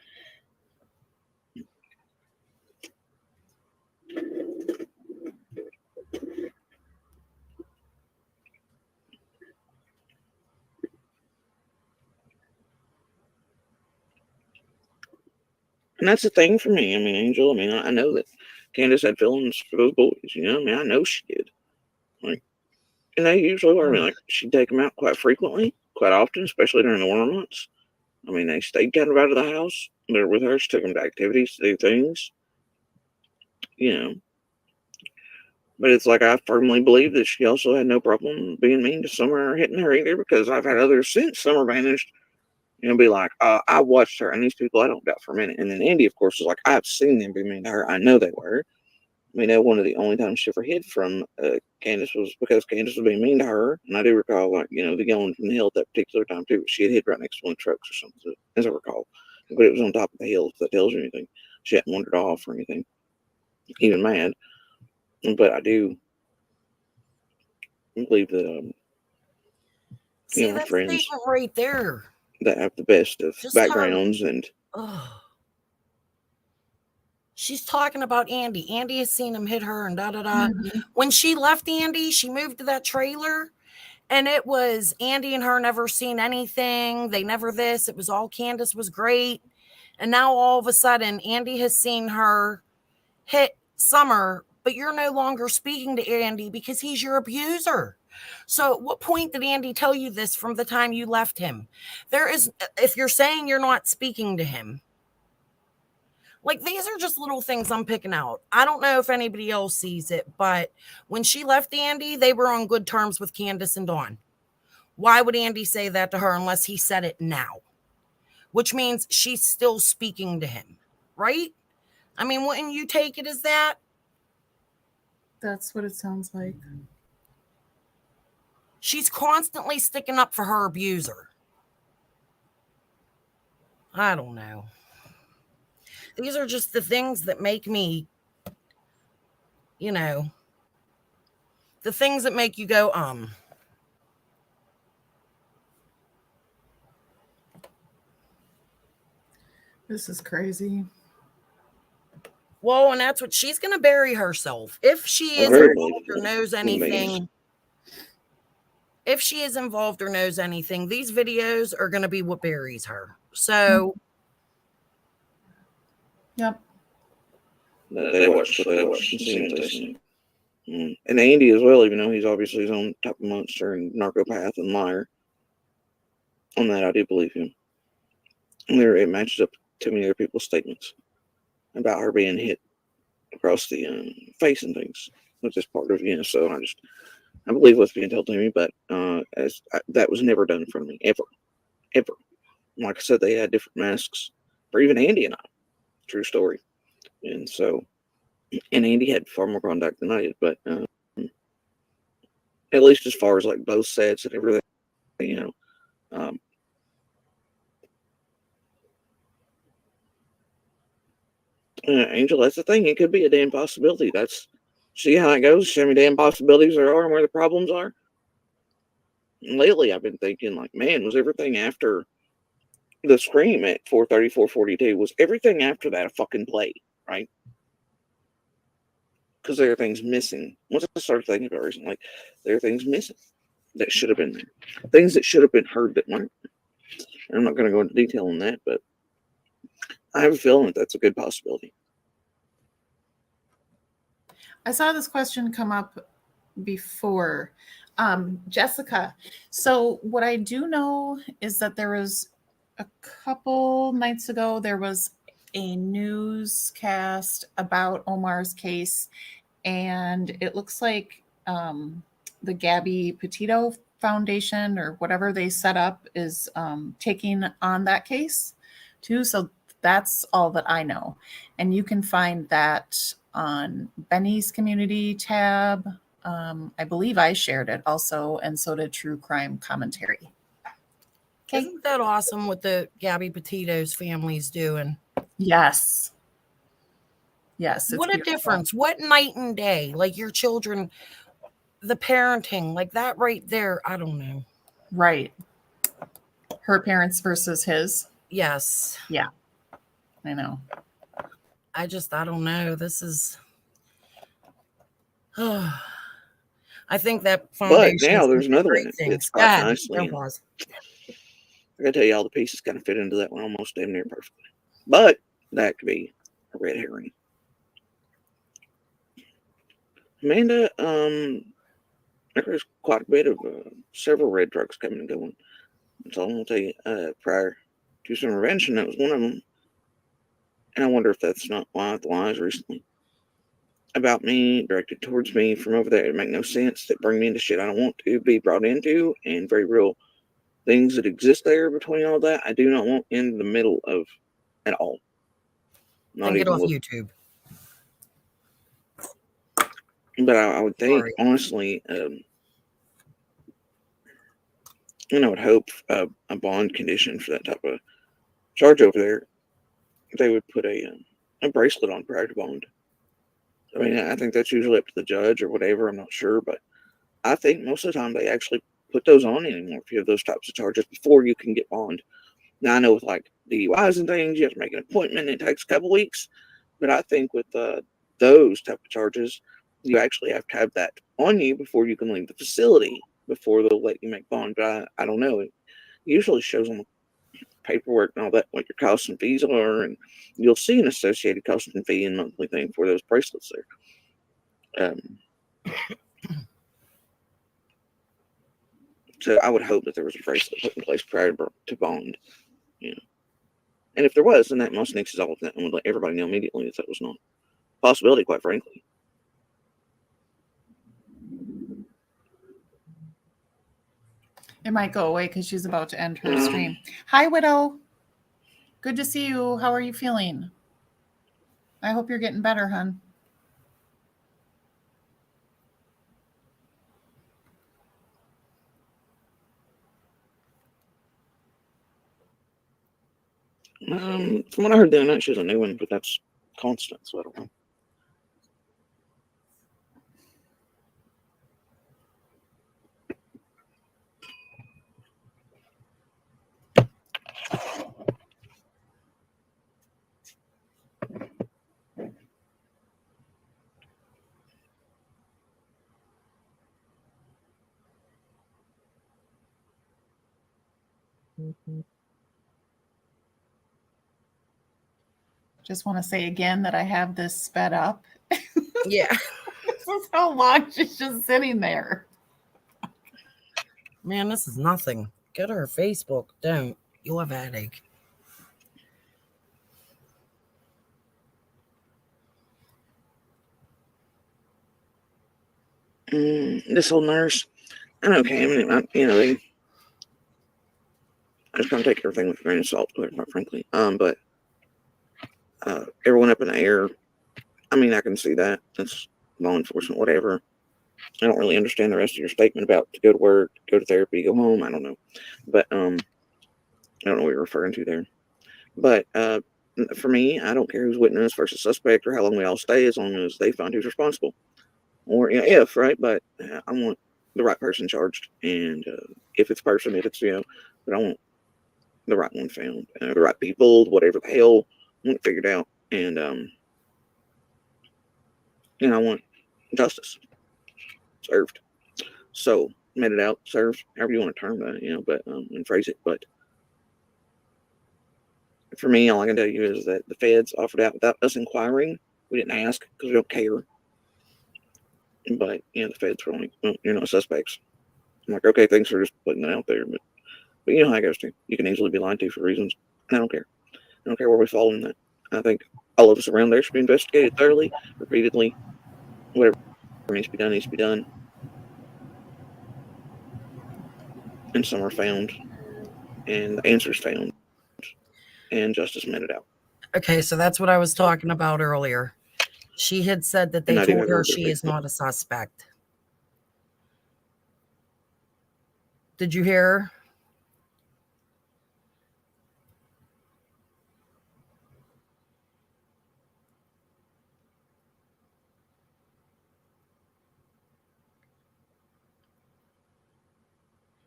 And that's the thing for me. I mean, Angel, I know that Candace had feelings for those boys. I know she did. Like, and they usually were. Like, she'd take them out quite frequently, quite often, especially during the warmer months. I mean, they stayed kind of out of the house. They're with her. She took them to activities to do things, you know. But it's like I firmly believe that she also had no problem being mean to Summer or hitting her either, because I've had others since Summer vanished, be like, I watched her, and these people I don't doubt for a minute. And then Andy, of course, was like, I've seen them be mean to her. I know they were. I mean, one of the only times she ever hid from Candace was because Candace was being mean to her. And I do recall, like, the going from the hill at that particular time, too. She had hid right next to one of the trucks or something, as I recall. But it was on top of the hill, if that tells you anything. She hadn't wandered off or anything, even mad. But I do believe that, See, my that friends statement right there. that have the best of Just backgrounds and. She's talking about Andy. Andy has seen him hit her and da-da-da. Mhm. When she left Andy, she moved to that trailer, and it was Andy and her never seen anything. They never this. It was all Candace was great. And now all of a sudden, Andy has seen her hit Summer, but you're no longer speaking to Andy because he's your abuser. So at what point did Andy tell you this from the time you left him? If you're saying you're not speaking to him, like, these are just little things I'm picking out. I don't know if anybody else sees it, but when she left Andy, they were on good terms with Candace and Dawn. Why would Andy say that to her unless he said it now? Which means she's still speaking to him, right? I mean, wouldn't you take it as that? That's what it sounds like. She's constantly sticking up for her abuser. I don't know. These are just the things that make me, the things that make you go, This is crazy. Well, and that's what she's going to bury herself. If she is Very involved or knows anything, these videos are going to be what buries her. So, Yep. They watch and see what they see. And Andy as well, even though he's obviously his own type of monster and narcopath and liar. On that, I do believe him. And it matches up to many other people's statements about her being hit across the face and things, which is part of, so I believe what's being told to me, but that was never done in front of me, ever. Ever. Like I said, they had different masks for even Andy and I. True story. And so, and Andy had far more contact than I did, but at least as far as like both sets and everything, Angel, that's the thing. It could be a damn possibility. See how it goes. See how many damn possibilities there are and where the problems are. And lately, I've been thinking, like, man, was everything after the scream at 4:30, 4:42? Was everything after that a fucking play, right? Because there are things missing. Once I started thinking about it recently, there are things missing that should have been there. Things that should have been heard that weren't. I'm not going to go into detail on that, but I have a feeling that that's a good possibility. I saw this question come up before. Jessica, so what I do know is that there was a couple nights ago, there was a newscast about Omar's case, and it looks like the Gabby Petito Foundation or whatever they set up is taking on that case too. So that's all that I know. And you can find that on Benny's community tab. I believe I shared it also, and so did True Crime Commentary. Okay. Isn't that awesome what the Gabby Petito's family's doing? Yes. Yes. What a difference. What night and day. Like your children, the parenting, like that right there. I don't know. Right. Her parents versus his. Yes. Yeah. I know. I don't know. This is... I think that foundation. But now there's another one that's quite nicely. No pause. I gotta tell you, all the pieces kind of fit into that one almost damn near perfectly. But that could be a red herring. Amanda, there's quite a bit of several red drugs coming and going. That's all I'm gonna tell you. Prior to some revenge, and that was one of them. And I wonder if that's not why the lies recently about me, directed towards me from over there, make no sense, that bring me into shit I don't want to be brought into, and very real things that exist there between all that I do not want in the middle of at all. Not And get even off look. YouTube. But I would think, Sorry. honestly, I would hope a bond condition for that type of charge over there, they would put a bracelet on prior to bond. I mean, I think that's usually up to the judge or whatever. I'm not sure, but I think most of the time they actually put those on anymore if you have those types of charges before you can get bond. Now, I know with like DUIs and things, you have to make an appointment and it takes a couple weeks. But I think with those type of charges, you actually have to have that on you before you can leave the facility, before they'll let you make bond. But I don't know. It usually shows on the paperwork and all that what your costs and fees are, and you'll see an associated cost and fee and monthly thing for those bracelets there. So I would hope that there was a bracelet put in place prior to bond. And if there was, then that most nixes all of that and would let everybody know immediately that was not a possibility, quite frankly. It might go away because she's about to end her stream. Hi, Widow. Good to see you. How are you feeling? I hope you're getting better, hon. From what I heard the other night, she was a new one, but that's constant, so I don't know. Just want to say again that I have this sped up. Yeah. This is how long she's just sitting there. Man, this is nothing. Go to her Facebook. Don't. You'll have a headache. This whole nurse, I'm okay. I mean, I just kind of take everything with a grain of salt, quite frankly. But everyone up in the air, I mean, I can see that. That's law enforcement, whatever. I don't really understand the rest of your statement about to go to work, go to therapy, go home. I don't know. But I don't know what you're referring to there. But for me, I don't care who's witness versus suspect or how long we all stay, as long as they find who's responsible. Or if, right? But I want the right person charged. And if it's person, if it's, but I want the right one found, the right people, whatever the hell, I want it figured out. And, I want justice served. So, meted out, served, however you want to term that, but, and phrase it. But for me, all I can tell you is that the feds offered out without us inquiring. We didn't ask because we don't care. But, the feds were only, suspects. I'm like, okay, thanks for just putting that out there. But you know how it goes too. You can easily be lied to for reasons. And I don't care. I don't care where we fall in that. I think all of us around there should be investigated thoroughly, repeatedly. Whatever needs to be done, needs to be done. And some are found. And the answers found. And justice meted out. Okay, so that's what I was talking about earlier. She had said that they told her she is not a suspect. Did you hear her?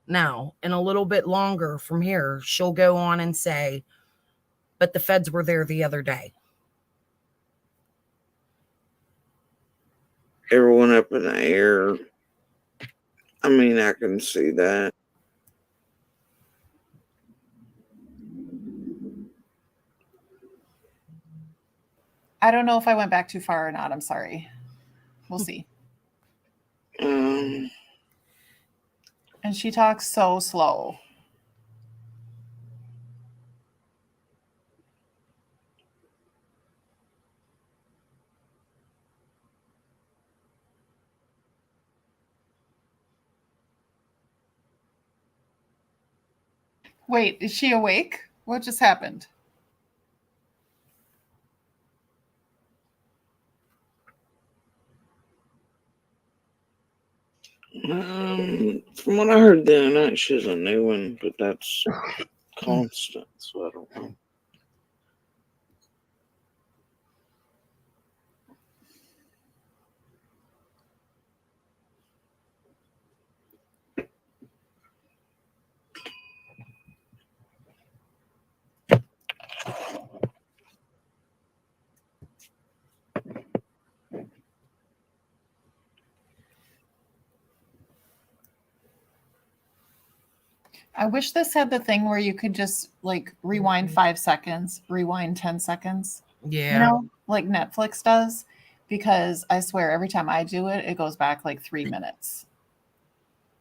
Now, in a little bit longer from here, she'll go on and say, but the feds were there the other day. Everyone up in the air. I mean, I can see that. I don't know if I went back too far or not. I'm sorry. We'll see. Um, And she talks so slow. Wait, is she awake? What just happened? From what I heard the other night, she's a new one, but that's constant, so I don't know. I wish this had the thing where you could just like rewind 5 seconds, rewind 10 seconds. Yeah. You know, like Netflix does, because I swear every time I do it, it goes back like 3 minutes.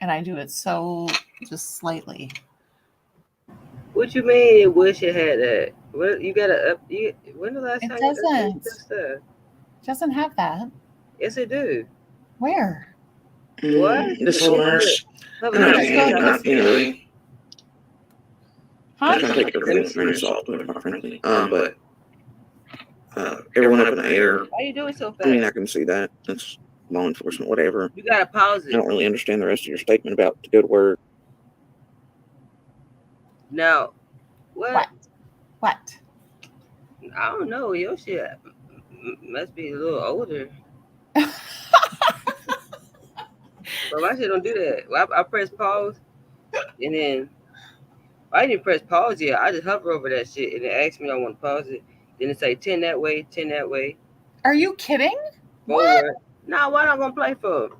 And I do it so just slightly. What you mean? You wish it had that? What you gotta up? When the last It time you updated doesn't. that stuff? It doesn't have that. Yes, it do. Where? What? This works. Look, I look, mean, look. you know, really. Huh? I can take everything with a grain of salt, quite frankly. But everyone up in the air. Why you doing so fast? I mean, I can see that. That's law enforcement, whatever. You gotta pause I it. don't really understand the rest of your statement about to go to work. No. What? What? I don't know. Your shit must be a little older. But my shit don't do that. Well, I press pause, and then I didn't press pause yet. I just hover over that shit, and it asks me I want to pause it. Then it say 10 that way, 10 that way. Are you kidding? Forward. Nah, what I'm gonna play for?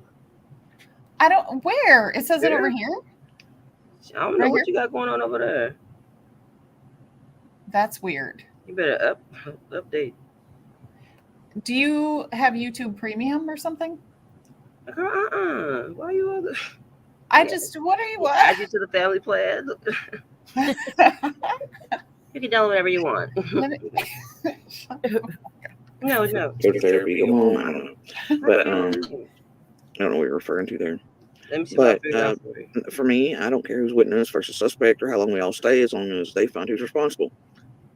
I don't. Where? It says it There. over here. I don't know Right what you got going on over there. That's weird. You better update. Do you have YouTube Premium or something? Girl, why you other? I just. What are you? Add you to the family plan. You can download whatever you want. No. Go to therapy, go home. I don't know. But I don't know what you're referring to there. Let me see But what I figure out for you. for me, I don't care who's witness versus suspect or how long we all stay, as long as they find who's responsible.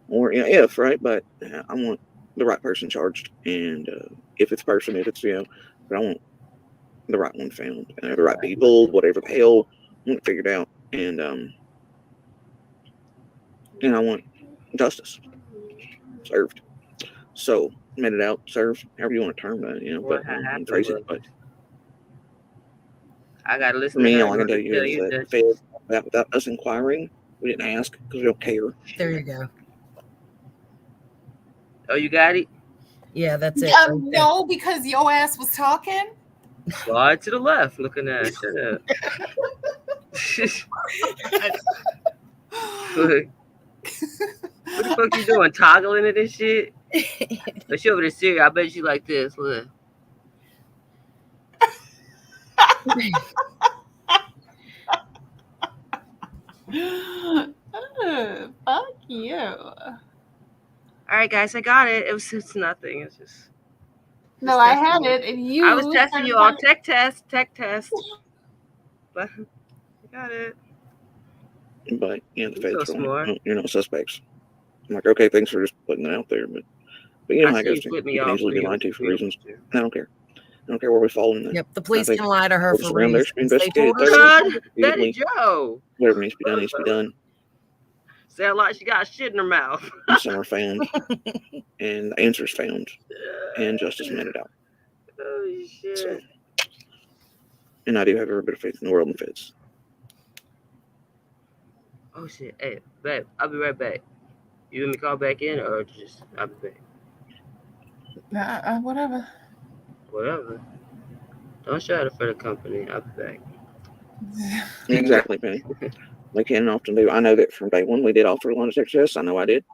Or if right, but I want the right person charged, and if it's person, if it's but I want the right one found, and the right people, whatever the hell, I want it figured out, and I want justice served. So meted out, served, however you want to term that, What but happened phrase it. was- But I gotta listen for me, to her all I can in order tell to you is that Fed, without us inquiring, we didn't ask because we don't care. There you go. Oh, you got it? Yeah, that's it. No, because your ass was talking. Slide to the left, looking at. Shut up. What the fuck you doing? Toggling it and shit? But she over there serious. I bet you like this. Look. Fuck you. All right, guys, I got it. It's nothing. It's just. No, I had it, and you. I was testing you all. Tech test. But I got it. But the You're feds so don't. smart. You're not suspects. I'm like, okay, thanks for just putting it out there, but you know I how it see you goes. flip me You can off easily be real- lied to for real- reasons. I don't care. I don't care where we fall in that. Yep, the police think can lie to her what's for around there should be reasons. They told her investigated God, Betty Joe. Whatever needs to be done needs to be done. Sound like she got shit in her mouth. And some are found, and the answers found, and justice meted out. Oh shit. So, and I do have every bit of faith in the world in feds. Oh shit. Hey, babe, I'll be right back. You want me to call back in or just I'll be back? Whatever. Whatever. Don't shout it for the company. I'll be back. Exactly, Penny. They can often do. I know that from day one we did offer a line of detector tests. I know I did.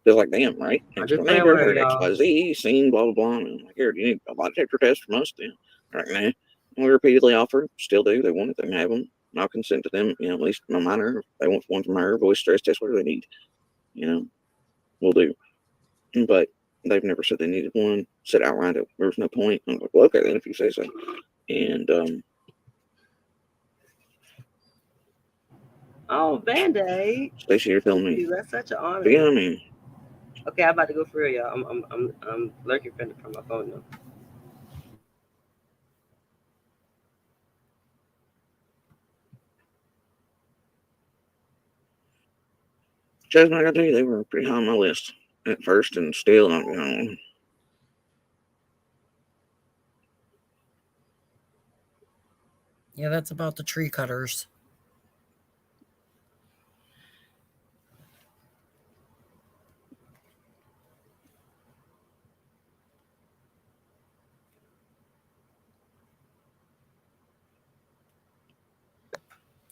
They're like, damn, right? I And just so playing never with her, heard y'all. XYZ, seen, blah, blah, blah. And I'm like, here, do you need a lie detector test from us then? Right now. And we repeatedly offered, still do. They want it, they can have them. I'll consent to them, at least my minor. If they want one from her, voice stress test, whatever they need. We'll do. But they've never said they needed one, said outright that there was no point. I'm like, well, okay, then if you say so. And Oh, Band-Aid. Stacey, you're telling me. That's such an honor. But yeah, I mean, Okay, I'm about to go for real, y'all. I'm lurking from my phone now. Jasmine, I gotta tell you, they were pretty high on my list at first, and still, I'm, you know. Yeah, that's about the tree cutters.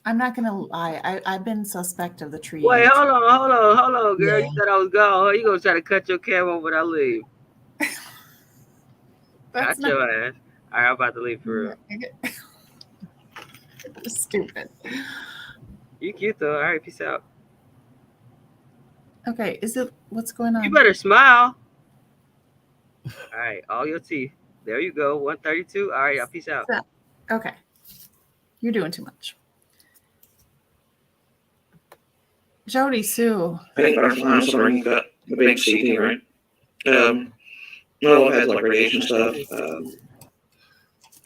I'm not gonna lie. I've been suspect of the tree. Wait, eating. hold on, girl. Yeah. You thought I was gone. You gonna try to cut your camera when I leave? That's Got your ass. All right, I'm about to leave for real. Stupid. You cute though. All right, peace out. Okay, is it what's going on? You better smile. All right, all your teeth. There you go. 132. All right, y'all. Peace out. Okay, you're doing too much. JodiSue. Pink butterfly, summer, you got the big CT, right? Well, it has like radiation stuff.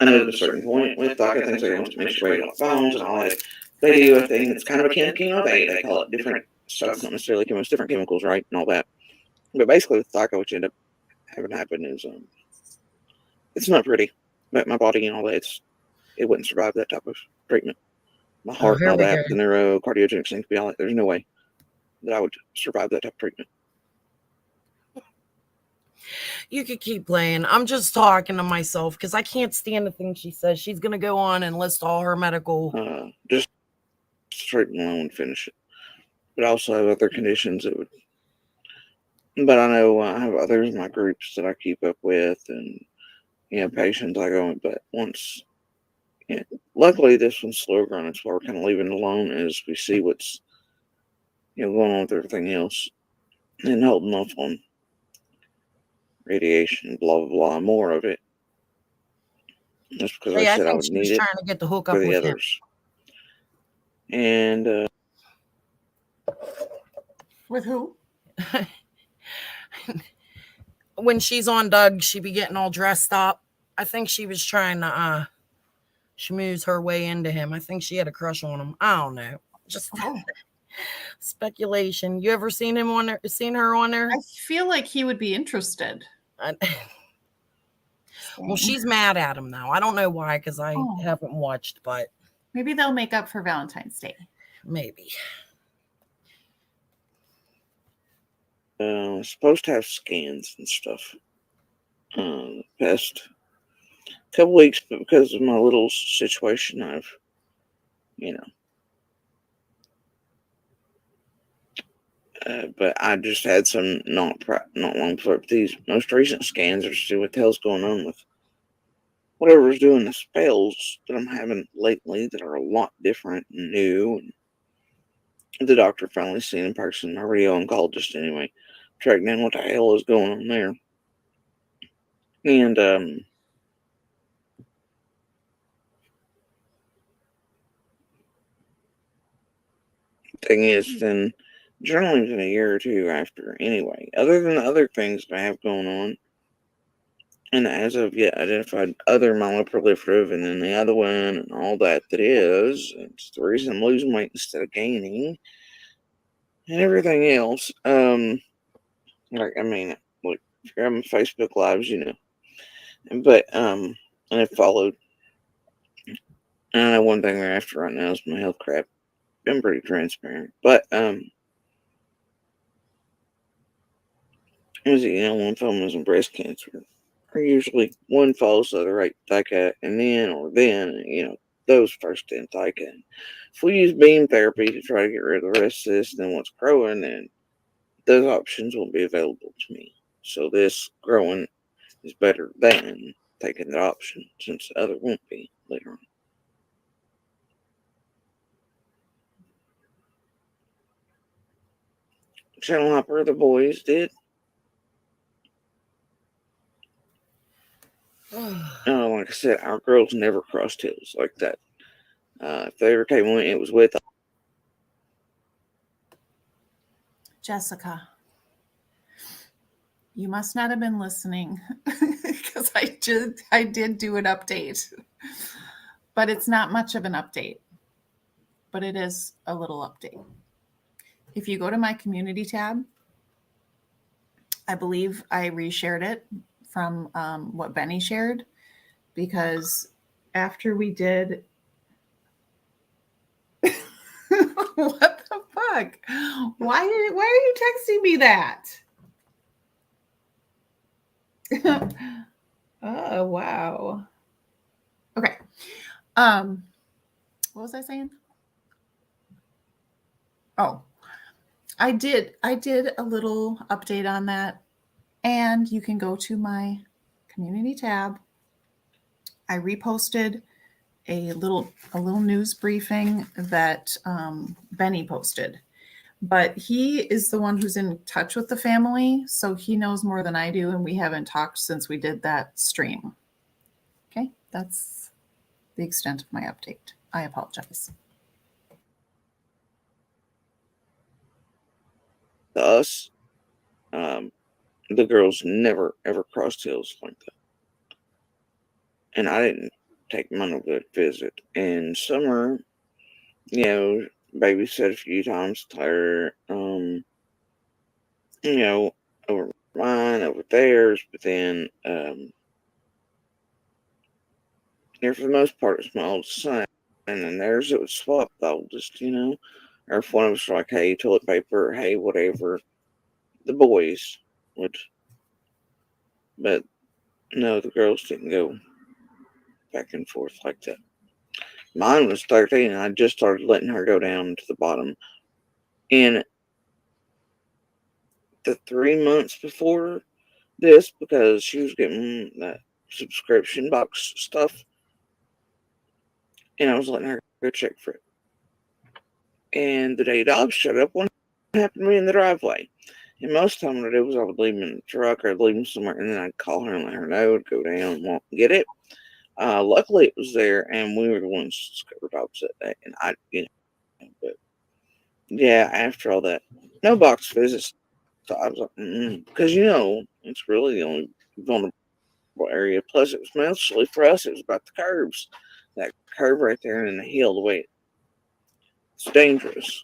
I know at a certain point with DACA things they want to mix your weight phones and all that. They do a thing that's kind of akin to chemo. They call it different stuff, not necessarily chemo, it's different chemicals, right? And all that. But basically with DACA, what you end up having happen is it's not pretty. But my body and all that, it wouldn't survive that type of treatment. My heart and all that, the neurocardiogenic things, be all that. There's no way that I would survive that type of treatment. You could keep playing. I'm just talking to myself because I can't stand the thing she says. She's going to go on and list all her medical. Just treatment alone and finish it. But I also have other conditions that would. But I know I have others in my groups that I keep up with, and patients I go. But once, luckily this one's slow growing. That's why we're kind of leaving it alone as we see what's going on with everything else, and holding off on radiation, blah blah blah, more of it. Just because I said I would need it trying to get the hook up for the with others. And with who? When she's on Doug, she be getting all dressed up. I think she was trying to schmooze her way into him. I think she had a crush on him. I don't know. Just speculation. You ever seen him on there? Seen her on there? I feel like he would be interested. Well, she's mad at him now. I don't know why, because I haven't watched, but maybe they'll make up for Valentine's Day. Maybe. Supposed to have scans and stuff. Past couple weeks, but because of my little situation, I've, but I just had some not long before these most recent scans are to see what the hell's going on with whatever's doing the spells that I'm having lately that are a lot different and new. And the doctor finally seen in person, my radio-oncologist anyway, tracked down what the hell is going on there. And thing is, then generally within a year or two after, anyway, other than the other things that I have going on, and as of yet identified other myeloproliferative, and then the other one, and all that is, it's the reason I'm losing weight instead of gaining, and everything else. Like, I mean, look, if you're on Facebook Lives, but, and I followed, and I know one thing they're after right now is my health crap. Been pretty transparent, but, one of them was in breast cancer. Or usually one follows the other, right? Thyca, and then, those first in Thyca. If we use beam therapy to try to get rid of the rest of this, then what's growing, then those options won't be available to me. So this growing is better than taking the option, since the other won't be later on. Channel Hopper, the boys did. Like I said, our girls never crossed tails like that. If they ever came on, it was with Jessica, you must not have been listening because I did do an update, but it's not much of an update, but it is a little update. If you go to my community tab, I believe I reshared it from what Benny shared, because after we did what the fuck? Why are you texting me that? Oh, wow. Okay. What was I saying? Oh, I did a little update on that, and you can go to my community tab. I reposted a little news briefing that Benny posted, but he is the one who's in touch with the family, so he knows more than I do, and we haven't talked since we did that stream. Okay, that's the extent of my update. I apologize. To us, the girls never ever crossed tails like that, and I didn't take mine to visit. And Summer, you know, babysat a few times to her, you know, over mine, over theirs, but then, for the most part, it's my oldest son, and then theirs, it was swap the oldest, you know, or if one of us was like, hey, toilet paper, hey, whatever, the boys would, but no, the girls didn't go back and forth like that. Mine was 13, and I just started letting her go down to the bottom. In the 3 months before this, because she was getting that subscription box stuff, and I was letting her go check for it. And the day dogs showed up, one happened to me in the driveway. And most of the time what I did was I would leave him in the truck or I'd leave him somewhere, and then I'd call her and let her know to go down and walk and get it. Luckily it was there, and we were the ones that discovered dogs that day. And I, you know, but yeah, after all that, no box visits. So I was like, because you know, it's really the only vulnerable area. Plus, it was mostly for us. It was about the curbs, that curve right there in the hill. The way it's dangerous,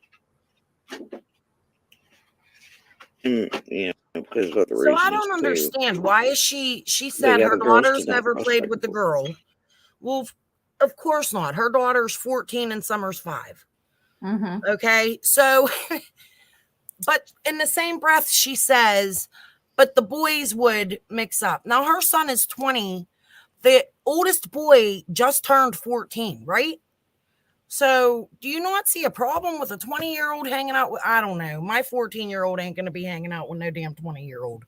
and you know, because of other So I reasons don't too. understand. Why is she But said yeah, her the girls daughters did not never cross played back with and the forth. girl? Well, of course not. Her daughter's 14 and Summer's 5. Mm-hmm. Okay. So, but in the same breath, she says, but the boys would mix up. Now, her son is 20. The oldest boy just turned 14, right? So, do you not see a problem with a 20-year-old hanging out with? I don't know. My 14-year-old ain't going to be hanging out with no damn 20-year-old.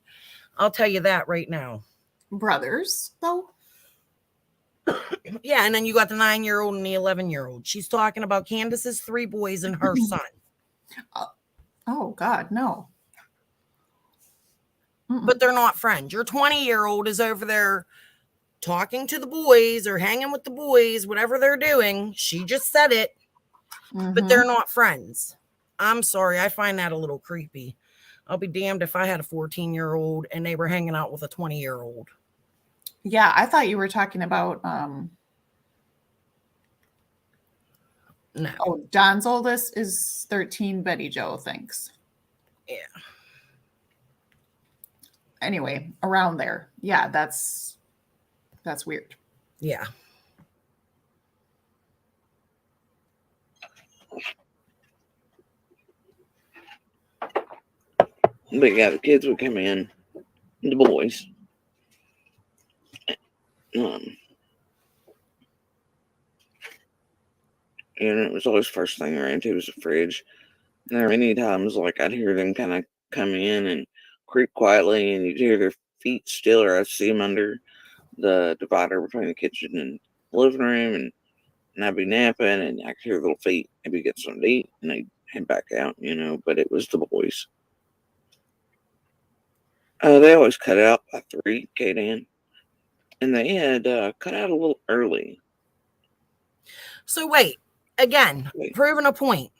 I'll tell you that right now. Brothers, though? Yeah, and then you got the 9-year-old and the 11-year-old. She's talking about Candace's 3 boys and her son. Oh, God, no. But they're not friends. Your 20-year-old is over there talking to the boys or hanging with the boys, whatever they're doing. She just said it, but they're not friends. I'm sorry. I find that a little creepy. I'll be damned if I had a 14-year-old and they were hanging out with a 20-year-old. Yeah, I thought you were talking about No. Oh, Don's oldest is 13, Betty Joe thinks. Yeah. Anyway, around there. Yeah, that's weird. Yeah. But yeah, the kids would come in, the boys. And it was always first thing I ran to was the fridge. And there were many times like I'd hear them kind of come in and creep quietly, and you'd hear their feet still, or I'd see them under the divider between the kitchen and living room, and I'd be napping, and I could hear little feet, maybe get something to eat, and they'd head back out, you know. But it was the boys. They always cut out by 3, Kate-Ann, and they had cut out a little early. So wait, again, proving a point.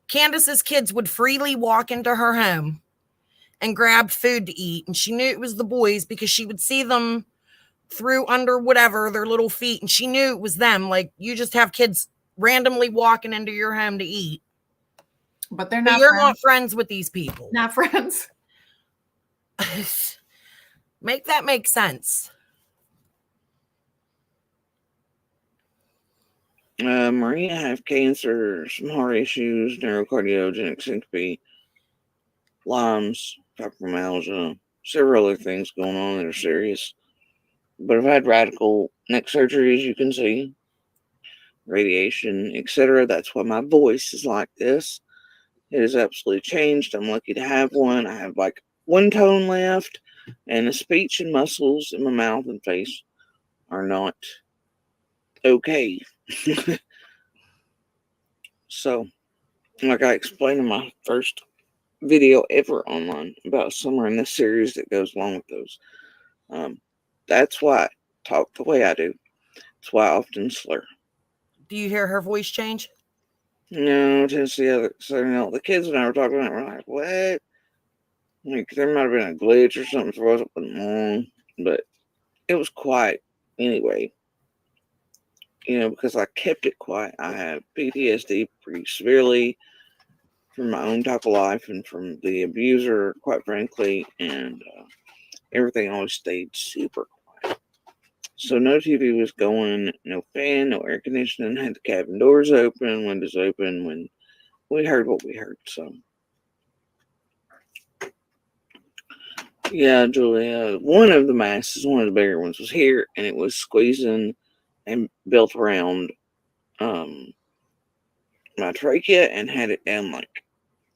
Candace's kids would freely walk into her home and grab food to eat. And she knew it was the boys because she would see them through under whatever their little feet. And she knew it was them. Like, you just have kids randomly walking into your home to eat. But they're But not you're friends. not friends with these people. Not friends. Make that make sense. Maria have cancer, some heart issues, neurocardiogenic syncope, Lyme's, fibromyalgia, several other things going on that are serious. But I've had radical neck surgery, as you can see, radiation, etc. That's why my voice is like this. It has absolutely changed. I'm lucky to have one. I have like one tone left, and the speech and muscles in my mouth and face are not okay. So, like I explained in my first video ever online about somewhere in this series that goes along with those. That's why I talk the way I do. That's why I often slur. Do you hear her voice change? No, Tennessee, the kids and I were talking about it, we're like, what? Like, there might have been a glitch or something for us up and on, but it was quiet anyway. Because I kept it quiet. I have PTSD pretty severely from my own type of life and from the abuser, quite frankly, and everything always stayed super quiet. So no TV was going, no fan, no air conditioning, had the cabin doors open, windows open when we heard what we heard. So yeah, Julia, one of the masses, one of the bigger ones was here, and it was squeezing and built around my trachea and had it down like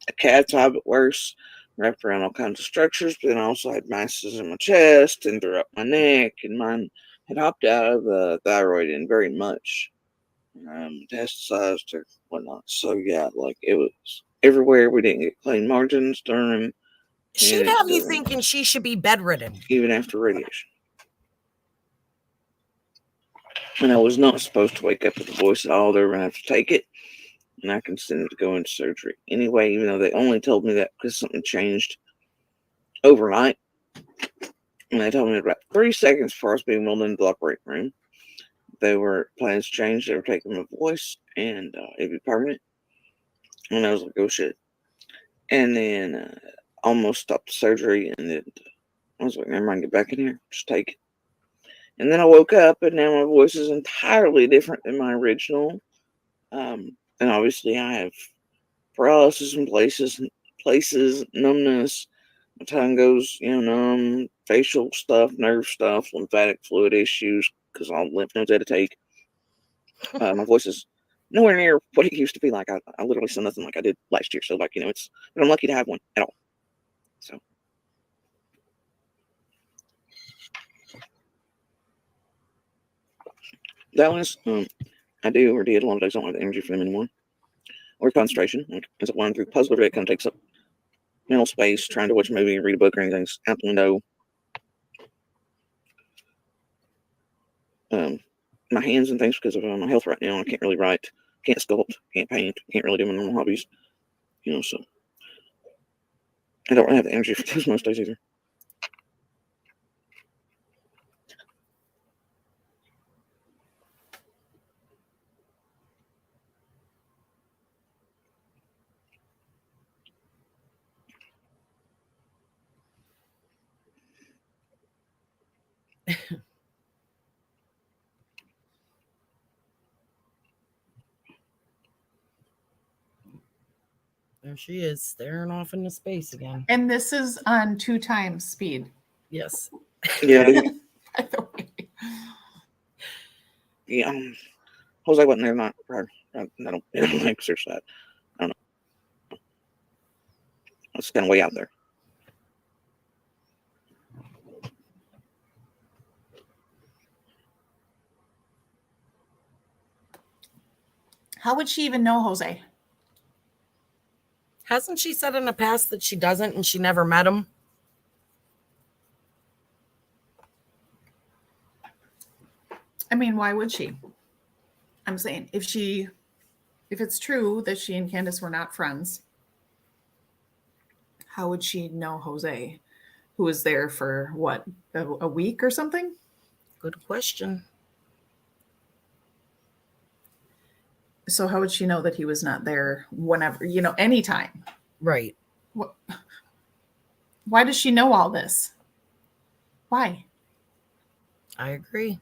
a cat's eye, but worse, wrapped around all kinds of structures. But then I also had masses in my chest and throughout my neck, and mine had hopped out of the thyroid and very much metastasized or whatnot. So yeah, like it was everywhere. We didn't get clean margins during. She'd have you thinking she should be bedridden. Even after radiation. And I was not supposed to wake up with a voice at all. They were going to have to take it, and I consented to go into surgery. Anyway, even though they only told me that because something changed overnight, and they told me about 3 seconds before I was being wheeled into the operating room, plans changed. They were taking my voice, and it'd be permanent. And I was like, oh shit. And then almost stopped the surgery, and then I was like, never mind, get back in here, just take it. And then I woke up, and now my voice is entirely different than my original. And obviously, I have paralysis in places, numbness. My tongue goes, numb, facial stuff, nerve stuff, lymphatic fluid issues, because all lymph nodes had to take. My voice is nowhere near what it used to be like. I literally sound nothing like I did last year. So, but I'm lucky to have one at all. So. That was, I do or did a lot of days. I don't have the energy for them anymore. Or concentration. Like, as I went through the puzzle, it kind of takes up mental space, trying to watch a movie, read a book, or anything's out the window. My hands and things, because of my health right now, I can't really write, can't sculpt, can't paint, can't really do my normal hobbies. So I don't really have the energy for those most days either. There she is, staring off into space again. And this is on 2 times speed. Yes. Yeah. By the way. Yeah. Jose wasn't there not prior. I don't think seriously. I don't know. It's kind of way out there. How would she even know Jose? Hasn't she said in the past that she doesn't and she never met him? I mean, why would she? I'm saying if she If it's true that she and Candace were not friends, how would she know Jose, who was there for what, a week or something? Good question. So how would she know that he was not there whenever, anytime? Right. Why does she know all this? Why? I agree.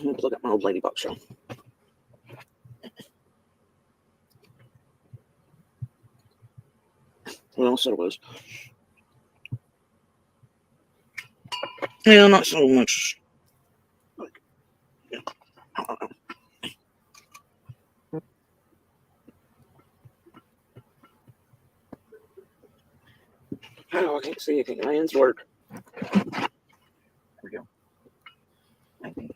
Let's look at my old lady box show. What else it was? Yeah, not so much. I don't know. Oh, I can't see anything. My hands work. There we go. There we go.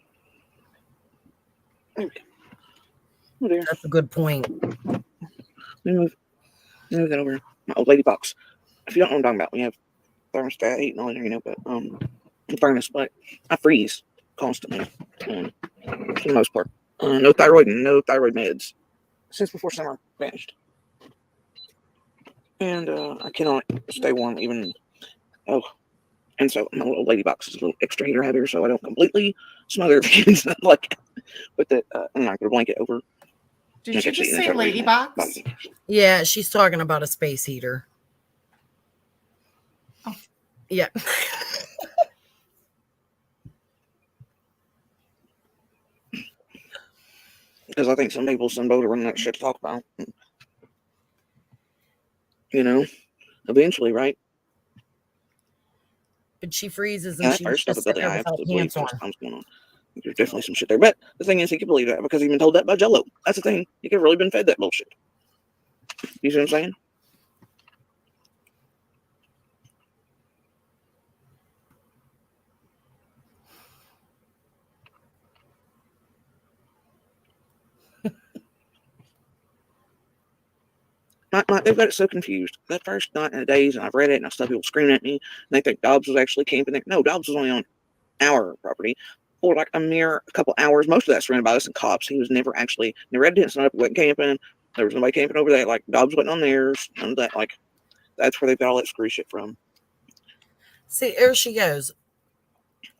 Oh dear. That's a good point. Let me move that over. My old lady box. If you don't know what I'm talking about, we have thermostat heating on there, but furnace, but I freeze constantly for the most part. No thyroid meds since before summer vanished. And I cannot stay warm even. And so my little lady box is a little extra heater heavier, so I don't completely smother things like with it. I'm not gonna blanket over. Did you just say lady box? Yeah, she's talking about a space heater. Oh. Yeah. Because I think some people send Bo to run that shit to talk about. Eventually, right? But she freezes Yeah, and that she's first stuff just about sitting the there I without absolutely believe pants on. something's going on. There's definitely some shit there. But the thing is, he can believe that because he's been told that by Jello. That's the thing. He could have really been fed that bullshit. You see what I'm saying? They've got it so confused. That first night in the days, and I've read it, and I saw people screaming at me, and they think Dobbs was actually camping there. No, Dobbs was only on our property for like a mere couple hours. Most of that surrounded by us and cops. He was never had evidence up, went camping. There was nobody camping over there. Like Dobbs wasn't on theirs. None of that. Like that's where they got all that screw shit from. See, there she goes.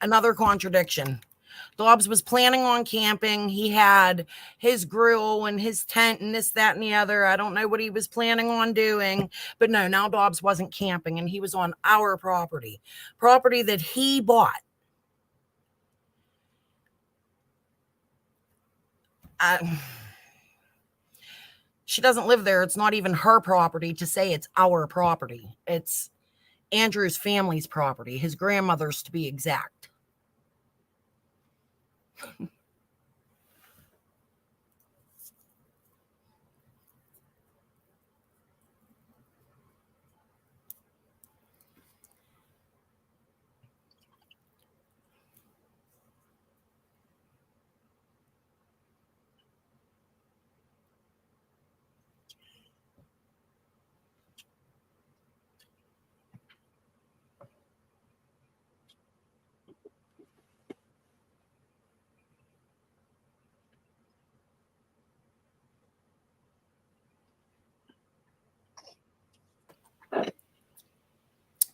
Another contradiction. Dobbs was planning on camping. He had his grill and his tent and this, that, and the other. I don't know what he was planning on doing. But no, now Dobbs wasn't camping and he was on our property that he bought. She doesn't live there. It's not even her property to say it's our property. It's Andrew's family's property, his grandmother's to be exact.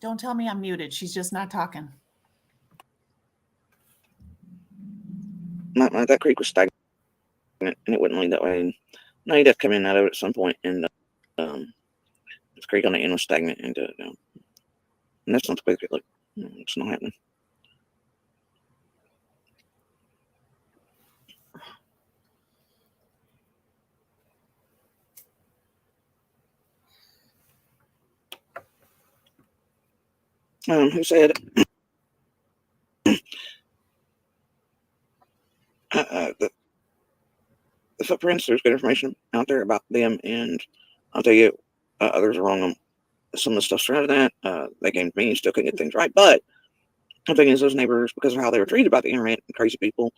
Don't tell me I'm muted. She's just not talking. That creek was stagnant, and it wouldn't lead that way. And now you'd have to come in out of it at some point, and this creek on the end was stagnant, and that's not the way it look. It's not happening. Who said the footprints? There's good information out there about them, and I'll tell you, others are wrong on some of the stuff surrounding that. They came to me and still couldn't get things right, but The thing is, those neighbors, because of how they were treated by the internet and crazy people,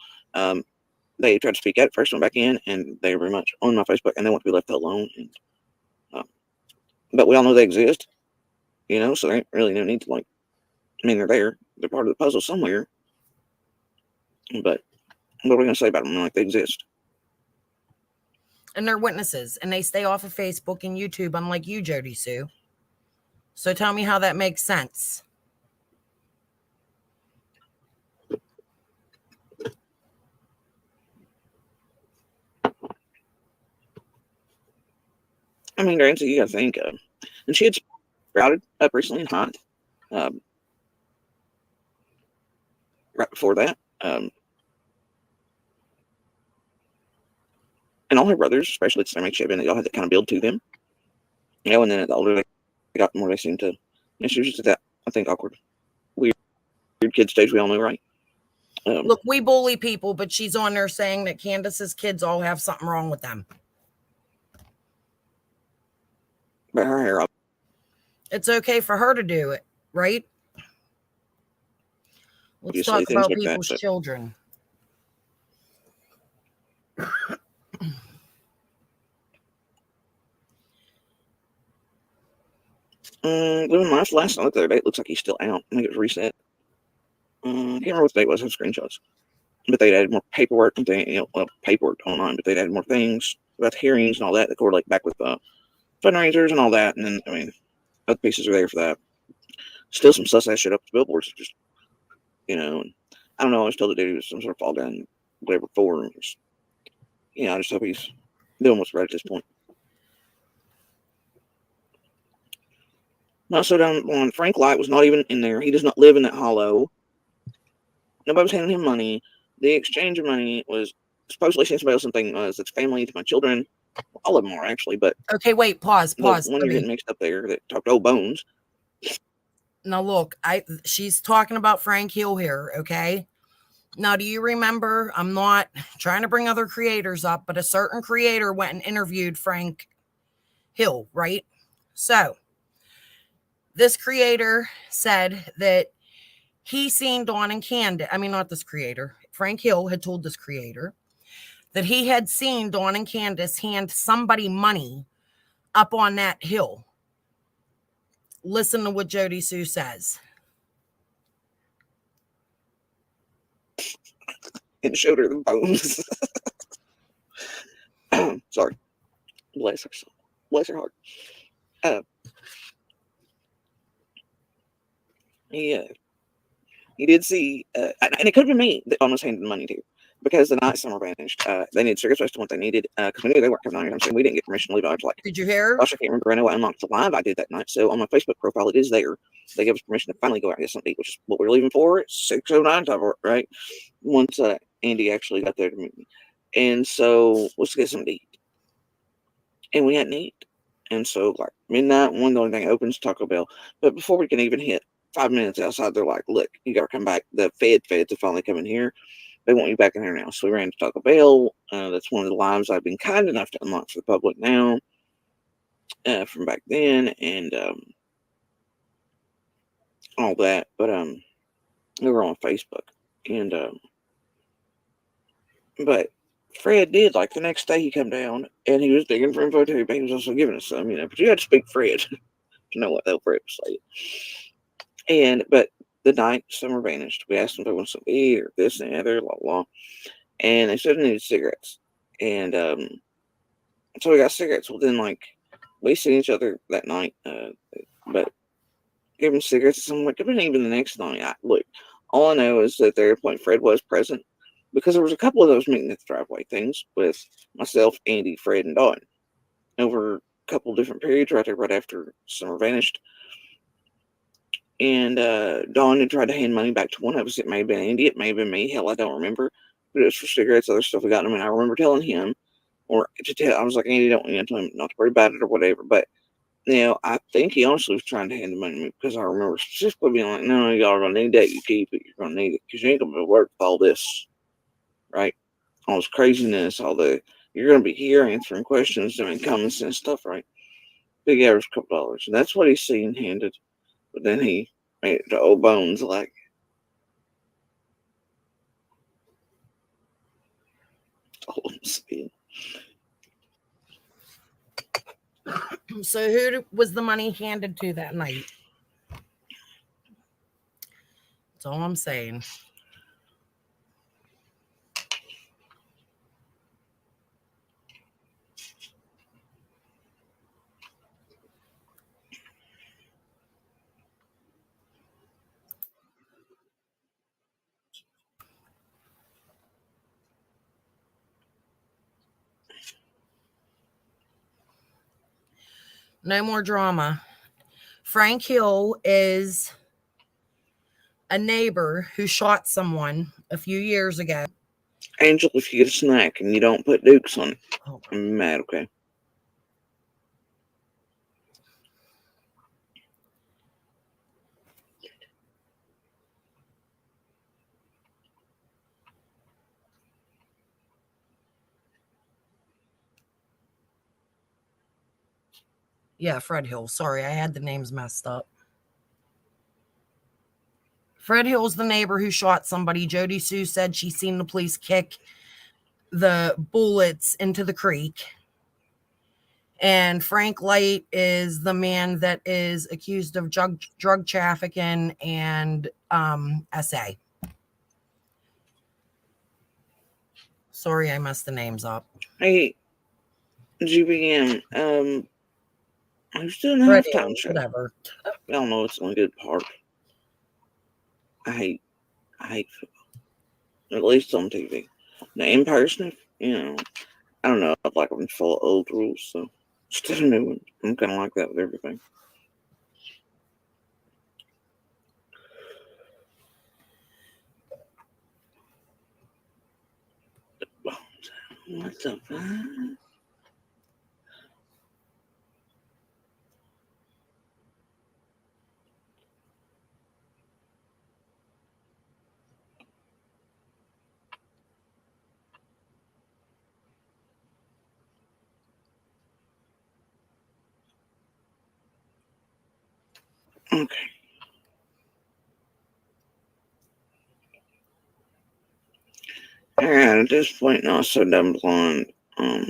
they tried to speak out first, went back in, and they were very much on my Facebook, and they want to be left alone. And, but we all know they exist, so there ain't really no need to they're there. They're part of the puzzle somewhere. But what are we going to say about them? They exist. And they're witnesses, and they stay off of Facebook and YouTube, unlike you, JodiSue. So tell me how that makes sense. I mean, Nancy, you got to think. And she had sprouted up recently and hot. Right before that. And all her brothers, especially at the same age, they all had that kind of build to them. And then the older they got, the more they seemed to. She was just at that, I think, awkward, weird kid stage we all know, right? Look, we bully people, but she's on there saying that Candace's kids all have something wrong with them. But her hair up. It's okay for her to do it, right? Let's talk about people's children. Living life last night, the other day, it looks like he's still out. I think it was reset. I can't remember what the date was. I have screenshots. But they'd added more paperwork and things, paperwork online, but they'd added more things about the hearings and all that correlate back with fundraisers and all that. And then, other pieces are there for that. Still some sus ass shit up to billboards. Just, and I don't know. I always told the dude he was some sort of fall down, whatever for. I just hope he's doing what's right at this point. Also down on Frank Light was not even in there. He does not live in that hollow. Nobody was handing him money. The exchange of money was supposedly saying somebody else something that's family to my children. All of them are actually, but okay, wait, pause. The one you're getting mixed up there that talked old bones. Now look, she's talking about Frank Hill here, okay? Now, do you remember? I'm not trying to bring other creators up, but a certain creator went and interviewed Frank Hill, right? So this creator said that he seen Dawn and Candace. I mean, not this creator. Frank Hill had told this creator that he had seen Dawn and Candace hand somebody money up on that hill. Listen to what JodiSue says. And showed her the bones. Sorry. Bless her soul. Bless her heart. He did see, and it could have been me that almost handed the money to, because the night summer vanished. They needed cigarettes based on what they needed, because we knew they weren't coming out here. I'm saying we didn't get permission to leave. I was like, did you hear? Gosh, I can't remember. I know I unlocked the live I did that night. So on my Facebook profile, it is there. They gave us permission to finally go out and get something to eat, which is what we're leaving for. It's 6:09 time, right? Once Andy actually got there to meet me. And so let's get something to eat. And we hadn't eaten. And so like midnight, the only thing opens, Taco Bell. But before we can even hit 5 minutes outside, they're like, look, you got to come back. The feds have finally come in here. They want you back in here now. So we ran to Taco Bell. That's one of the lives I've been kind enough to unlock for the public now from back then. And all that. But they were on Facebook. And but Fred did, like the next day he come down and he was digging for info too, but he was also giving us some, but you had to speak Fred to know what that Fred was saying. But the night summer vanished. We asked them if they wanted something to eat or this and the other, blah, blah. And they said they needed cigarettes. And so we got cigarettes. Well, then, like, we seen each other that night, but gave them cigarettes. And I'm like, even the next night, look, all I know is that at that point Fred was present, because there was a couple of those meeting at the driveway things with myself, Andy, Fred, and Dawn over a couple of different periods right after summer vanished. And Dawn had tried to hand money back to one of us. It may have been Andy, it may have been me. Hell, I don't remember. But it was for cigarettes, other stuff we got. I mean, I remember telling him, or to tell, I was like, Andy, don't tell him not to worry about it or whatever. But I think he honestly was trying to hand the money to me, because I remember specifically being like, no, y'all are gonna need that. You keep it. You're gonna need it, because you ain't gonna be able to work with all this. Right, all this craziness, you're going to be here answering questions, doing common sense stuff, right? Big average $2, and that's what he's seen handed. But then he made it to old bones, like, all I'm saying. So who was the money handed to that night? That's all I'm saying. No more drama. Frank Hill is a neighbor who shot someone a few years ago. Angel, if you get a snack and you don't put Dukes on it, Oh, I'm mad, okay? yeah, Fred Hill. Sorry, I had the names messed up. Fred Hill's the neighbor who shot somebody. JodiSue said she seen the police kick the bullets into the creek. And Frank Light is the man that is accused of drug trafficking and SA. Sorry, I messed the names up. Hey, GBM, who's doing the Fred halftime Hill, show? whatever. I don't know. It's only good part. I hate football. At least on TV. Now, in person, I don't know. I like them to follow old rules, so instead of new ones, I'm kind of like that with everything. What's up, man? Okay. Alright, at this point, not so dumb blonde. I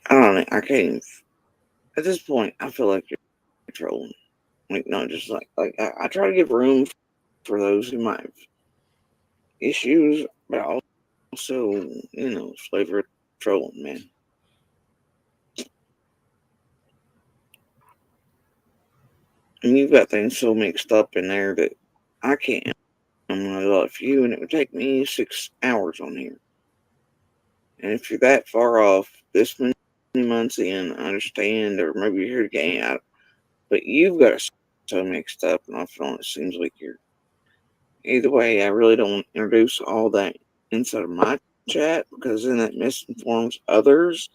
don't know. I can't even. At this point, I feel like you're trolling. Like, no, just like I try to give room for those who might have issues, but also, flavor trolling, man. And you've got things so mixed up in there that I can't. I'm gonna love you, and it would take me 6 hours on here. And if you're that far off, this many months in, I understand, or maybe you're here to gain out, but you've got it so mixed up, and I feel it seems like you're. Either way, I really don't introduce all that inside of my chat because then that misinforms others,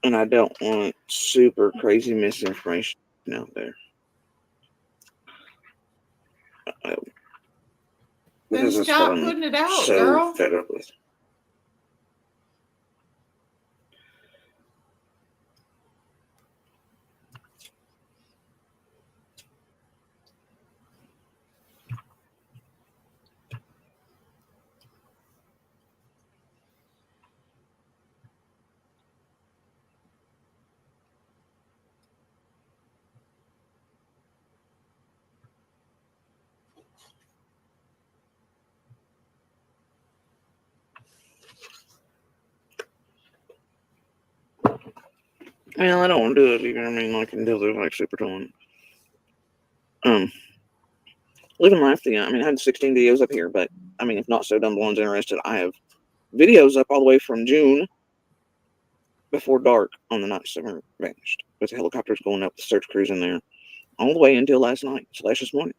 and I don't want super crazy misinformation out there. Then Because that's what stop I'm putting it out, so girl. fed up with. Well, I don't want to do it either. I mean, like until they're like super torn. Living life, I mean, I had 16 videos up here, but I mean, if not so dumb ones interested, I have videos up all the way from June before dark on the night summer vanished, with the helicopters going up, the search crews in there, all the way until last night, / this morning.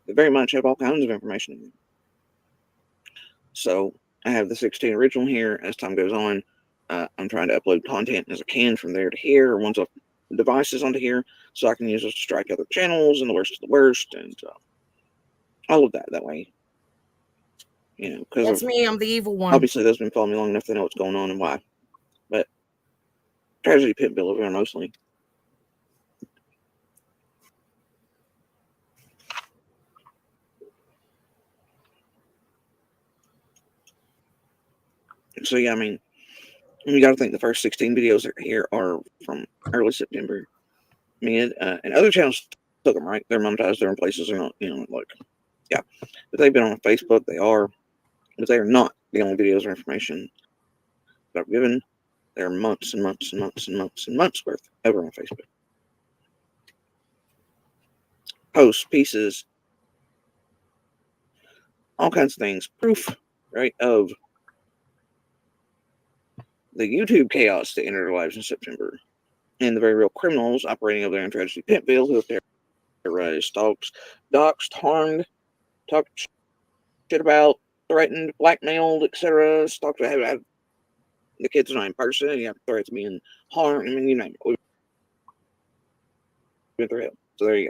They very much have all kinds of information in there. So I have the 16 original here. As time goes on, I'm trying to upload content as I can from there to here, or once off devices onto here, so I can use those to strike other channels and the worst of the worst, and all of that way. Because That's me. I'm the evil one. obviously those have been following me long enough to know what's going on and why. But tragedy pit bill over there mostly. So yeah, I mean, you got to think the first 16 videos here are from early September. I mean, and other channels took them, right? They're monetized. They're in places they're not, like, yeah. But they've been on Facebook. They are, but they are not the only videos or information that I've given. There are months and months and months and months and months worth over on Facebook. Posts, pieces, all kinds of things. Proof, right, of the YouTube chaos that entered our lives in September. And the very real criminals operating over there in Tragedy Pintville who have terrorized, stalked, doxed, harmed, talked shit about, threatened, blackmailed, etc. Stalked, have the kids not in person. You have threats being harmed. I mean, you name it. We've been through it. So there you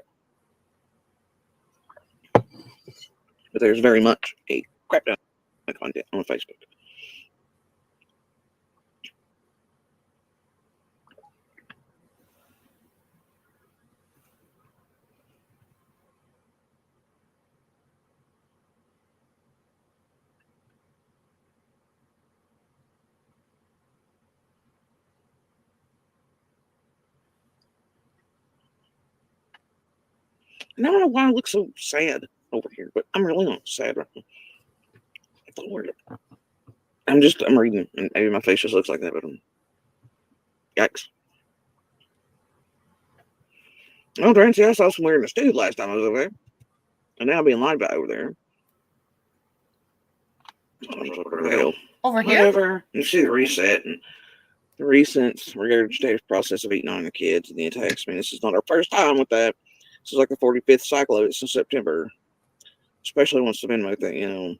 go. But there's very much a crap ton of content on Facebook. And I don't know why I look so sad over here, but I'm really not sad right now. Lord. I'm reading, and maybe my face just looks like that, but yikes. Oh, darn, see, I saw some weird in the stew last time I was over there. And now I'm being lied about over there. Well, Over here? whatever. You see the reset and the recent regurgitative process of eating on the kids and the attacks. I mean, this is not our first time with that. This is like the 45th cycle of it since September. Especially once the been like that,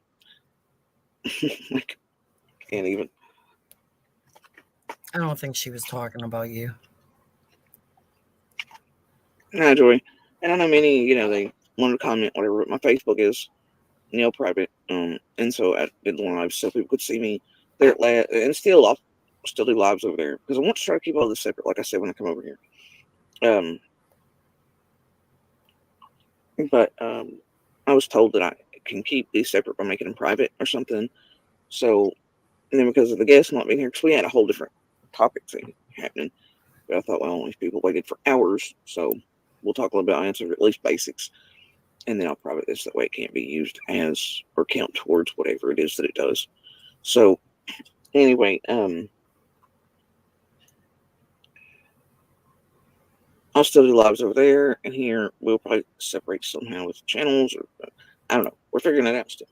like, can't even. I don't think she was talking about you. Nah, Joy. And I know many, they want to comment, whatever, but my Facebook is private. And so I did live so people could see me there and I'll still do lives over there because I want to try to keep all this separate, like I said when I come over here. But I was told that I can keep these separate by making them private or something. So, and then because of the guests not being here, because we had a whole different topic thing happening. But I thought, well, these people waited for hours, so we'll talk a little bit. I'll answer at least basics, and then I'll private this. That way it can't be used as or count towards whatever it is that it does. So, anyway, I'll still do lives over there, and here we'll probably separate somehow with channels, or I don't know. We're figuring that out still.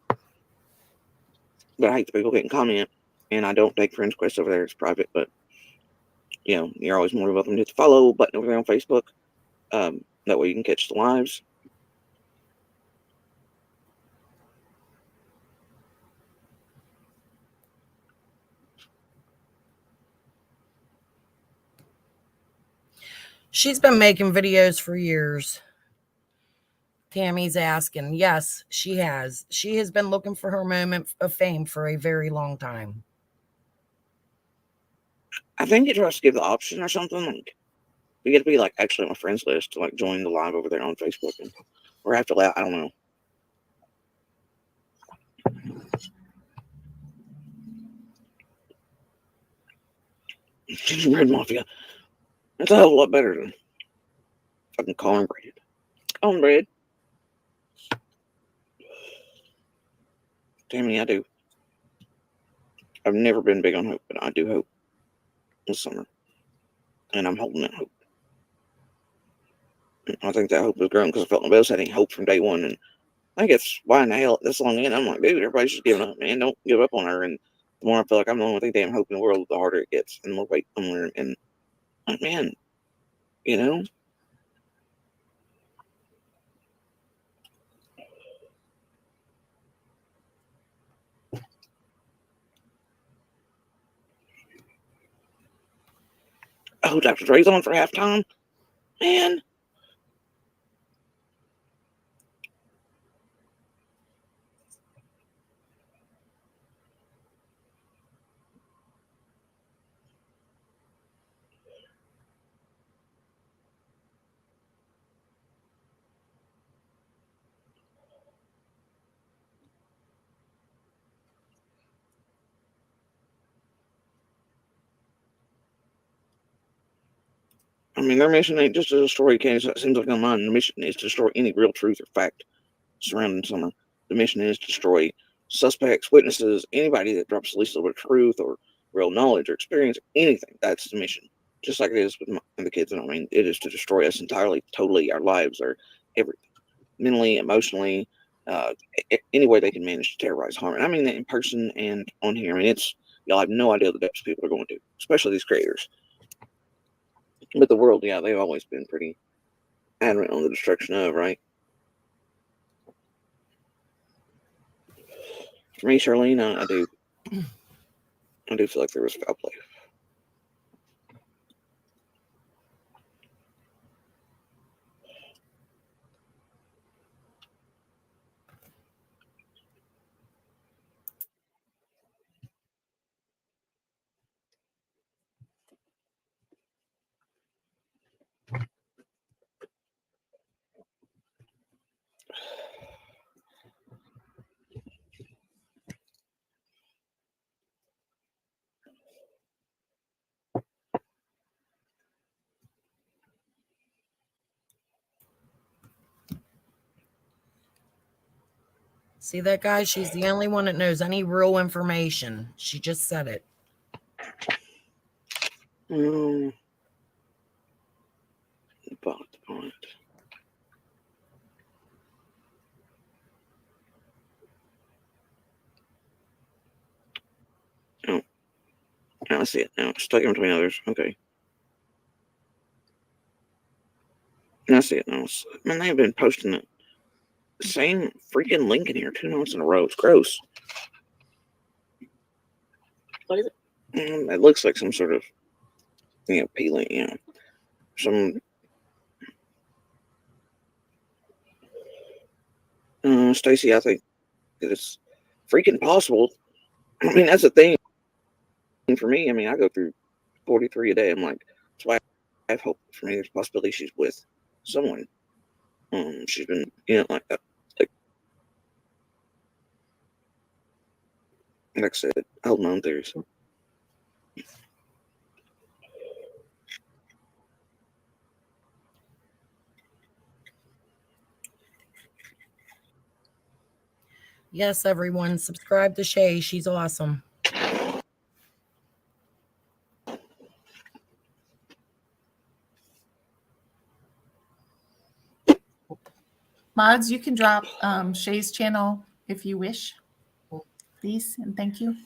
But I hate the people getting comment, and I don't take friends requests over there. It's private, but you're always more welcome to hit the follow button over there on Facebook. That way you can catch the lives. She's been making videos for years. Tammy's asking. Yes, she has. She has been looking for her moment of fame for a very long time. I think it tries to give the option or something. Like, you get to be like actually on my friends list to like join the live over there on Facebook, or have to allow. I don't know. Red Mafia. That's a hell of a lot better than fucking cornbread. Cornbread. Tammy, I do. I've never been big on hope, but I do hope this summer. And I'm holding that hope. I think that hope has grown because I felt my best having hope from day one. And I think it's why in the hell this long in, I'm like, dude, everybody's just giving up, man. Don't give up on her. And the more I feel like I'm the only thing damn hope in the world, the harder it gets. And the more weight I'm wearing. And like, man, oh, Dr. Dre's on for halftime? Man. mean, their mission ain't just to destroy candidates. It seems like online. The mission is to destroy any real truth or fact surrounding someone. The mission is to destroy suspects, witnesses, anybody that drops the least little bit of truth or real knowledge or experience, anything. That's the mission. Just like it is with the kids. I mean, it is to destroy us entirely, totally, our lives, or everything, mentally, emotionally, any way they can manage to terrorize, harm. And I mean that in person and on here. I mean, y'all have no idea the depths people are going to, especially these creators. But the world, yeah, they've always been pretty adamant on the destruction of, right? For me, Charlene, I do feel like there was foul play. See that guy? She's the only one that knows any real information. She just said it. About the point. Oh, I see it now. Stuck in between others. Okay. I see it now. Man, they've been posting the same freaking link in here 2 months in a row. It's gross. What is it? It looks like some sort of, peeling, some. Stacy, I think it's freaking possible. I mean, that's the thing for me. I mean, I go through 43 a day. I'm like, that's why I have hope for me. There's a possibility she's with someone. She's been, like that. Like I said, hold my own theories. Yes, everyone, subscribe to Shay. She's awesome. Mods, you can drop Shay's channel if you wish, please, and thank you.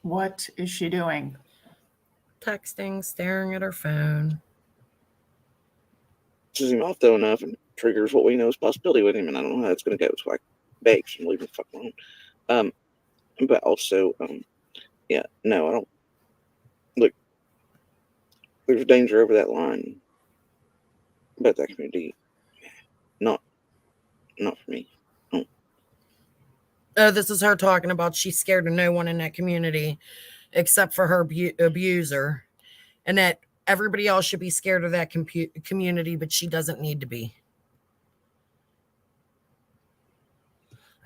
What is she doing? Texting, staring at her phone. Pisses him off though enough and triggers what we know is possibility with him, and I don't know how it's going to go. So I beg him, leave him the fuck alone. But also, no, I don't. Look, there's danger over that line. But that community, not for me. Oh, this is her talking about she's scared of no one in that community except for her abuser, and that everybody else should be scared of that community, but she doesn't need to be.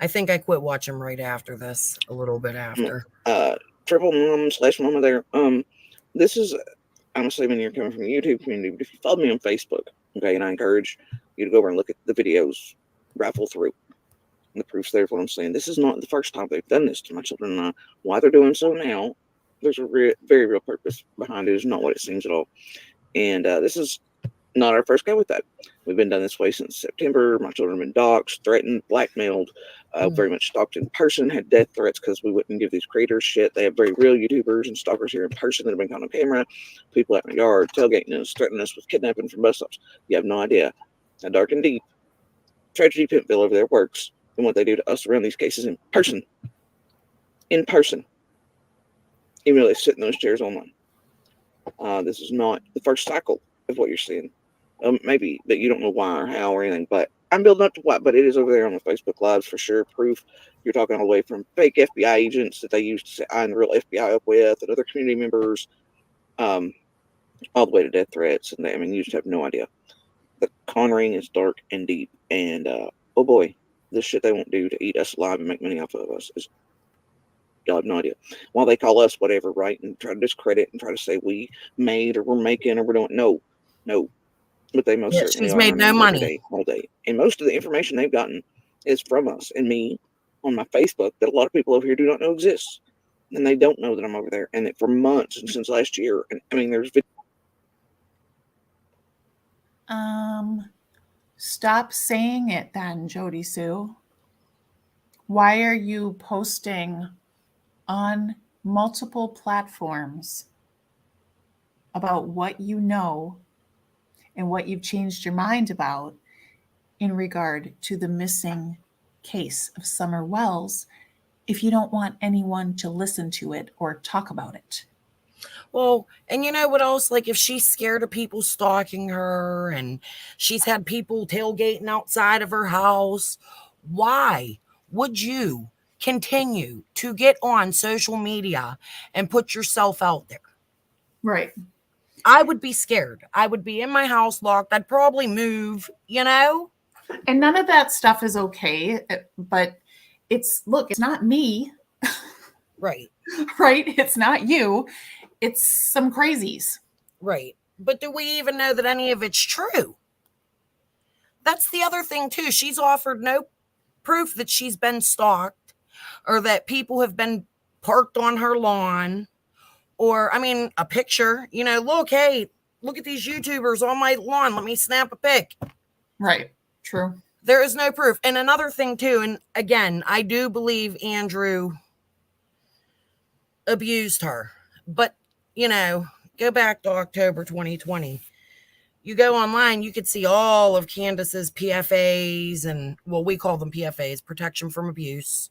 I think I quit watching right after this, a little bit after. Triple mom / mama there. This is, I'm assuming you're coming from the YouTube community, but if you follow me on Facebook, okay, and I encourage you to go over and look at the videos, raffle through. The proof's there for what I'm saying. This is not the first time they've done this to my children and I. Why they're doing so now, there's a very real purpose behind it. It's not what it seems at all. And this is not our first go with that. We've been done this way since September. My children have been doxxed, threatened, blackmailed, very much stalked in person, had death threats because we wouldn't give these creators shit. They have very real YouTubers and stalkers here in person that have been caught on camera. People out in the yard, tailgating us, threatening us with kidnapping from bus stops. You have no idea. Now, dark and deep, Tragedy Pimpville over there works, and what they do to us around these cases in person. In person. Even though they sit in those chairs online. This is not the first cycle of what you're seeing. Maybe, but you don't know why or how or anything. But I'm building up to what, but it is over there on the Facebook Lives for sure. Proof you're talking all the way from fake FBI agents that they used to sign the real FBI up with, and other community members, all the way to death threats. And I mean, you just have no idea. The con ring is dark and deep, and oh boy, this shit they won't do to eat us alive and make money off of us is, y'all have no idea. While they call us whatever, right, and try to discredit and try to say we made or we're making or we're doing, no, but they most certainly she's are. made no every money day, all day, and most of the information they've gotten is from us and me on my Facebook that a lot of people over here do not know exists, and they don't know that I'm over there, and that for months and since last year. And I mean, there's Stop saying it then, Jodiesue. Why are you posting on multiple platforms about what you know and what you've changed your mind about in regard to the missing case of Summer Wells if you don't want anyone to listen to it or talk about it? Well, and you know what else? Like, if she's scared of people stalking her and she's had people tailgating outside of her house, why would you continue to get on social media and put yourself out there? Right. I would be scared. I would be in my house locked. I'd probably move, you know? And none of that stuff is okay, but it's not me. Right. Right? It's not you. It's some crazies. Right. But do we even know that any of it's true? That's the other thing, too. She's offered no proof that she's been stalked or that people have been parked on her lawn, or, I mean, a picture. You know, look, hey, look at these YouTubers on my lawn. Let me snap a pic. Right. True. There is no proof. And another thing, too, and again, I do believe Andrew abused her. But, you know, go back to October 2020. You go online, you could see all of Candace's PFAs, and, well, we call them PFAs, protection from abuse.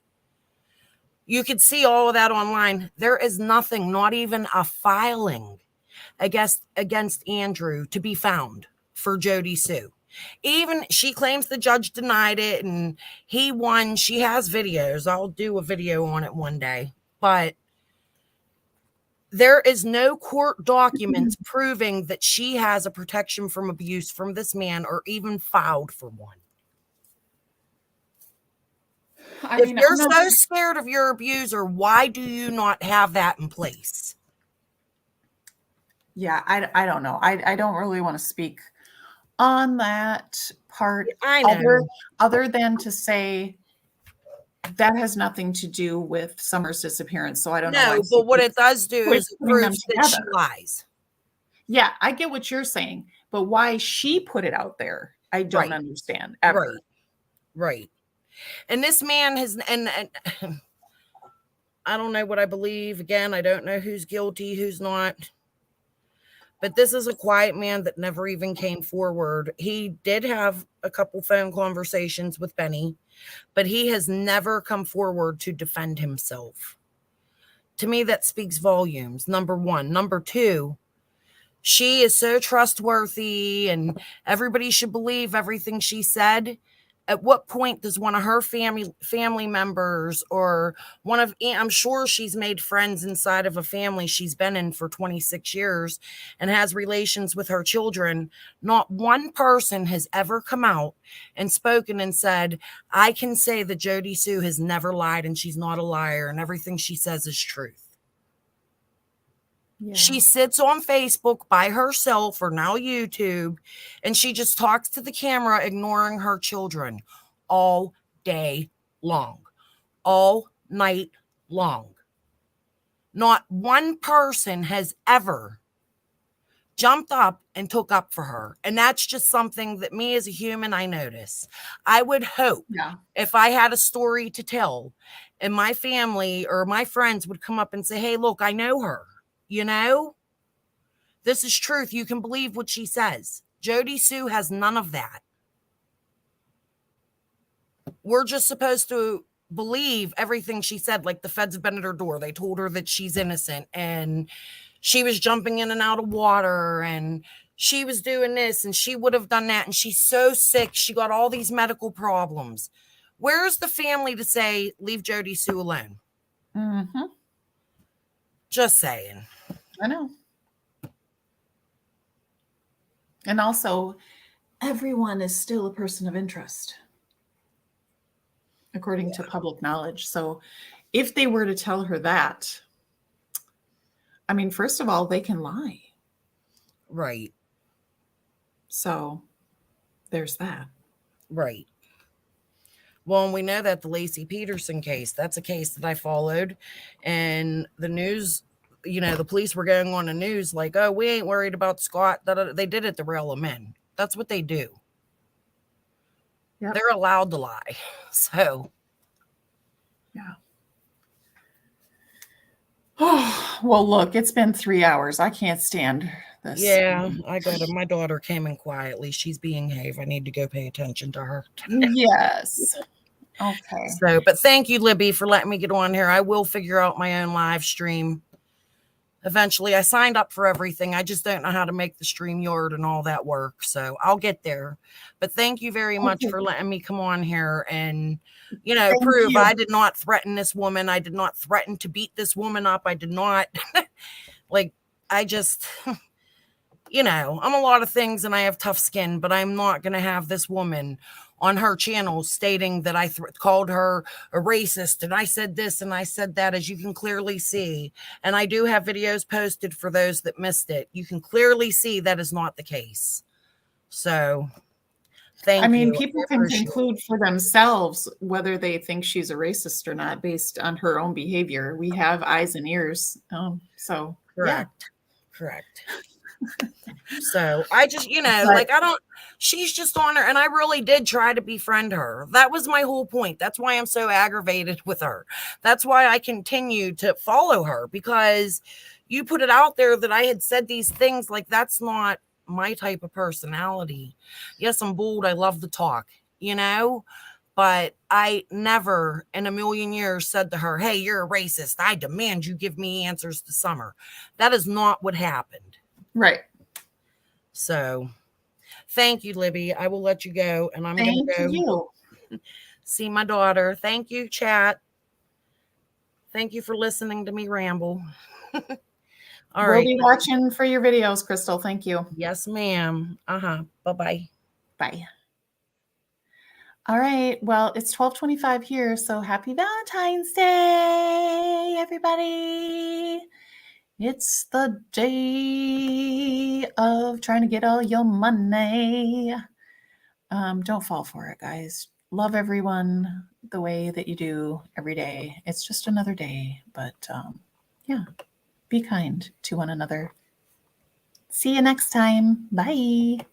You could see all of that online. There is nothing, not even a filing against Andrew to be found for JodiSue. Even she claims the judge denied it and he won. She has videos. I'll do a video on it one day. But there is no court documents proving that she has a protection from abuse from this man or even filed for one. If you're so scared of your abuser, why do you not have that in place? Yeah, I don't know. I don't really want to speak on that part. I know. Other than to say that has nothing to do with Summer's disappearance. So I don't know. No, but what it does do is it proves that she lies. Yeah, I get what you're saying, but why she put it out there, I don't understand ever. Right. And this man has, and I don't know what I believe. Again, I don't know who's guilty, who's not. But this is a quiet man that never even came forward. He did have a couple phone conversations with Benny, but he has never come forward to defend himself. To me, that speaks volumes, number one. Number two, she is so trustworthy and everybody should believe everything she said. At what point does one of her family members or I'm sure she's made friends inside of a family she's been in for 26 years and has relations with her children. Not one person has ever come out and spoken and said, I can say that JodiSue has never lied and she's not a liar and everything she says is truth. Yeah. She sits on Facebook by herself or now YouTube, and she just talks to the camera, ignoring her children all day long, all night long. Not one person has ever jumped up and took up for her. And that's just something that me as a human, I notice. I would hope if I had a story to tell and my family or my friends would come up and say, hey, look, I know her. You know, this is truth. You can believe what she says. JodiSue has none of that. we're just supposed to believe everything she said. Like the feds have been at her door. They told her that she's innocent and she was jumping in and out of water and she was doing this and she would have done that. And she's so sick. She got all these medical problems. Where's the family to say, leave Jodiesue alone? Mm-hmm. Just saying. I know. And also, everyone is still a person of interest, according to public knowledge. So if they were to tell her that, I mean, first of all, they can lie. Right. So there's that. Right. Well, and we know that the Lacey Peterson case, that's a case that I followed. And the news, you know, the police were going on the news like, oh, we ain't worried about Scott. They did it to rail him in. That's what they do. Yep. They're allowed to lie. So. Yeah. Oh, well, look, it's been 3 hours. I can't stand this. Yeah, I got it. My daughter came in quietly. She's being behave. I need to go pay attention to her. Yes. Okay. So, but thank you, Libby, for letting me get on here. I will figure out my own live stream. Eventually, I signed up for everything. I just don't know how to make the StreamYard and all that work. So I'll get there. But thank you very much for letting me come on here and, you know, Thank prove you. I did not threaten this woman. I did not threaten to beat this woman up. I did not. Like, I just, you know, I'm a lot of things and I have tough skin, but I'm not going to have this woman on her channel stating that I called her a racist and I said this and I said that, as you can clearly see. And I do have videos posted for those that missed it. You can clearly see that is not the case. So thank you. I mean, people can conclude for themselves whether they think she's a racist or not based on her own behavior. We have eyes and ears. So correct. Yeah. Correct. So I just, you know, like she's just on her. And I really did try to befriend her. That was my whole point. That's why I'm so aggravated with her. That's why I continue to follow her, because you put it out there that I had said these things. Like, that's not my type of personality. Yes, I'm bold. I love to talk, you know, but I never in a million years said to her, hey, you're a racist. I demand you give me answers to Summer. That is not what happened. Right. So thank you, Libby. I will let you go, and I'm going to go see my daughter. Thank you, chat. Thank you for listening to me ramble. All right. We'll be watching for your videos, Crystal. Thank you. Yes, ma'am. Bye-bye. Bye. All right. Well, it's 12:25 here, so happy Valentine's Day, everybody. It's the day of trying to get all your money. Don't fall for it, guys. Love everyone the way that you do every day. It's just another day, but yeah, be kind to one another. See you next time. Bye.